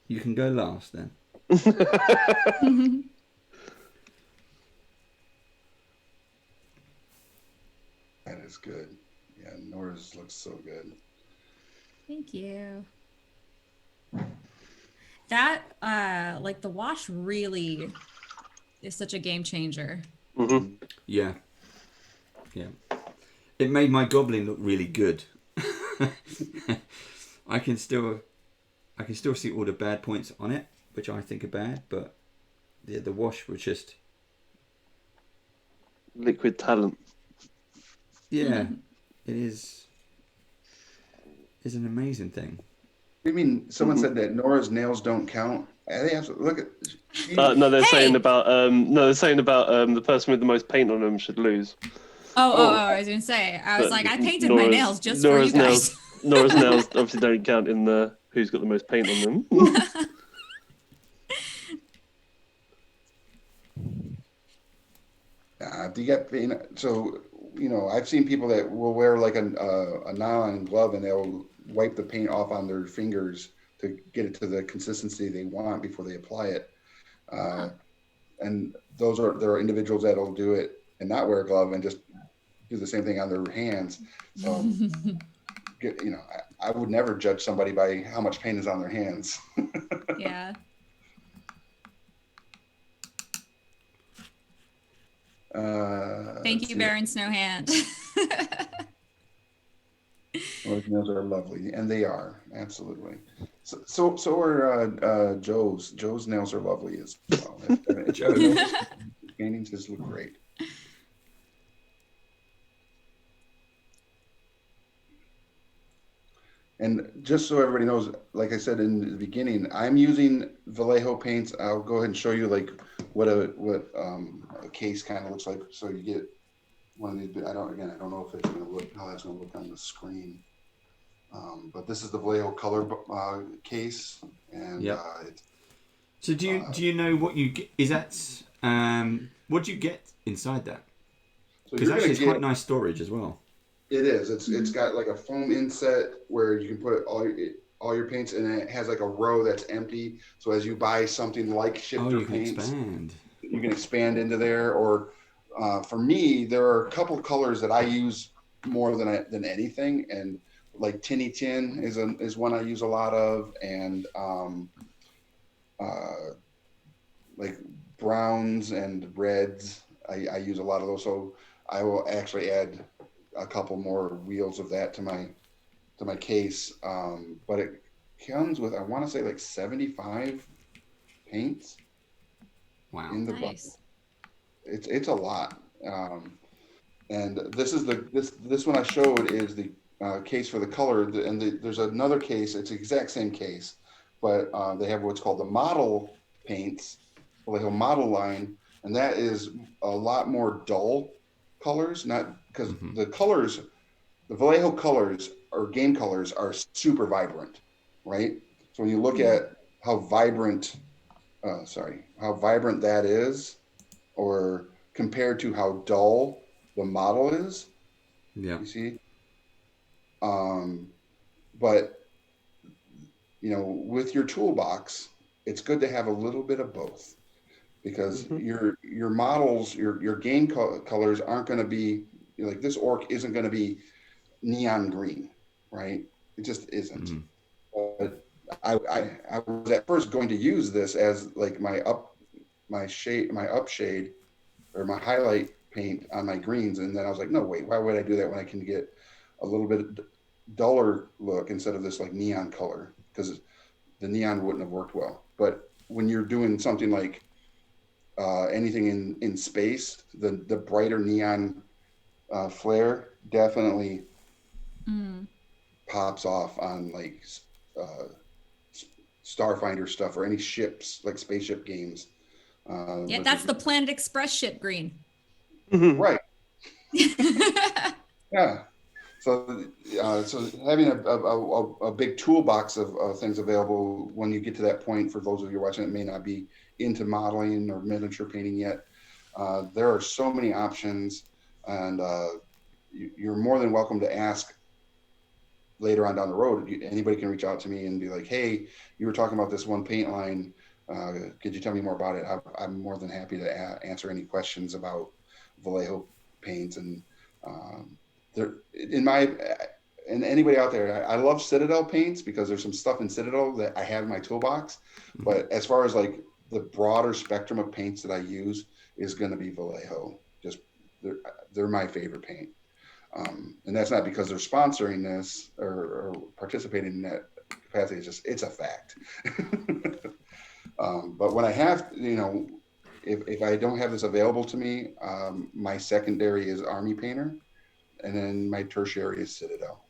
You can go last then. That is good. Yeah, Nora's looks so good. Thank you. That the wash really is such a game changer. Mm-hmm. Yeah. It made my goblin look really good. I can still see all the bad points on it, which I think are bad, but the wash was just Liquid talent. it is an amazing thing. I mean, someone said that Nora's nails don't count. They have to look at. No, they're Hey! saying about the person with the most paint on them should lose. I was gonna say. I was But like, I painted my nails just for you guys. Nora's nails obviously don't count in the who's got the most paint on them. Do you get paint? So, I've seen people that will wear like a nylon glove and they'll wipe the paint off on their fingers to get it to the consistency they want before they apply it. And there are individuals that'll do it and not wear a glove and just do the same thing on their hands. So, I would never judge somebody by how much paint is on their hands. Yeah. Thank you, Baron Snowhand. Those nails are lovely, and they are absolutely. So are Joe's. Joe's nails are lovely as well. Joe's paintings just look great. And just so everybody knows, like I said in the beginning, I'm using Vallejo paints. I'll go ahead and show you like what a case kind of looks like. So you get one of these. I don't know if it's going to look how that's going to look on the screen. But this is the Vallejo color case, and it's, so do you know what you get? Is that what do you get inside that? Because actually, it's quite nice storage as well. It is. It's got like a foam inset where you can put all your paints, and it has like a row that's empty. So as you buy something like shifter paints, you can expand into there. Or for me, there are a couple colors that I use more than anything, and like tinny tin is one I use a lot of, and like browns and reds. I use a lot of those. So I will actually add a couple more wheels of that to my case, but it comes with, I want to say, like 75 paints. Wow, in the nice. It's a lot. And this is this one I showed is the case for the color, and there's another case. It's the exact same case, but they have what's called the model paints, Vallejo model line, and that is a lot more dull colors, not because the colors, the Vallejo colors or game colors are super vibrant, right? So when you look at how vibrant that is, or compared to how dull the model is, you see. But with your toolbox, it's good to have a little bit of both, because your models, your game colors aren't going to be like this orc isn't going to be neon green, right? It just isn't. But I was at first going to use this as like my upshade or my highlight paint on my greens, and then I was like, no, wait, why would I do that when I can get a little bit duller look instead of this like neon color? Because the neon wouldn't have worked well. But when you're doing something like anything in space, the brighter neon flare definitely pops off on like Starfinder stuff or any ships, like spaceship games. Yeah, that's the Planet Express ship green. Right. Yeah. So having a big toolbox of things available when you get to that point, for those of you watching that may not be into modeling or miniature painting yet, there are so many options, and you're more than welcome to ask later on down the road. Anybody can reach out to me and be like, hey, you were talking about this one paint line. Could you tell me more about it? I'm more than happy to answer any questions about Vallejo paints. And and anybody out there, I love Citadel paints because there's some stuff in Citadel that I have in my toolbox. But as far as like the broader spectrum of paints that I use is going to be Vallejo. Just they're my favorite paint. And that's not because they're sponsoring this or participating in that capacity. It's a fact. But when I have, if I don't have this available to me, my secondary is Army Painter, and then my tertiary is Citadel.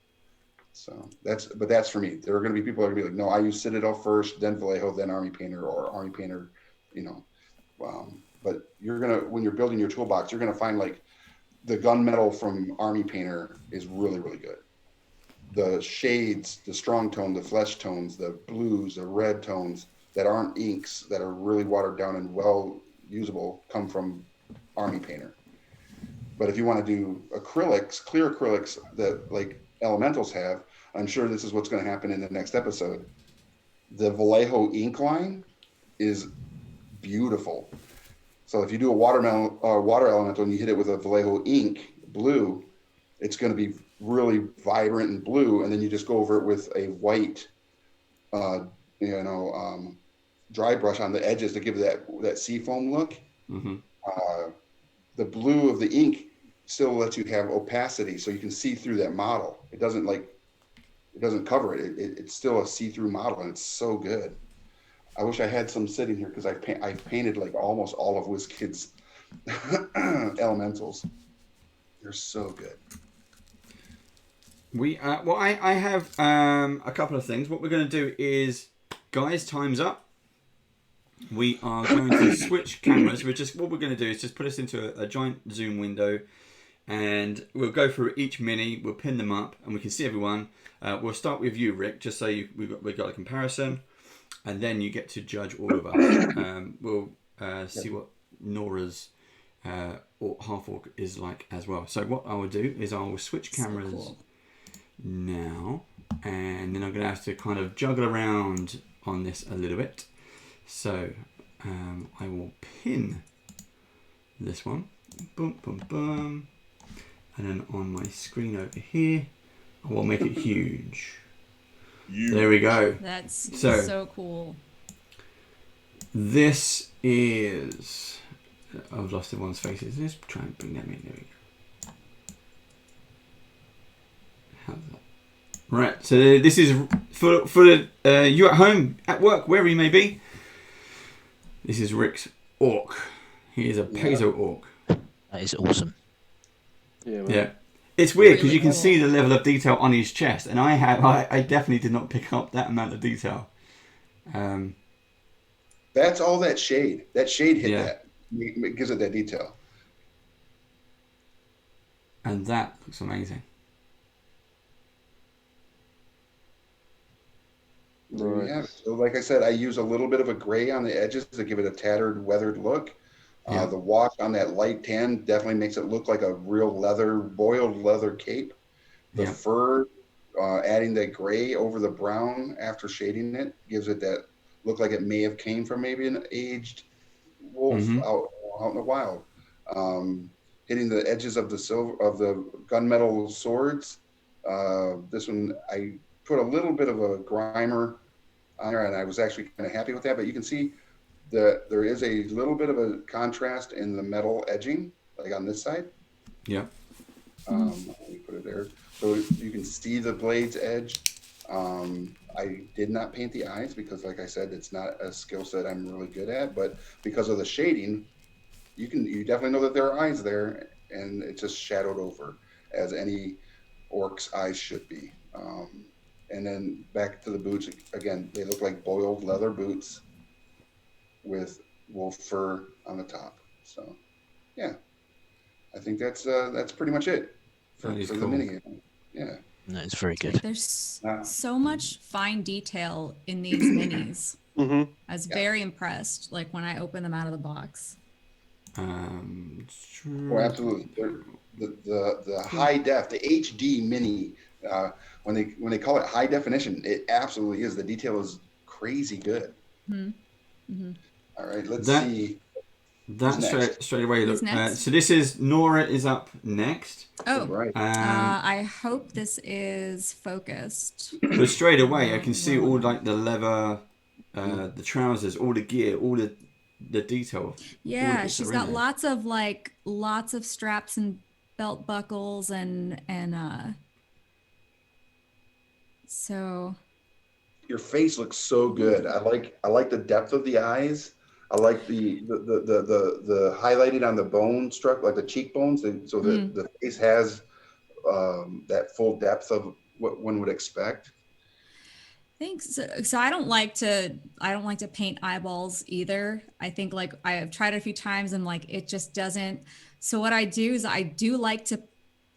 So that's for me. There are going to be people that are going to be like, no, I use Citadel first, then Vallejo, then Army Painter, or Army Painter, you know. But when you're building your toolbox, you're going to find like the gunmetal from Army Painter is really, really good. The shades, the strong tone, the flesh tones, the blues, the red tones that aren't inks, that are really watered down and well usable, come from Army Painter. But if you want to do acrylics, clear acrylics that like elementals have, I'm sure this is what's going to happen in the next episode. The Vallejo Ink line is beautiful. So if you do a water elemental and you hit it with a Vallejo Ink blue, it's going to be really vibrant and blue, and then you just go over it with a white, dry brush on the edges to give that seafoam look. Mm-hmm. The blue of the ink still lets you have opacity, so you can see through that model. It doesn't cover it. It's still a see-through model, and it's so good. I wish I had some sitting here because I've painted like almost all of WizKids elementals. They're so good. I have a couple of things. What we're going to do is, guys, time's up. We are going to switch cameras. What we're going to do is just put us into a giant zoom window, and we'll go through each mini. We'll pin them up, and we can see everyone. We'll start with you, Rick, just so we've got a comparison, and then you get to judge all of us. We'll see what Nora's half orc is like as well. So what I will do is I will switch cameras now, and then I'm going to have to kind of juggle around on this a little bit. So I will pin this one, boom, boom, boom, and then on my screen over here, I will make it huge. There we go. That's so cool. This is... I've lost everyone's faces. Let's try and bring them in. There we go. How's that? Right, so this is for you at home, at work, wherever you may be. This is Rick's orc. He is a Paizo orc. That is awesome. Yeah. Man. Yeah. It's weird because you can see the level of detail on his chest, and I definitely did not pick up that amount of detail. That's all that shade. That shade hit that. It gives it that detail. And that looks amazing. Right. Yeah. So like I said, I use a little bit of a gray on the edges to give it a tattered, weathered look. Yeah. The wash on that light tan definitely makes it look like a real boiled leather cape. The fur, adding that gray over the brown after shading it, gives it that look like it may have came from maybe an aged wolf out in the wild. Hitting the edges of the gunmetal swords. This one I put a little bit of a grimer on there, and I was actually kind of happy with that. But you can see that there is a little bit of a contrast in the metal edging, like on this side. Yeah. Let me put it there, so you can see the blade's edge. I did not paint the eyes because, like I said, it's not a skill set I'm really good at. But because of the shading, you definitely know that there are eyes there, and it's just shadowed over as any orc's eyes should be. And then back to the boots again. They look like boiled leather boots with wolf fur on the top. So, yeah, I think that's pretty much it for the mini. Yeah. No, it's very good. There's so much fine detail in these minis. I was very impressed, like when I opened them out of the box. Oh, absolutely. The high def, the HD mini. When they call it high definition, it absolutely is. The detail is crazy good. All right, let's see. That's straight away. Look, so this is Nora is up next. Oh, right. I hope this is focused. But straight away, I can see all like the leather, the trousers, all the gear, all the detail. Yeah, she's got lots of straps and belt buckles and so. Your face looks so good. I like the depth of the eyes. I like the highlighted on the bone struck, like the cheekbones. So the face has that full depth of what one would expect. Thanks. So I don't like to paint eyeballs either. I think like I have tried it a few times and like it just doesn't. So what I do is I do like to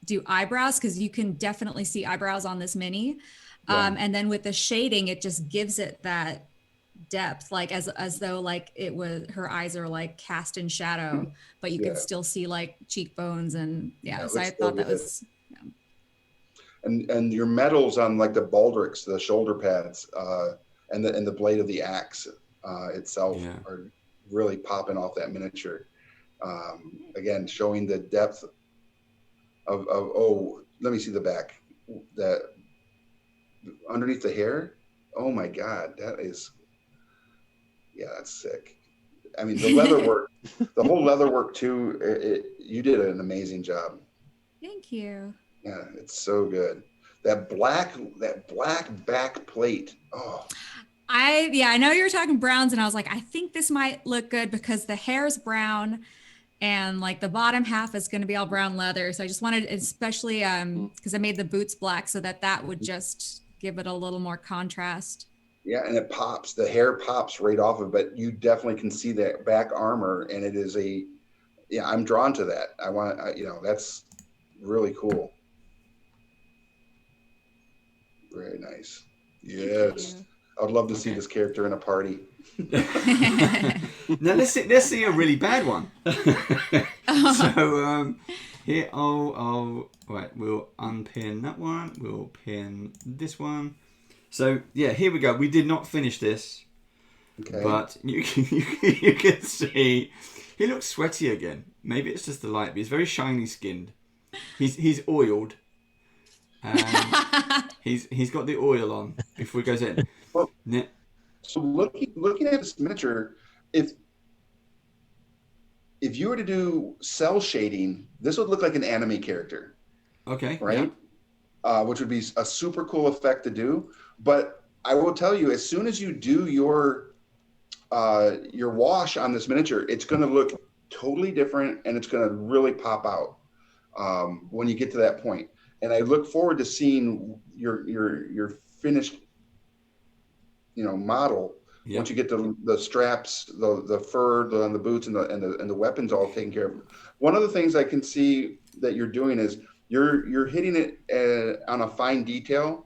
do eyebrows because you can definitely see eyebrows on this mini. And then with the shading, it just gives it that depth, like as though like it was her eyes are like cast in shadow, but you can still see like cheekbones and so I thought that was and your metals on like the baldricks, the shoulder pads, and the blade of the axe itself are really popping off that miniature. Again, showing the depth of let me see the back, that underneath the hair. Oh my God, that's sick. I mean, the leather work, the whole leather work too. You did an amazing job. Thank you. Yeah, it's so good. That black back plate. Oh. I know you were talking browns, and I was like, I think this might look good because the hair's brown, and like the bottom half is going to be all brown leather. So I just wanted, especially because I made the boots black, so that would just give it a little more contrast. Yeah, and it pops. The hair pops right off of it, but you definitely can see that back armor, and it is I'm drawn to that. That's really cool. Very nice. Yes. I would love to see this character in a party. Now let's see a really bad one. So here we'll unpin that one. We'll pin this one. So yeah, here we go. We did not finish this, but you can see he looks sweaty again. Maybe it's just the light, but he's very shiny skinned. He's oiled. He's got the oil on before he goes in. Well, so looking at this miniature, if you were to do cell shading, this would look like an anime character. Okay. Right? Yeah. Which would be a super cool effect to do. But I will tell you, as soon as you do your wash on this miniature, it's going to look totally different, and it's going to really pop out when you get to that point. And I look forward to seeing your finished, model once you get the straps, the fur, on the boots, and the weapons all taken care of. One of the things I can see that you're doing is you're hitting it on a fine detail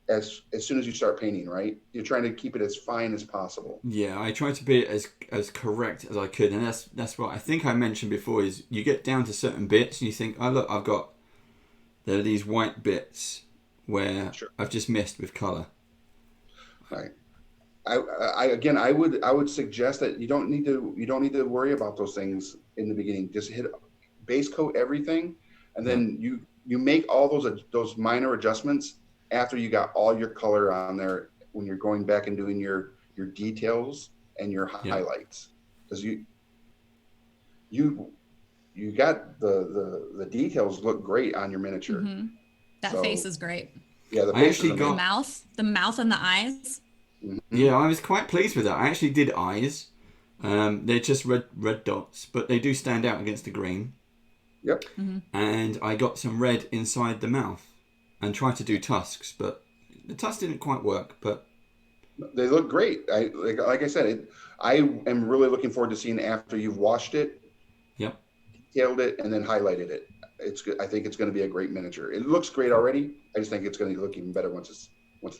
as soon as you start painting, right? You're trying to keep it as fine as possible. Yeah, I try to be as correct as I could, and that's what I think I mentioned before. Is you get down to certain bits and you think, oh look, there are these white bits where I've just missed with color. Right. I would suggest that you don't need to worry about those things in the beginning. Just hit base coat everything, and then you make all those minor adjustments after you got all your color on there when you're going back and doing your details and your highlights, because you got the details look great on your miniature. Mm-hmm. That face is great. Yeah, the face the mouth and the eyes. Mm-hmm. Yeah, I was quite pleased with that. I actually did eyes. They're just red dots, but they do stand out against the green. Yep. Mm-hmm. And I got some red inside the mouth and tried to do tusks, but the tusks didn't quite work. But they look great. Like I said, I am really looking forward to seeing after you've washed it. Yep. Detailed it and then highlighted it. It's good. I think it's going to be a great miniature. It looks great already. I just think it's going to look even better once it's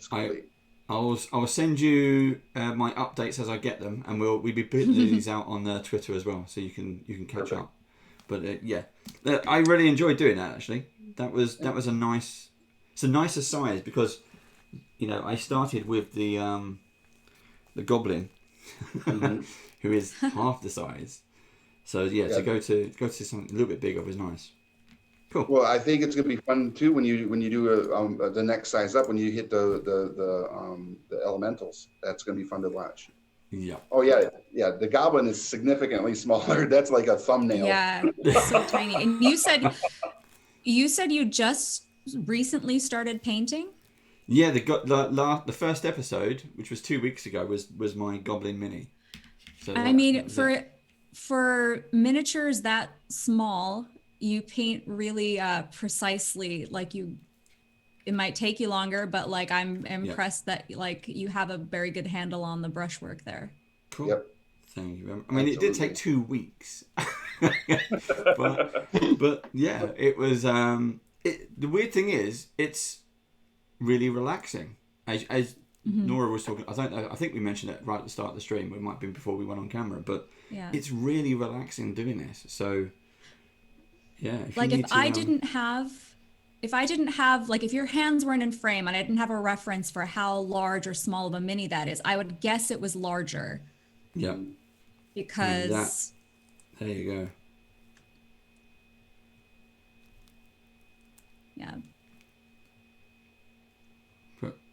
complete. I'll send you my updates as I get them, and we'll be putting these out on Twitter as well, so you can catch up. But I really enjoyed doing that. Actually, that was a nice. It's a nicer size because, I started with the goblin, who is half the size. So to go to something a little bit bigger was nice. Cool. Well, I think it's going to be fun too when you do the next size up, when you hit the elementals. That's going to be fun to watch. Yeah. Oh yeah. The goblin is significantly smaller. That's like a thumbnail. Yeah, so tiny. And you said you just recently started painting? Yeah, the first episode, which was 2 weeks ago, was my goblin mini. So for miniatures that small, you paint really precisely, like you it might take you longer, but like I'm impressed that like you have a very good handle on the brushwork there. Cool. Yep. Thank you very much. I mean, it did take 2 weeks, but yeah, it was. The weird thing is, it's really relaxing. As Nora was talking, I don't know. I think we mentioned it right at the start of the stream. It might have been before we went on camera, but it's really relaxing doing this. So yeah, if I didn't have like if your hands weren't in frame and I didn't have a reference for how large or small of a mini that is, I would guess it was larger. Yeah. Because there you go. Yeah.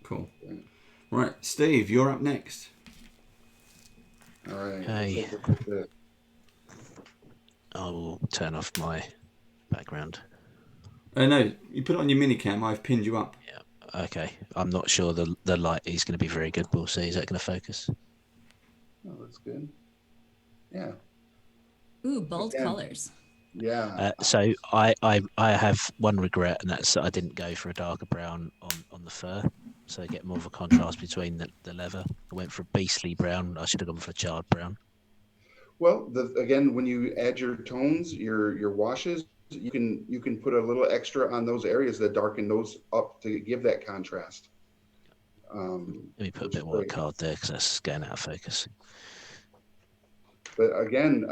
Cool. Right, Steve, you're up next. All right. Hey. I will turn off my background. No, you put it on your minicam. I've pinned you up. Yeah. Okay. I'm not sure the light is going to be very good. We'll see. Is that going to focus? Oh, that's good. Yeah. Ooh, bold colors. Yeah. So I have one regret, and that's that I didn't go for a darker brown on the fur, so I get more of a contrast between the leather. I went for a beastly brown. I should have gone for a charred brown. Well, again, when you add your tones, your washes, you can put a little extra on those areas that darken those up to give that contrast. Let me put a bit more card there because that's getting out of focus. But again,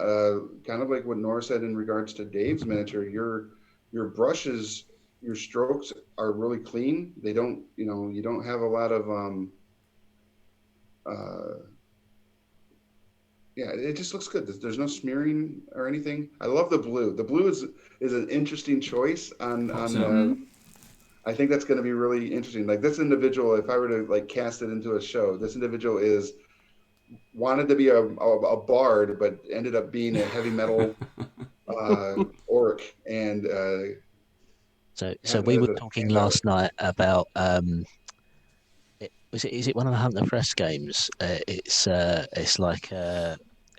kind of like what Nora said in regards to Dave's miniature, your brushes, your strokes are really clean. They don't, you don't have a lot of, yeah, it just looks good. There's no smearing or anything. I love the blue. The blue is an interesting choice on I think that's going to be really interesting. Like this individual, if I were to like cast it into a show, this individual wanted to be a bard, but ended up being a heavy metal orc. And so we were talking last night about is it one of the Hunter Press games? It's like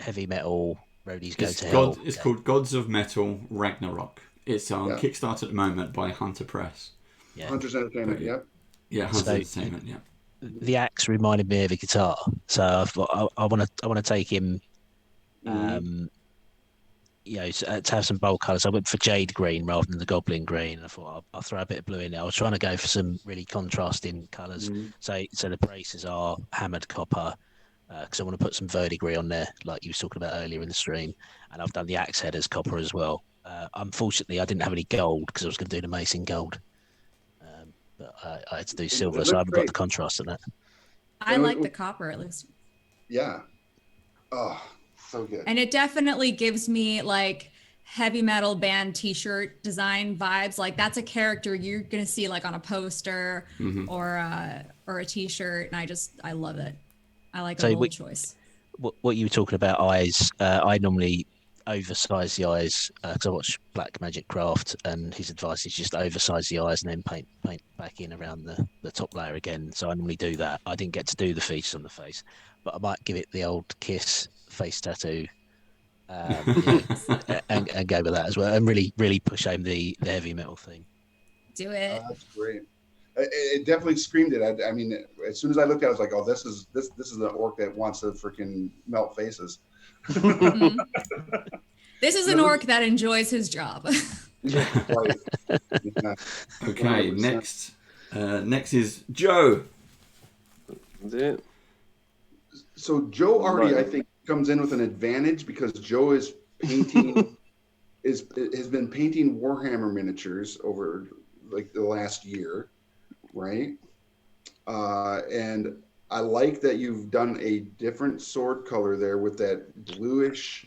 heavy metal roadies go to hell. It's called Gods of Metal Ragnarok. It's on Kickstarter at the moment by Hunter Press. Yeah. Hunter's Entertainment. Yep. Yeah, Hunter's Entertainment. Yeah. The axe reminded me of a guitar, so I thought I want to take him, to have some bold colours. I went for jade green rather than the goblin green. I thought I'll throw a bit of blue in there. I was trying to go for some really contrasting colours. So the braces are hammered copper, because I want to put some verdigris on there, like you were talking about earlier in the stream. And I've done the axe head as copper as well. Unfortunately, I didn't have any gold because I was going to do the mason gold. But I had to do silver, so I haven't got the contrast in that. I like the copper at least. Yeah. Oh, so good. And it definitely gives me like heavy metal band t-shirt design vibes. Like that's a character you're going to see like on a poster or a t-shirt. And I love it. I like a bold choice. What you were talking about eyes, I normally oversize the eyes because I watch Black Magic Craft, and his advice is just oversize the eyes and then paint back in around the top layer again. So I normally do that. I didn't get to do the features on the face, but I might give it the old Kiss face tattoo and go with that as well, and really push home the heavy metal thing. Do it. That's great. It definitely screamed it. I mean, as soon as I looked at it, I was like, oh, this is an orc that wants to freaking melt faces. This is an orc that enjoys his job. Right. Yeah. Okay, 100%. Next is Joe. That's it. So Joe already, I think, comes in with an advantage because Joe is painting has been painting Warhammer miniatures over like the last year, right? And I like that you've done a different sword color there with that bluish,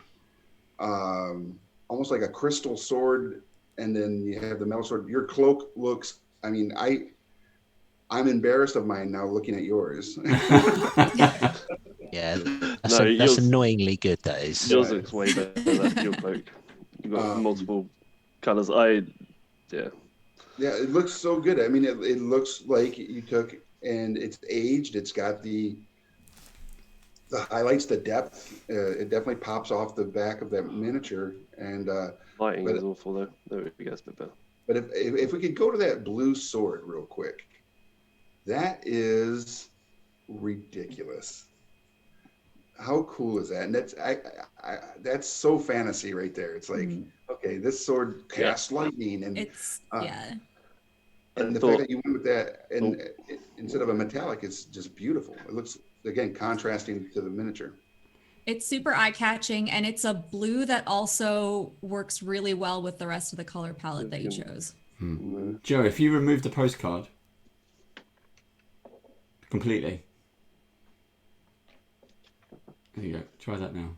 almost like a crystal sword, and then you have the metal sword. Your cloak looks, I mean, I'm embarrassed of mine now looking at yours. Yeah, that's annoyingly good, that is. Yours looks way better than your cloak. You've got multiple colours. Yeah, it looks so good. I mean, it looks like you took, and it's aged. It's got the highlights, the depth. It definitely pops off the back of that miniature. And lighting is awful though. There we go, it's a bit better. But if we could go to that blue sword real quick, that is ridiculous. How cool is that? And that's so fantasy right there. It's like, okay, this sword casts lightning, and It's and the fact that you went with that, and instead of a metallic, it's just beautiful. It looks, again, contrasting to the miniature. It's super eye-catching, and it's a blue that also works really well with the rest of the color palette that you chose. Joe, if you remove the postcard completely, there you go. Try that now.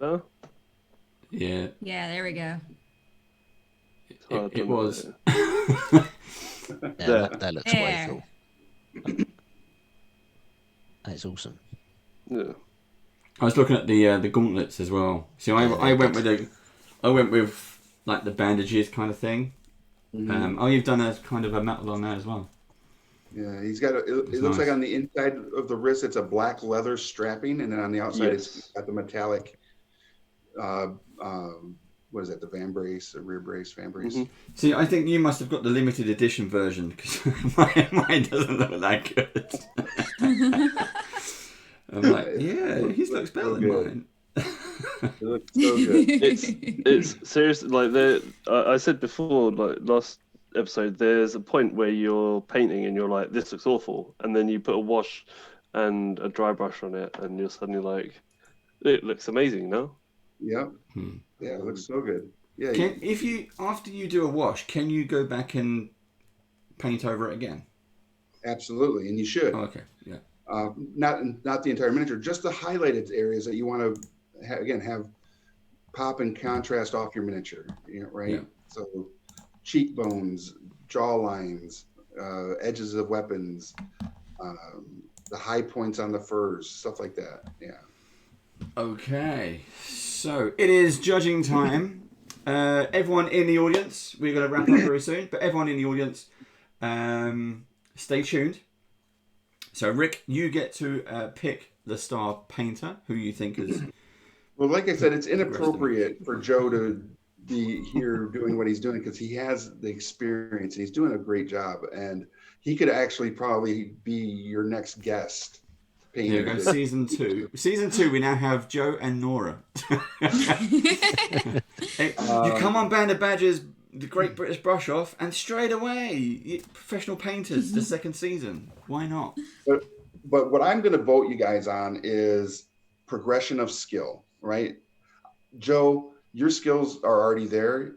Oh, Yeah. Yeah, there we go. It was. Yeah, that looks way There. cool. That's awesome. yeah. I was looking at the gauntlets as well. So I went with like the bandages kind of thing. You've done a kind of a metal on that as well. Yeah, he's got it looks like on the inside of the wrist, it's a black leather strapping, and then on the outside, it's got the metallic. What is that? The van brace, the rear brace, van brace. See, I think you must have got the limited edition version because mine doesn't look that good. I'm like, yeah, his looks better than mine. It looks so good. It's seriously like I said before, like last episode, there's a point where you're painting and you're like, this looks awful, and then you put a wash and a dry brush on it, and you're suddenly like, it looks amazing, no? Yep. Yeah, it looks so good. Yeah. If you after you do a wash, can you go back and paint over it again? Absolutely, and you should. Oh, okay. Yeah. Not the entire miniature, just the highlighted areas that you want to have pop and contrast off your miniature. Right. Yeah. So cheekbones, jaw lines, edges of weapons, the high points on the furs, stuff like that. Yeah. Okay, so it is judging time. Everyone in the audience, we're going to wrap up very soon, but everyone in the audience, stay tuned. So Rick, you get to pick the star painter who you think is... Well, like I said, it's inappropriate for Joe to be here doing what he's doing because he has the experience and he's doing a great job, and he could actually probably be your next guest. Here we go, season 2. Season 2, we now have Joe and Nora. You come on Band of Badgers, the Great British Brush Off, and straight away, professional painters, the second season. Why not? But what I'm going to vote you guys on is progression of skill, right? Joe, your skills are already there.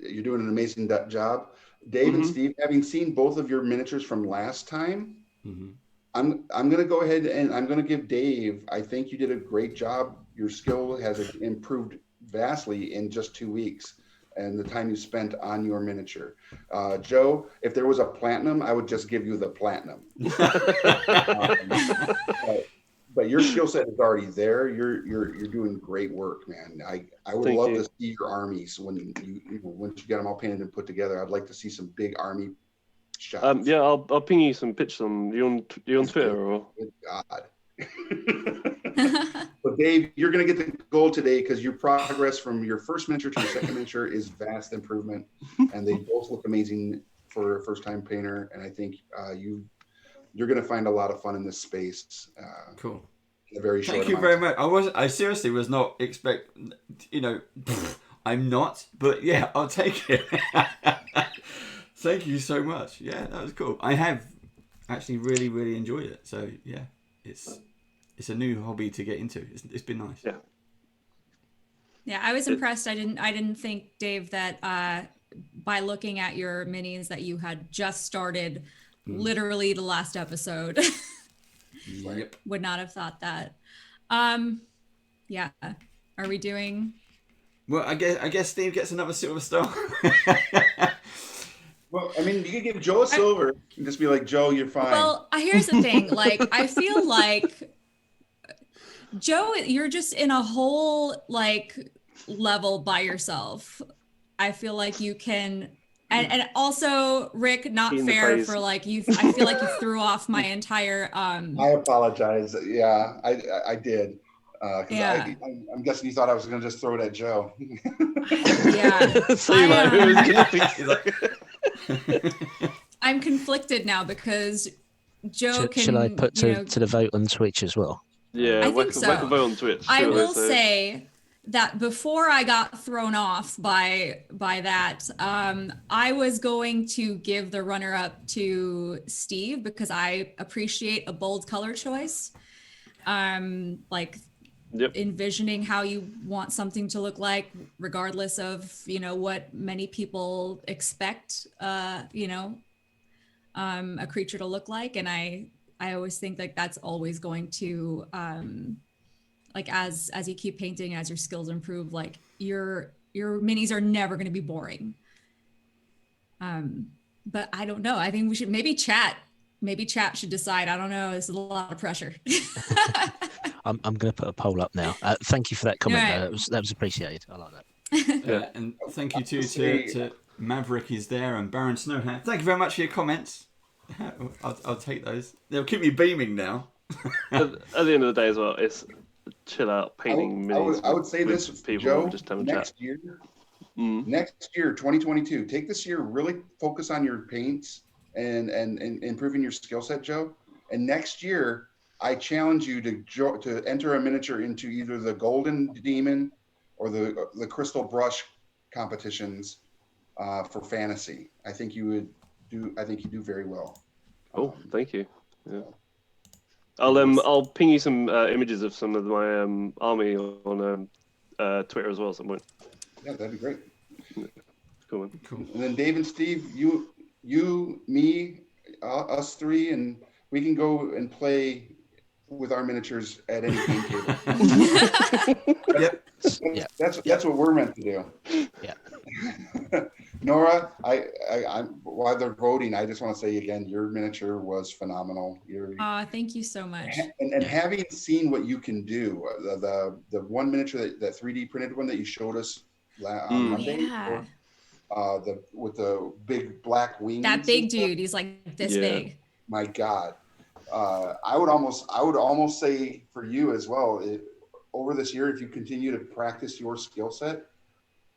You're doing an amazing job. Dave and Steve, having seen both of your miniatures from last time, I'm going to go ahead and I'm going to give Dave, I think you did a great job. Your skill has improved vastly in just 2 weeks and the time you spent on your miniature. Joe, if there was a platinum, I would just give you the platinum. But your skill set is already there. You're doing great work, man. I would love to see your armies when once you get them all painted and put together. I'd like to see some big army shots. Yeah, I'll ping you some pictures on you on Twitter or. Good God. But Dave, you're going to get the gold today because your progress from your first miniature to your second miniature is vast improvement, and they both look amazing for a first-time painter. And I think you're going to find a lot of fun in this space. Cool. In a very short Thank you very much. I seriously was not I'm not, but yeah, I'll take it. Thank you so much. Yeah, that was cool. I have actually really, really enjoyed it. So yeah, it's a new hobby to get into. It's been nice. Yeah. Yeah, I was impressed. I didn't think, Dave, that by looking at your minis that you had just started literally the last episode. Yep. Would not have thought that. Yeah. Are we doing? Well, I guess Steve gets another silver star. Well, I mean, you could give Joe a silver and just be like, Joe, you're fine. Well, here's the thing. Like, I feel like Joe, you're just in a whole level by yourself. I feel like you can, and also Rick, not fair for I feel like you threw off my entire. I apologize. Yeah, I did. Yeah. I'm guessing you thought I was going to just throw it at Joe. Yeah. So you're like, who is gonna think? He's like, I'm conflicted now because Joe can. Shall I put you know, to the vote on Twitch as well? Yeah, I whack think a so. vote on Twitch. I see what they will say that before I got thrown off by that, I was going to give the runner-up to Steve because I appreciate a bold color choice. Like Yep. envisioning how you want something to look like, regardless of what many people expect. A creature to look like, and I always think like that's always going to like as you keep painting, as your skills improve, like your minis are never going to be boring. But I don't know. I think we should maybe chat should decide. I don't know. It's a lot of pressure. I'm going to put a poll up now. Thank you for that comment. Right. That was appreciated. I like that. Yeah. and thank you to Maverick is there and Baron Snowhand. Thank you very much for your comments. I'll take those. They'll keep me beaming now. at the end of the day as well, it's chill out painting minis. I would say with this, people Joe, just have a next chat. year, Mm. next year, 2022, take this year, really focus on your paints and improving your skill set, Joe. And next year, I challenge you to enter a miniature into either the Golden Demon or the Crystal Brush competitions for fantasy. I think you do very well. Oh, thank you. Yeah. I'll ping you some images of some of my army on Twitter as well at some point. Yeah, that'd be great. Cool, man. Cool. And then Dave and Steve, you, me, us three, and we can go and play with our miniatures at any game table. Yep. That's what we're meant to do. Yeah. Nora, I'm while they're voting, I just want to say again, your miniature was phenomenal. Thank you so much. And having seen what you can do, the one miniature that 3D printed one that you showed us on Monday, Yeah. with the big black wings. That big dude, he's like this big. My God. I would almost say for you as well, over this year, if you continue to practice your skill set,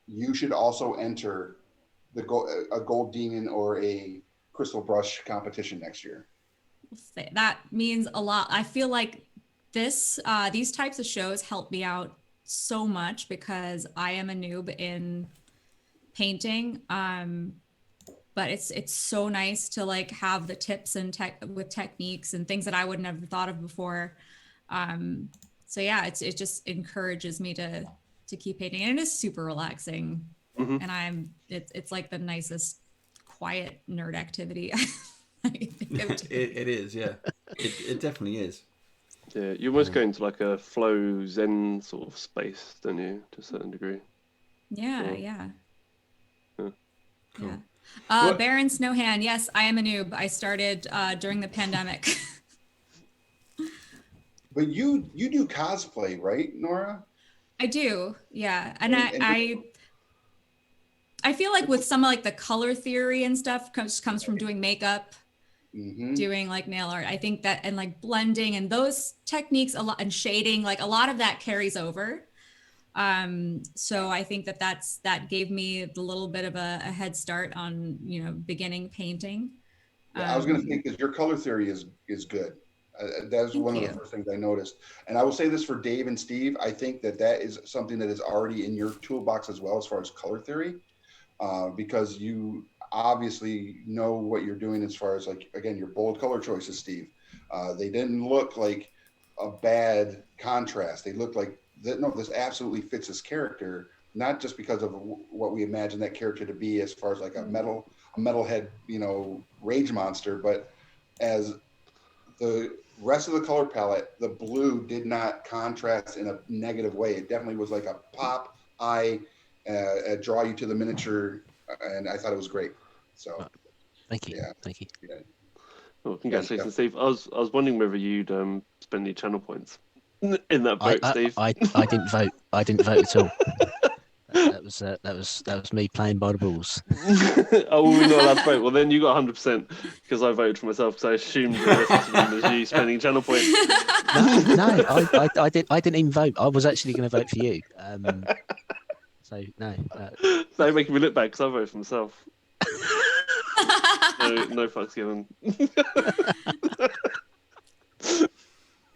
you should also enter a gold demon or a crystal brush competition next year. That means a lot. I feel like these types of shows help me out so much because I am a noob in painting. But it's so nice to like have the tips and with techniques and things that I would never thought of before. So yeah, it just encourages me to keep painting, and it is super relaxing. Mhm. And it's like the nicest quiet nerd activity. It is, yeah. It definitely is. Yeah, you almost go into like a flow zen sort of space, don't you, to a certain degree? Yeah. Cool. Yeah. Baron Snowhand, yes, I am a noob. I started during the pandemic. But you do cosplay, right, Nora? I do, yeah. And I feel like with some of like the color theory and stuff comes from doing makeup, doing like nail art. I think that, and like blending and those techniques a lot, and shading, like a lot of that carries over. So I think that gave me a little bit of a head start on, beginning painting. Yeah, I was going to say, because your color theory is good. That was one of the first things I noticed. And I will say this for Dave and Steve, I think that is something that is already in your toolbox as well as far as color theory, because you obviously know what you're doing as far as, like, again, your bold color choices, Steve. They didn't look like a bad contrast. They looked like, no, this absolutely fits this character, not just because of what we imagine that character to be as far as like a metalhead, rage monster, but as the rest of the color palette, the blue did not contrast in a negative way. It definitely was like a pop eye, draw you to the miniature, and I thought it was great. So, thank you. Yeah. Thank you. Yeah. Well, congratulations, Steve. I was wondering whether you'd spend your channel points in that vote, Steve. I didn't vote. I didn't vote at all. That was me playing by the rules. Oh, we're not allowed to vote. Well, then you got 100% because I voted for myself because I assumed the rest of the room was you spending channel points. No, I didn't even vote. I was actually going to vote for you. So no. Now you're making me look bad because I voted for myself. No fucks given.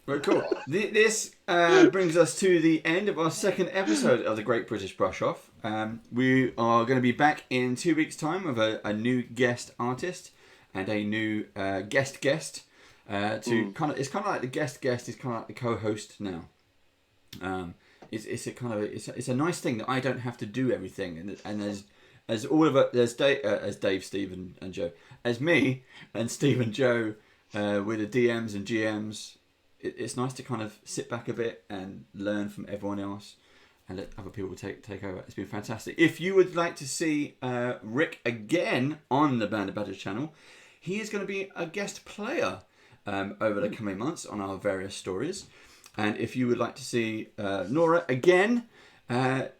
Very cool. This brings us to the end of our second episode of the Great British Brush Off. We are going to be back in 2 weeks' time with a new guest artist and a new guest. It's kind of like the guest is kind of like the co-host now. It's a nice thing that I don't have to do everything, and as all of it, as Dave, Steve, and Joe, as me and Steve and Joe with the DMs and GMs. It's nice to kind of sit back a bit and learn from everyone else and let other people take over. It's been fantastic. If you would like to see Rick again on the Band of Badgers channel, he is going to be a guest player over the coming months on our various stories. And if you would like to see Nora again,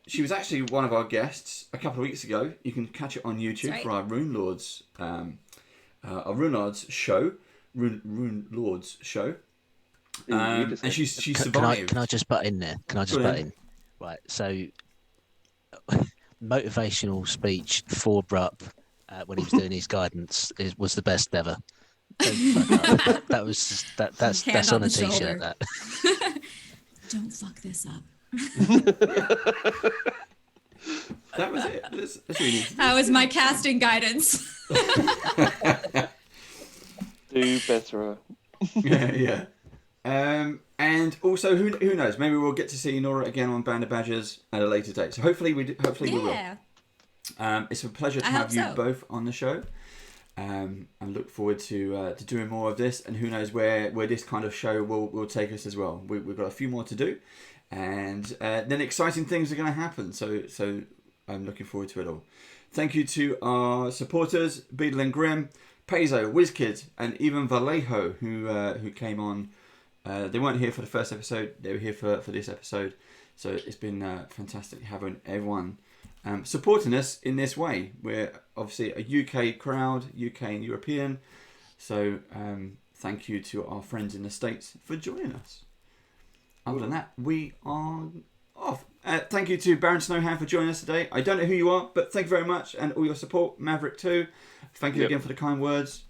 she was actually one of our guests a couple of weeks ago. You can catch it on YouTube for our Runelords show. Runelords show. And she survived. Can I just butt in there? Butt in? Right. So, motivational speech for Brupp when he was doing his guidance was the best ever. That's on a t-shirt. That. Don't fuck this up. That was it. That's really neat. That was my casting guidance. Do better. Yeah. And also, who knows? Maybe we'll get to see Nora again on Band of Badgers at a later date. So hopefully we will. It's a pleasure to have you both on the show. I look forward to doing more of this, and who knows where this kind of show will take us as well. We've got a few more to do, and then exciting things are going to happen. So I'm looking forward to it all. Thank you to our supporters, Beadle and Grim, Paizo, WizKids, and even Vallejo, who came on. They weren't here for the first episode. They were here for this episode. So it's been fantastic having everyone supporting us in this way. We're obviously a UK crowd, UK and European. So thank you to our friends in the States for joining us. Other than that, we are off. Thank you to Baron Snowhound for joining us today. I don't know who you are, but thank you very much. And all your support. Maverick too. Thank you again for the kind words.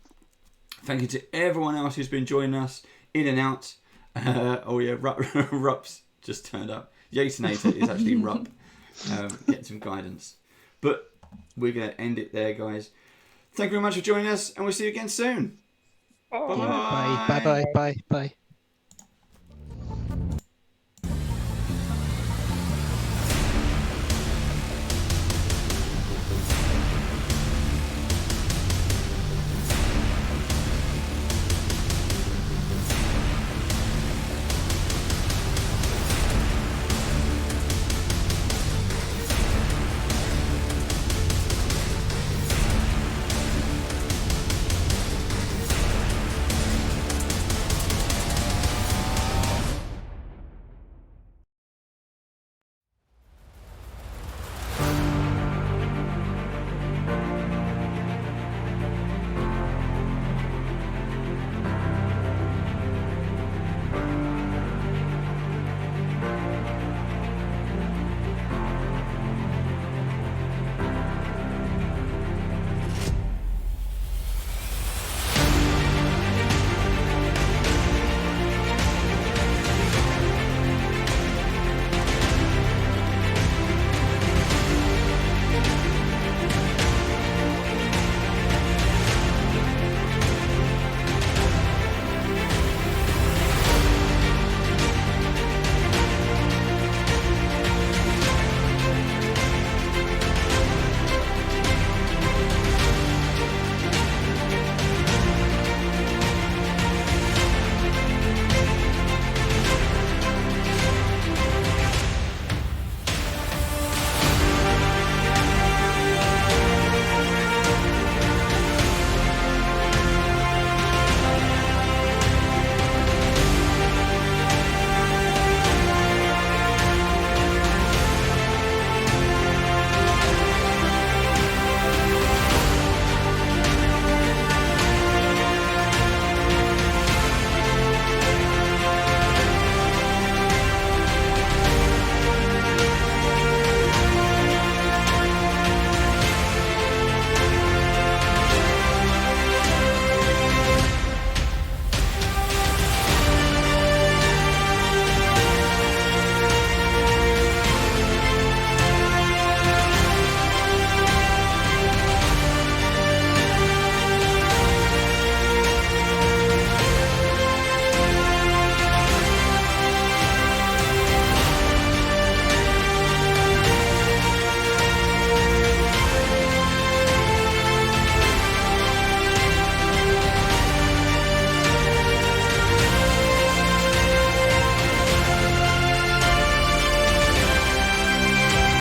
Thank you to everyone else who's been joining us in and out. Rupp's just turned up. Yatinator is actually Rupp. Getting some guidance. But we're going to end it there, guys. Thank you very much for joining us, and we'll see you again soon. Bye. Bye.